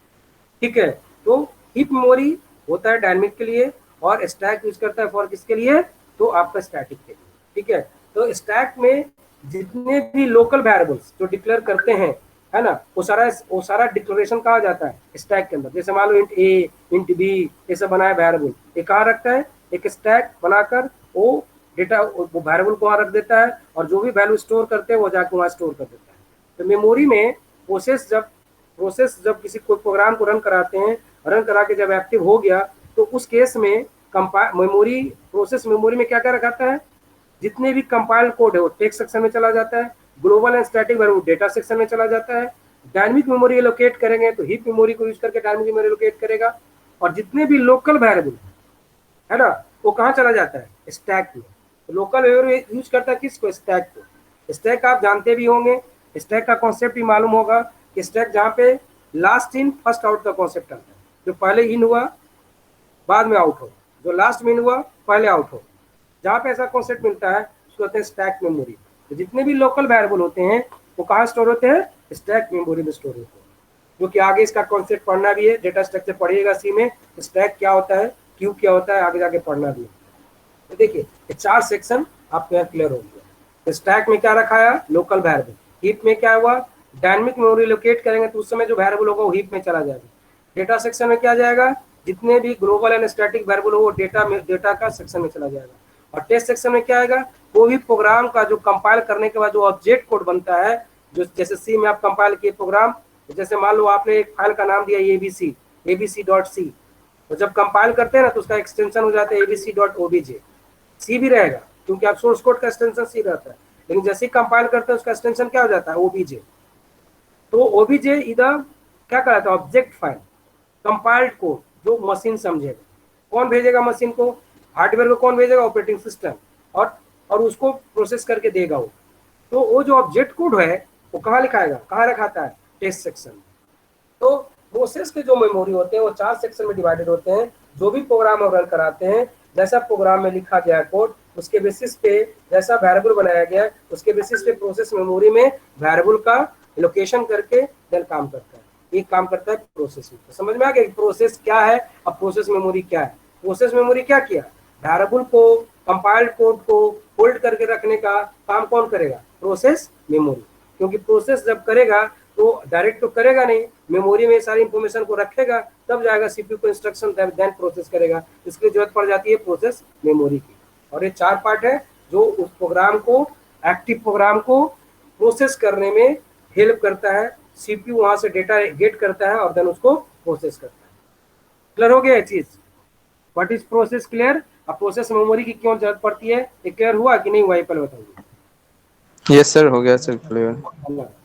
ठीक है। तो हीप मेमोरी होता है डायनेमिक के लिए और स्टैक यूज करता है फॉर किसके लिए, तो आपका स्टैटिक के लिए, ठीक है। तो स्टैक में जितने भी लोकल वेरिएबल्स जो डिक्लेयर करते हैं, है ना, वो सारा डिक्लेरेशन कहा जाता है स्टैक के अंदर। जैसे मान लो इंट ए, इंट बी, ये सब बनाया वेरिएबल, ये कहाँ रखता है, एक स्टैक बनाकर वो डेटा वो वेरिएबल को वहाँ रख देता है, और जो भी वैल्यू स्टोर करते हैं वो जाके वहाँ स्टोर कर देता है। तो मेमोरी में प्रोसेस जब किसी कोई प्रोग्राम को रन कराते हैं, रन करा के जब एक्टिव हो गया, तो उस केस में मेमोरी प्रोसेस मेमोरी में क्या क्या रखाता है, जितने भी कंपाइल कोड है वो टेक्स्ट सेक्शन में चला जाता है, global and static variable data section में चला जाता है, डायनेमिक मेमोरी एलोकेट करेंगे तो हीप मेमोरी को यूज करके डायनेमिक मेमोरी एलोकेट करेगा, और जितने भी लोकल वेरिएबल है ना वो कहाँ चला जाता है, स्टैक में। तो लोकल मेमोरी यूज करता है किसको, स्टैक को। स्टैक आप जानते भी होंगे, स्टैक का कॉन्सेप्ट भी मालूम होगा कि स्टैक जहाँ पे लास्ट इन फर्स्ट आउट का कॉन्सेप्ट आता है, जो पहले इन हुआ बाद में आउट हो, जो लास्ट में इन हुआ पहले आउट हो, जहाँ पे ऐसा कॉन्सेप्ट मिलता है उसको कहते हैं स्टैक मेमोरी। तो जितने भी लोकल वेरिएबल होते हैं वो कहाँ स्टोर होते हैं, स्टैक मेमोरी में स्टोर होते हैं, जो कि आगे इसका कॉन्सेप्ट पढ़ना भी है, डेटा स्ट्रक्चर पढ़िएगा सी में, स्टैक क्या होता है, क्यू क्या होता है, आगे जाके पढ़ना भी है। तो देखिए ये 4 सेक्शन आपके यहाँ क्लियर हो गया। तो स्टैक में क्या रखा है, लोकल वेरिएबल। हीप में क्या हुआ, डायनेमिक मेमोरी लोकेट करेंगे तो उस समय जो वेरिएबल होगा वो हीप में चला जाएगा। डेटा सेक्शन में क्या जाएगा, जितने भी ग्लोबल एंड स्टैटिक वेरिएबल हो वो डेटा का सेक्शन में चला जाएगा। और टेस्ट सेक्शन में क्या आएगा, कोई भी प्रोग्राम का जो कंपाइल करने के बाद जो ऑब्जेक्ट कोड बनता है, जो जैसे सी में आप कंपाइल किए प्रोग्राम, जैसे मान लो आपने एक फाइल का नाम दिया abc.c, तो जब कंपाइल करते हैं ना तो उसका एक्सटेंशन हो जाता है abc.obj। सी भी रहेगा क्योंकि आप सोर्स कोड का एक्सटेंशन सी रहता है, लेकिन जैसे ही कंपाइल करते हैं उसका एक्सटेंशन क्या हो जाता है, obj। तो obj इधर क्या कहलाता है, ऑब्जेक्ट फाइल, कंपाइल्ड कोड जो मशीन समझेगा। कौन भेजेगा मशीन को, हार्डवेयर को कौन भेजेगा, ऑपरेटिंग सिस्टम, और उसको प्रोसेस करके देगा वो। तो वो जो ऑब्जेक्ट कोड है वो कहाँ लिखाएगा, कहाँ रखाता है, टेस्ट सेक्शन। तो प्रोसेस के जो मेमोरी होते हैं वो 4 सेक्शन में डिवाइडेड होते हैं। जो भी प्रोग्राम हम रन कराते हैं, जैसा प्रोग्राम में लिखा गया कोड उसके बेसिस पे, जैसा वेरिएबल बनाया गया उसके बेसिस पे प्रोसेस मेमोरी में वेरिएबल का लोकेशन करके देन काम करता है। ये काम करता है प्रोसेस में। तो समझ में आ गया प्रोसेस क्या है, अब प्रोसेस मेमोरी क्या है। प्रोसेस मेमोरी क्या किया, वेरिएबल को, कंपाइल्ड कोड को होल्ड करके रखने का काम कौन करेगा, प्रोसेस मेमोरी। क्योंकि प्रोसेस जब करेगा तो डायरेक्ट तो करेगा नहीं, मेमोरी में सारी इंफॉर्मेशन को रखेगा, तब जाएगा सीपीयू को इंस्ट्रक्शन, देन प्रोसेस करेगा। इसकी जरूरत पड़ जाती है प्रोसेस मेमोरी की। और ये 4 पार्ट है जो उस प्रोग्राम को, एक्टिव प्रोग्राम को प्रोसेस करने में हेल्प करता है। सीपीयू वहां से डेटा गेट करता है और देन उसको प्रोसेस करता है। क्लियर हो गया ये चीज, व्हाट इज प्रोसेस, क्लियर। अब प्रोसेस मेमोरी की क्यों जरूरत पड़ती है, ये क्लियर हुआ कि नहीं हुआ, ये पहले बताइए। यस सर, हो गया सर क्लियर।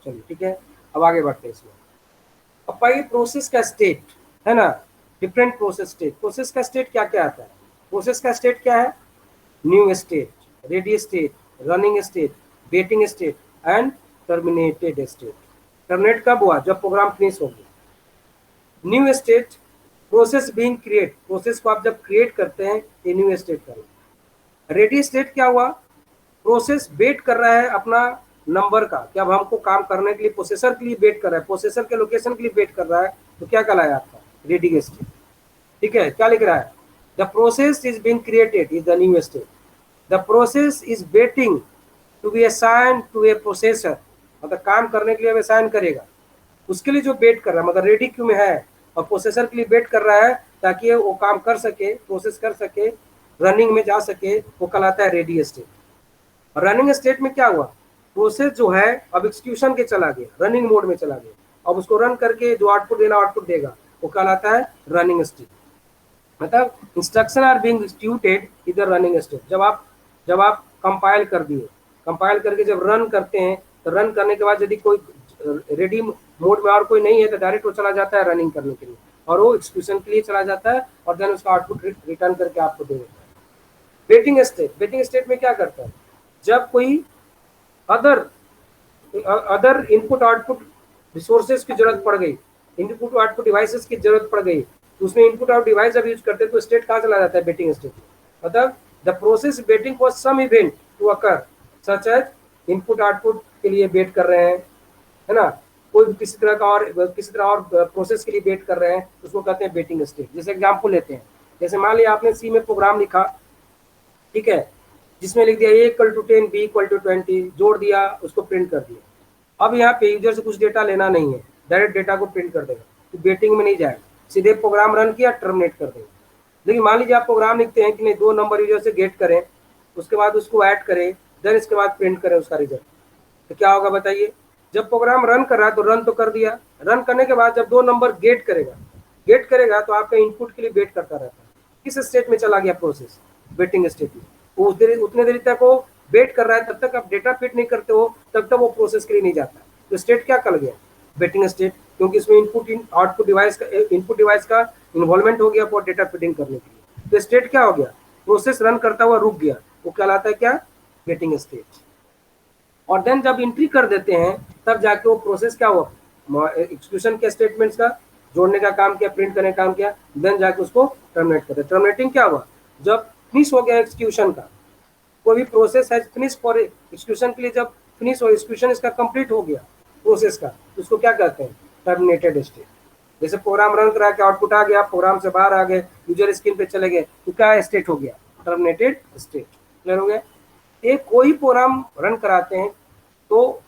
चलिए ठीक है, अब आगे बढ़ते हैं इसमें। अब पाइए प्रोसेस का स्टेट है ना, डिफरेंट प्रोसेस स्टेट। प्रोसेस का स्टेट क्या क्या आता है, प्रोसेस का स्टेट क्या है, new state, ready state, running state, waiting state and terminated state. Terminate कब हुआ, जब प्रोग्राम फिनिश हो गया। New state, process being create, process को आप जब क्रिएट करते हैं ये न्यू स्टेट का। रेडी स्टेट क्या हुआ, प्रोसेस वेट कर रहा है अपना नंबर का, कि अब हमको काम करने के लिए प्रोसेसर के लिए वेट कर रहा है, प्रोसेसर के लोकेशन के लिए वेट कर रहा है, तो क्या कहलाया आपका, रेडी स्टेट। ठीक है, क्या लिख रहा है, the process is being created is the new state, the process is waiting to be assigned to a processor, मतलब काम करने के लिए असाइन करेगा, उसके लिए जो वेट कर रहा है, मतलब रेडी क्यू में है और प्रोसेसर के लिए वेट कर रहा है ताकि वो काम कर सके, प्रोसेस कर सके, रनिंग में जा सके, वो कहलाता है रेडी स्टेट। रनिंग स्टेट में क्या हुआ, प्रोसेस जो है अब एग्जीक्यूशन के चला गया, रनिंग मोड में चला गया, अब उसको रन करके जो आउटपुट देना आउटपुट देगा, वो कहलाता है रनिंग स्टेट। मतलब इंस्ट्रक्शन आर बीइंग एग्जीक्यूटेड इधर रनिंग स्टेट। जब आप कंपाइल कर दिए, कंपाइल करके जब रन करते हैं तो रन करने के बाद यदि कोई रेडी मोड में और कोई नहीं है तो डायरेक्ट वो चला जाता है रनिंग करने के लिए, और वो एग्जीक्यूशन के लिए चला जाता है और देन उसका आउटपुट रिटर्न करके आपको दे देता है। वेटिंग स्टेट, वेटिंग स्टेट में क्या करता है, जब कोई अदर इनपुट आउटपुट रिसोर्सेज की जरूरत पड़ गई, इनपुट आउटपुट डिवाइसेस की जरूरत पड़ गई, तो उसमें इनपुट आउट डिवाइस जब यूज करते हैं तो स्टेट कहाँ चला जाता है, वेटिंग स्टेट। मतलब the process waiting for some event to occur such as input output के लिए वेट कर रहे हैं, है ना, कोई भी किसी तरह और प्रोसेस के लिए वेट कर रहे हैं, उसको कहते हैं वेटिंग स्टेट। जैसे एग्जाम्पल लेते हैं, जैसे मान लिया आपने सी में प्रोग्राम लिखा, ठीक है, जिसमें लिख दिया a = 10 b = 20, जोड़ दिया, उसको प्रिंट कर दिया। अब यहाँ पे यूजर से कुछ डेटा लेना नहीं है, डायरेक्ट डेटा को प्रिंट कर देगा, तो वेटिंग में नहीं जाएगा, सीधे प्रोग्राम रन किया, टर्मिनेट कर देगा। लेकिन मान लीजिए आप प्रोग्राम लिखते हैं कि नहीं 2 नंबर यूजर से गेट करें, उसके बाद उसको ऐड करें, देन इसके बाद प्रिंट करें उसका रिजल्ट, तो क्या होगा बताइए? जब प्रोग्राम रन कर रहा है तो रन तो कर दिया, रन करने के बाद जब 2 नंबर गेट करेगा तो आपका इनपुट के लिए वेट करता रहता है। किस स्टेट में चला गया प्रोसेस? वेटिंग स्टेट में। वो उतने देर तक वो वेट कर रहा है, तब तक आप डेटा फिट नहीं करते हो, तब तक वो प्रोसेस के लिए नहीं जाता। तो स्टेट क्या कर गया? वेटिंग स्टेट, क्योंकि इसमें इनपुट डिवाइस का इन्वॉल्वमेंट हो गया फॉर डेटा फिटिंग करने के लिए। तो स्टेट क्या हो गया? प्रोसेस रन करता हुआ रुक गया, वो कहलाता है क्या? Waiting state. और देन जब एंट्री कर देते हैं तब जाके वो प्रोसेस क्या हुआ? एग्जीक्यूशन के स्टेटमेंट्स का जोड़ने का काम किया, प्रिंट करने का काम किया, देन जाके उसको टर्मिनेट करते। टर्मिनेटिंग क्या हुआ? जब फिनिश हो गया एग्जीक्यूशन का, कोई भी प्रोसेस है फिनिश फॉर एग्जीक्यूशन के लिए, जब फिनिश हो एग्जीक्यूशन इसका कंप्लीट हो गया प्रोसेस का, तो उसको क्या कहते हैं? Terminated state. जैसे प्रोग्राम रन करा के आउटपुट आ गया, प्रोग्राम से बाहर आ गए, यूजर स्क्रीन पे चले गए, तो क्या स्टेट हो गया? Terminated state. क्लियर हो गया? ये कोई प्रोग्राम रन कराते हैं तो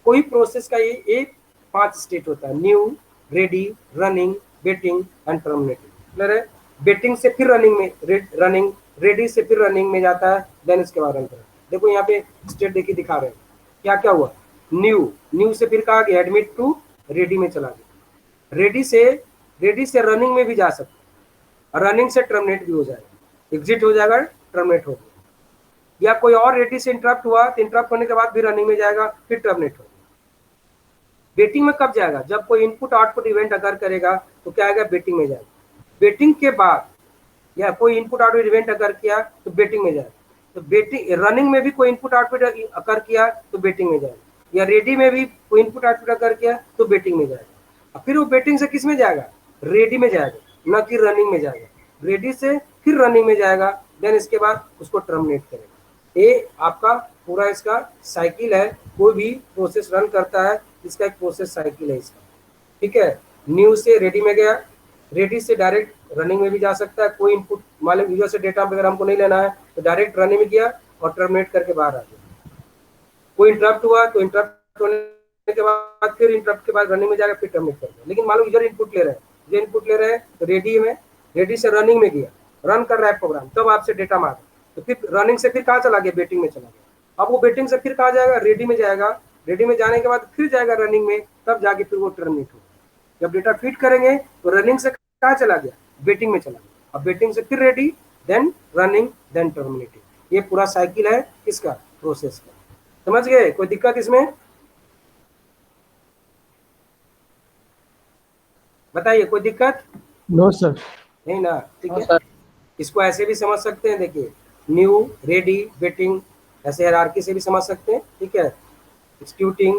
कोई प्रोसेस का ये 5 स्टेट होता है: new, ready, running, waiting and terminating. Clear है? वेटिंग से फिर रनिंग, रेडी से फिर रनिंग में जाता है, देन इसके बाद रन करें। देखो यहाँ पे स्टेट देखिए दिखा रहे हैं क्या क्या हुआ। न्यू से फिर कहा गया एडमिट टू रेडी में चला गया, रेडी से रनिंग में भी जा सकता है, रनिंग से टर्मिनेट भी हो जाएगा, एग्जिट हो जाएगा, टर्मिनेट हो गया। या कोई और रेडी से इंटरप्ट हुआ तो इंटरप्ट होने के बाद भी रनिंग में जाएगा, फिर टर्मिनेट होगा। वेटिंग में कब जाएगा? जब कोई इनपुट आउटपुट इवेंट अगर करेगा तो क्या आएगा? वेटिंग में जाएगा। वेटिंग के बाद या कोई इनपुट आउटपुट इवेंट अगर किया तो वेटिंग में जाएगा। तो वेटिंग रनिंग में भी कोई इनपुट आउटपुट अगर किया तो वेटिंग में जाएगा, या रेडी में भी कोई इनपुट आउटपुट अगर किया तो वेटिंग में जाएगा। फिर वो वेटिंग से किस में जाएगा? रेडी में जाएगा, न कि रनिंग में जाएगा। रेडी से फिर रनिंग में जाएगा, देन इसके बाद उसको टर्मिनेट करेगा। ये आपका पूरा इसका साइकिल है। कोई भी प्रोसेस रन करता है इसका एक प्रोसेस साइकिल है इसका, ठीक है। न्यू से रेडी में गया, रेडी से डायरेक्ट रनिंग में भी जा सकता है। कोई इनपुट मान लीजिए यूजर से डेटा वगैरह हमको नहीं लेना है तो डायरेक्ट रनिंग में गया और टर्मिनेट करके बाहर आ गया। कोई इंटरप्ट हुआ तो इंटरप्ट होने के बाद फिर इंटरप्ट के बाद रनिंग में जाएगा, फिर टर्मिनेट कर दिया। लेकिन मान लो यूजर इनपुट ले रहे हैं तो रेडी से रनिंग में गया, रन कर रहा है प्रोग्राम, तब आपसे डेटा मांगा तो फिर रनिंग से फिर कहाँ चला गया? वेटिंग में चला गया। अब वो वेटिंग से फिर कहाँ जाएगा? रेडी में जाएगा। रेडी में जाने के बाद फिर जाएगा रनिंग में, तब जाके फिर वो टर्मिनेट होगा। जब डेटा फीड करेंगे तो रनिंग से कहाँ चला गया? वेटिंग में चला गया। अब वेटिंग से फिर ready, then running, then terminating. ये पूरा साइकिल है इसका, प्रोसेस का। समझ गए? कोई दिक्कत इसमें? बताइए, कोई दिक्कत? No sir. नहीं ना? ठीक है। इसको ऐसे भी समझ सकते हैं, देखिए न्यू, रेडी, वेटिंग, ऐसे हायरार्की से भी समझ सकते हैं, ठीक है। Executing,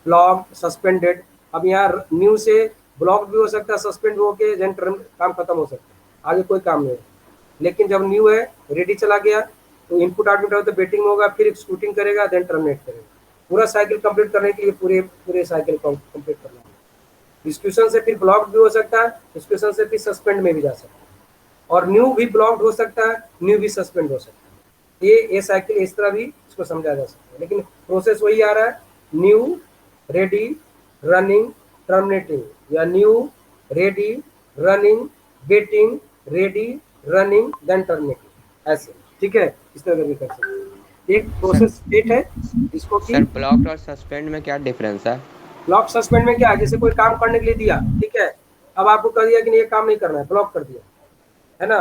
block, suspended. अब यहाँ न्यू से ब्लॉक भी हो सकता है, सस्पेंड हो के देन काम खत्म हो सकता है, आगे कोई काम नहीं है। लेकिन जब न्यू है, रेडी चला गया तो इनपुट आउटपुट हो तो वेटिंग होगा, फिर एक्सिक्यूटिंग करेगा, देन टर्मिनेट करेगा। पूरा साइकिल कंप्लीट करने के लिए पूरे साइकिल को कंप्लीट करना है। एक्सिक्यूशन से फिर ब्लॉक भी हो सकता है, एक्सिक्यूशन से फिर सस्पेंड में भी जा सकता है, और न्यू भी ब्लॉक्ड हो सकता है, न्यू भी सस्पेंड हो सकता है। ये साइकिल इस तरह भी इसको समझा जा सकता है, लेकिन प्रोसेस वही आ रहा है: न्यू, रेडी, रनिंग, टर्मिनेटिंग, या new, ready, running, waiting, ready, running, then terminating, ऐसे, ठीक है। इस तरह भी कर सकते हैं। एक प्रोसेस स्टेट है जिसको कि सर ब्लॉक्ड और सस्पेंड में क्या डिफरेंस है? ब्लॉक सस्पेंड में क्या है? जैसे कोई काम करने के लिए दिया, ठीक है, अब आपको कह दिया कि ये काम नहीं करना है, ब्लॉक कर दिया, है ना,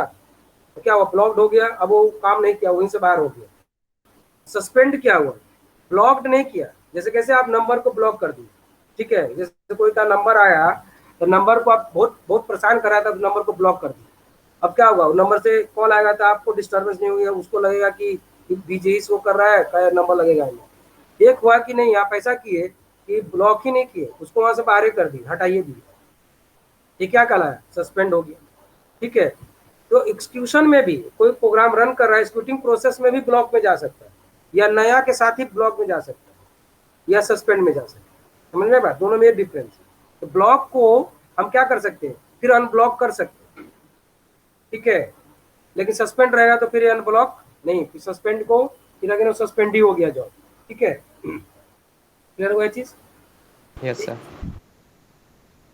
तो क्या हुआ? ब्लॉक्ड हो गया, अब वो काम नहीं किया, वहीं से बाहर हो गया। सस्पेंड क्या हुआ? ब्लॉक्ड नहीं किया। जैसे कैसे आप नंबर को ब्लॉक कर दिए, ठीक है, जैसे कोई का नंबर आया तो नंबर को आप बहुत परेशान कर रहा था तो नंबर को ब्लॉक कर दिया। अब क्या हुआ? नंबर से कॉल आएगा तो आपको डिस्टर्बेंस नहीं होगी, उसको लगेगा कि बीजे शो कर रहा है, क्या नंबर लगेगा नहीं। एक हुआ कि नहीं, आप ऐसा किए कि ब्लॉक ही नहीं किए, उसको वहां से बाहर कर दी, हटाइए दिए, ये क्या कहलाया? सस्पेंड हो गया, ठीक है। तो एक्सिक्यूशन में भी कोई प्रोग्राम रन कर रहा है, एक्सिक्यूटिंग प्रोसेस में भी ब्लॉक में जा सकता है, या नया के साथ ही ब्लॉक में जा सकता है, या सस्पेंड में जा सकता है। समझ में बात, दोनों में डिफरेंस है। तो ब्लॉक को हम क्या कर सकते हैं, फिर अनब्लॉक कर सकते हैं, ठीक है, लेकिन सस्पेंड रहेगा तो फिर अनब्लॉक नहीं, फिर सस्पेंड को फिर अगर सस्पेंड ही हो गया जॉब, ठीक है, क्लियर हुआ चीज। Yes sir.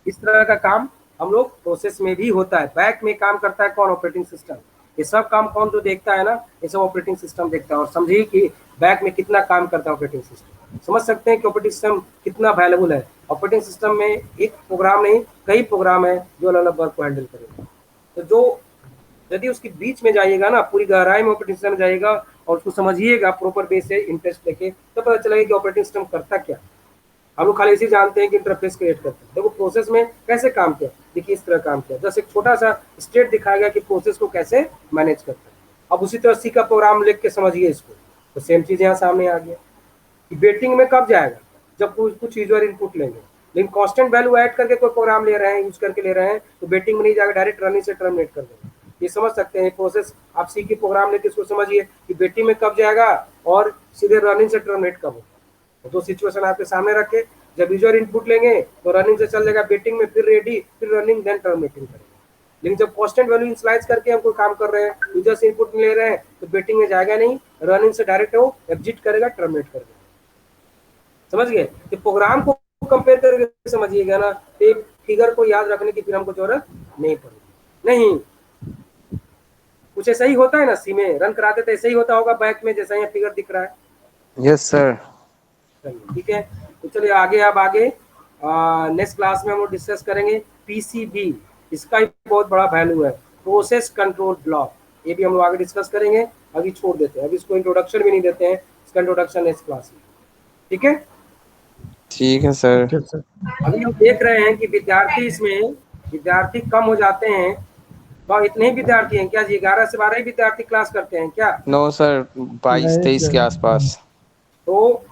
इस तरह का काम हम लोग प्रोसेस में भी होता है। बैक में काम करता है कौन, ऑपरेटिंग सिस्टम। ये सब काम कौन जो देखता है ना, ये सब ऑपरेटिंग सिस्टम देखता है। और समझिए कि बैक में कितना काम करता है ऑपरेटिंग सिस्टम। समझ सकते हैं कि ऑपरेटिंग सिस्टम कितना वैल्यूबल है। ऑपरेटिंग सिस्टम में एक प्रोग्राम नहीं, कई प्रोग्राम है जो अलग अलग वर्क को हैंडल करेगा। तो जो यदि उसके बीच में जाइएगा ना, पूरी गहराई में ऑपरेटिंग सिस्टम जाइएगा और उसको समझिएगा प्रॉपर बेस से इंटरेस्ट लेके, तो पता चलेगा कि ऑपरेटिंग सिस्टम करता क्या। हम लोग खाली इसी जानते हैं कि इंटरफेस क्रिएट करते हैं। देखो प्रोसेस में कैसे काम किया, देखिए इस तरह काम किया। जैसे एक छोटा सा स्टेट दिखाया गया कि प्रोसेस को कैसे मैनेज करता है। अब उसी तरह सी का प्रोग्राम लिख के समझिए इसको, तो सेम चीज यहाँ सामने आ गया कि वेटिंग में कब जाएगा, जब कुछ यूजर इनपुट लेंगे। लेकिन कांस्टेंट वैल्यू ऐड करके कोई प्रोग्राम ले रहे हैं, यूज करके ले रहे हैं, तो वेटिंग में नहीं जाएगा, डायरेक्ट रनिंग से टर्मिनेट कर देंगे। ये समझ सकते हैं प्रोसेस। आप सी की प्रोग्राम लेके इसको समझिए कि वेटिंग में कब जाएगा और सीधे रनिंग से टर्मिनेट कब होगा। तो सिचुएशन आपके सामने रखे, जब यूजर इनपुट लेंगे तो रनिंग से चल जाएगा वेटिंग में, फिर रेडी, फिर रनिंग, देन टर्मिनेटिंग करेंगे। लेकिन जब कांस्टेंट वैल्यू इनिशियलाइज करके हम कोई काम कर रहे हैं, यूजर से इनपुट ले रहे हैं, तो वेटिंग में जाएगा नहीं, रनिंग से डायरेक्ट वो एग्जिट करेगा, टर्मिनेट कर देगा। समझ गए। तो प्रोग्राम को कंपेयर करके समझिएगा ना, तो फिगर को याद रखने की फिर हमको जरूरत नहीं पड़ेगी। नहीं, कुछ ऐसा ही होता है ना, सी में रन कराते तो ऐसा ही होता होगा बैक में, जैसा यहाँ फिगर दिख रहा है। Yes sir. ठीक है, तो चलिए आगे। अब आगे नेक्स्ट क्लास में हम लोग डिस्कस करेंगे पीसीबी। इसका भी बहुत बड़ा वैल्यू है, प्रोसेस कंट्रोल ब्लॉक। ये भी हम लोग आगे डिस्कस करेंगे, अभी छोड़ देते हैं, अभी इसको इंट्रोडक्शन भी नहीं देते हैं, इसका इंट्रोडक्शन नेक्स्ट क्लास में। ठीक है, ठीक है सर। अभी हम देख रहे हैं कि विद्यार्थी, इसमें विद्यार्थी कम हो जाते हैं। तो इतने ही विद्यार्थी हैं क्या जी? 11 से 12 ही विद्यार्थी क्लास करते हैं क्या? नो सर, 22-23 के आसपास। तो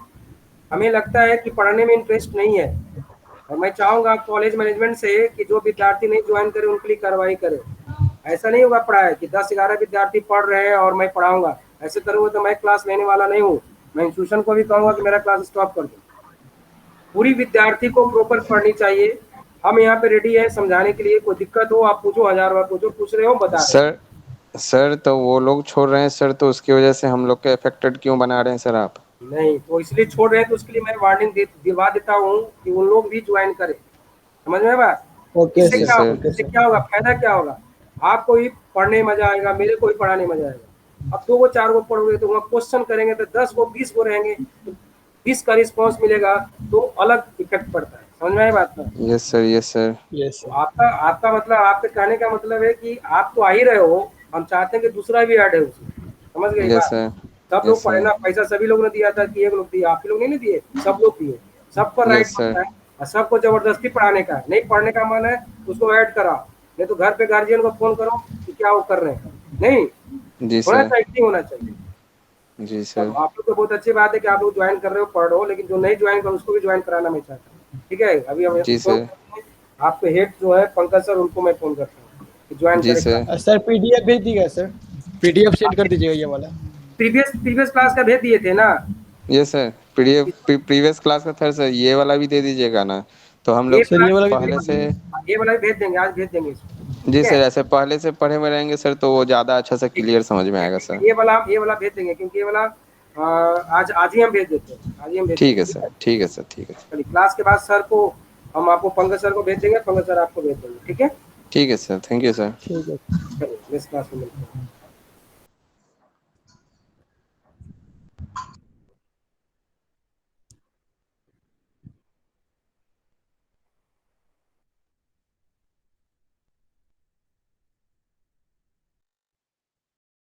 हमें लगता है कि पढ़ने में इंटरेस्ट नहीं है, और मैं चाहूंगा कॉलेज मैनेजमेंट से कि जो विद्यार्थी नहीं ज्वाइन करे उनके लिए कार्रवाई करे। ऐसा नहीं होगा पढ़ाए कि 10-11 विद्यार्थी पढ़ रहे हैं और मैं पढ़ाऊंगा। ऐसे करूँगा तो मैं क्लास लेने वाला नहीं हूँ। मैं इंस्टीट्यूशन को भी कहूँगा कि मेरा क्लास स्टॉप कर दो। पूरी विद्यार्थी को प्रॉपर पढ़नी चाहिए। हम यहाँ पे रेडी है समझाने के लिए। कोई दिक्कत हो आप पूछो, 1000 बार पूछो, पूछ रहे हो बता रहे। सर तो वो लोग छोड़ रहे हैं सर, तो उसकी वजह से हम लोग के अफेक्टेड क्यों बना रहे हैं सर आप? नहीं, तो इसलिए छोड़ रहे हैं, तो उसके लिए मैं वार्निंग दिलवा देता हूँ कि उन लोग भी ज्वाइन करें। समझ में बात? इससे क्या होगा, फायदा क्या होगा? आपको भी पढ़ने में मजा आएगा, मेरे को भी पढ़ाने में मजा आएगा। अब 2 को 4 को पढ़ोगे तो वहाँ क्वेश्चन करेंगे तो 10 को 20 को रहेंगे, तो 20 का रिस्पॉन्स मिलेगा, तो अलग इफेक्ट पड़ता है। समझ में आए बात ना? Yes sir, yes sir, yes sir. आपका मतलब, आपके कहने का मतलब है कि आप तो आ ही रहे हो, हम चाहते हैं कि दूसरा भी ऐड है उसमें। समझ गए? Yes sir. सब लोग पढ़ना, पैसा सभी लोग ने दिया था कि एक लोग दिया, आप लोग नहीं दिए, सब लोग दिए। सबका राइट होता है और सबको जबरदस्ती पढ़ाने का। नहीं पढ़ने का मन है उसको ऐड कराओ, नहीं तो घर पे गार्जियन को फोन करो कि क्या वो कर रहे हैं। नहीं, जी होना सर, चाहिए, होना चाहिए। जी सर। आप लोग को बहुत अच्छी बात है कि आप लोग ज्वाइन कर रहे हो, पढ़ रहे हो, लेकिन जो नहीं ज्वाइन कर उसको भी ज्वाइन कराना मैं चाहता हूँ। ठीक है, अभी हम जी सर। आपके हेड जो है पंकज सर, उनको मैं फोन करता हूँ ज्वाइन जी सर। सर पीडीएफ भेज दीजिएगा सर, पीडीएफ सेंड कर दीजिएगा ये वाला। प्रीवियस क्लास का भेज दिए थे ना? Yes sir, PDF previous class का था सर, ये वाला भी दे दीजिएगा ना, तो हम लोग पहले से ये वाला भी भेज देंगे, आज भेज देंगे इसको। जी सर, ऐसे पहले से पढ़े में रहेंगे सर तो वो ज्यादा अच्छा से क्लियर समझ में आएगा सर। ये वाला भेज देंगे, क्योंकि ये वाला आज ही हम भेज देते हैं, आज ही हम भेज। ठीक है सर, ठीक है सर, ठीक है। चलिए क्लास के बाद सर को हम आपको पंकज सर को भेज देंगे, पंकज सर आपको भेज देंगे। ठीक है, ठीक है सर, थैंक यू सर। चलिए नेक्स्ट क्लास में मिलते हैं।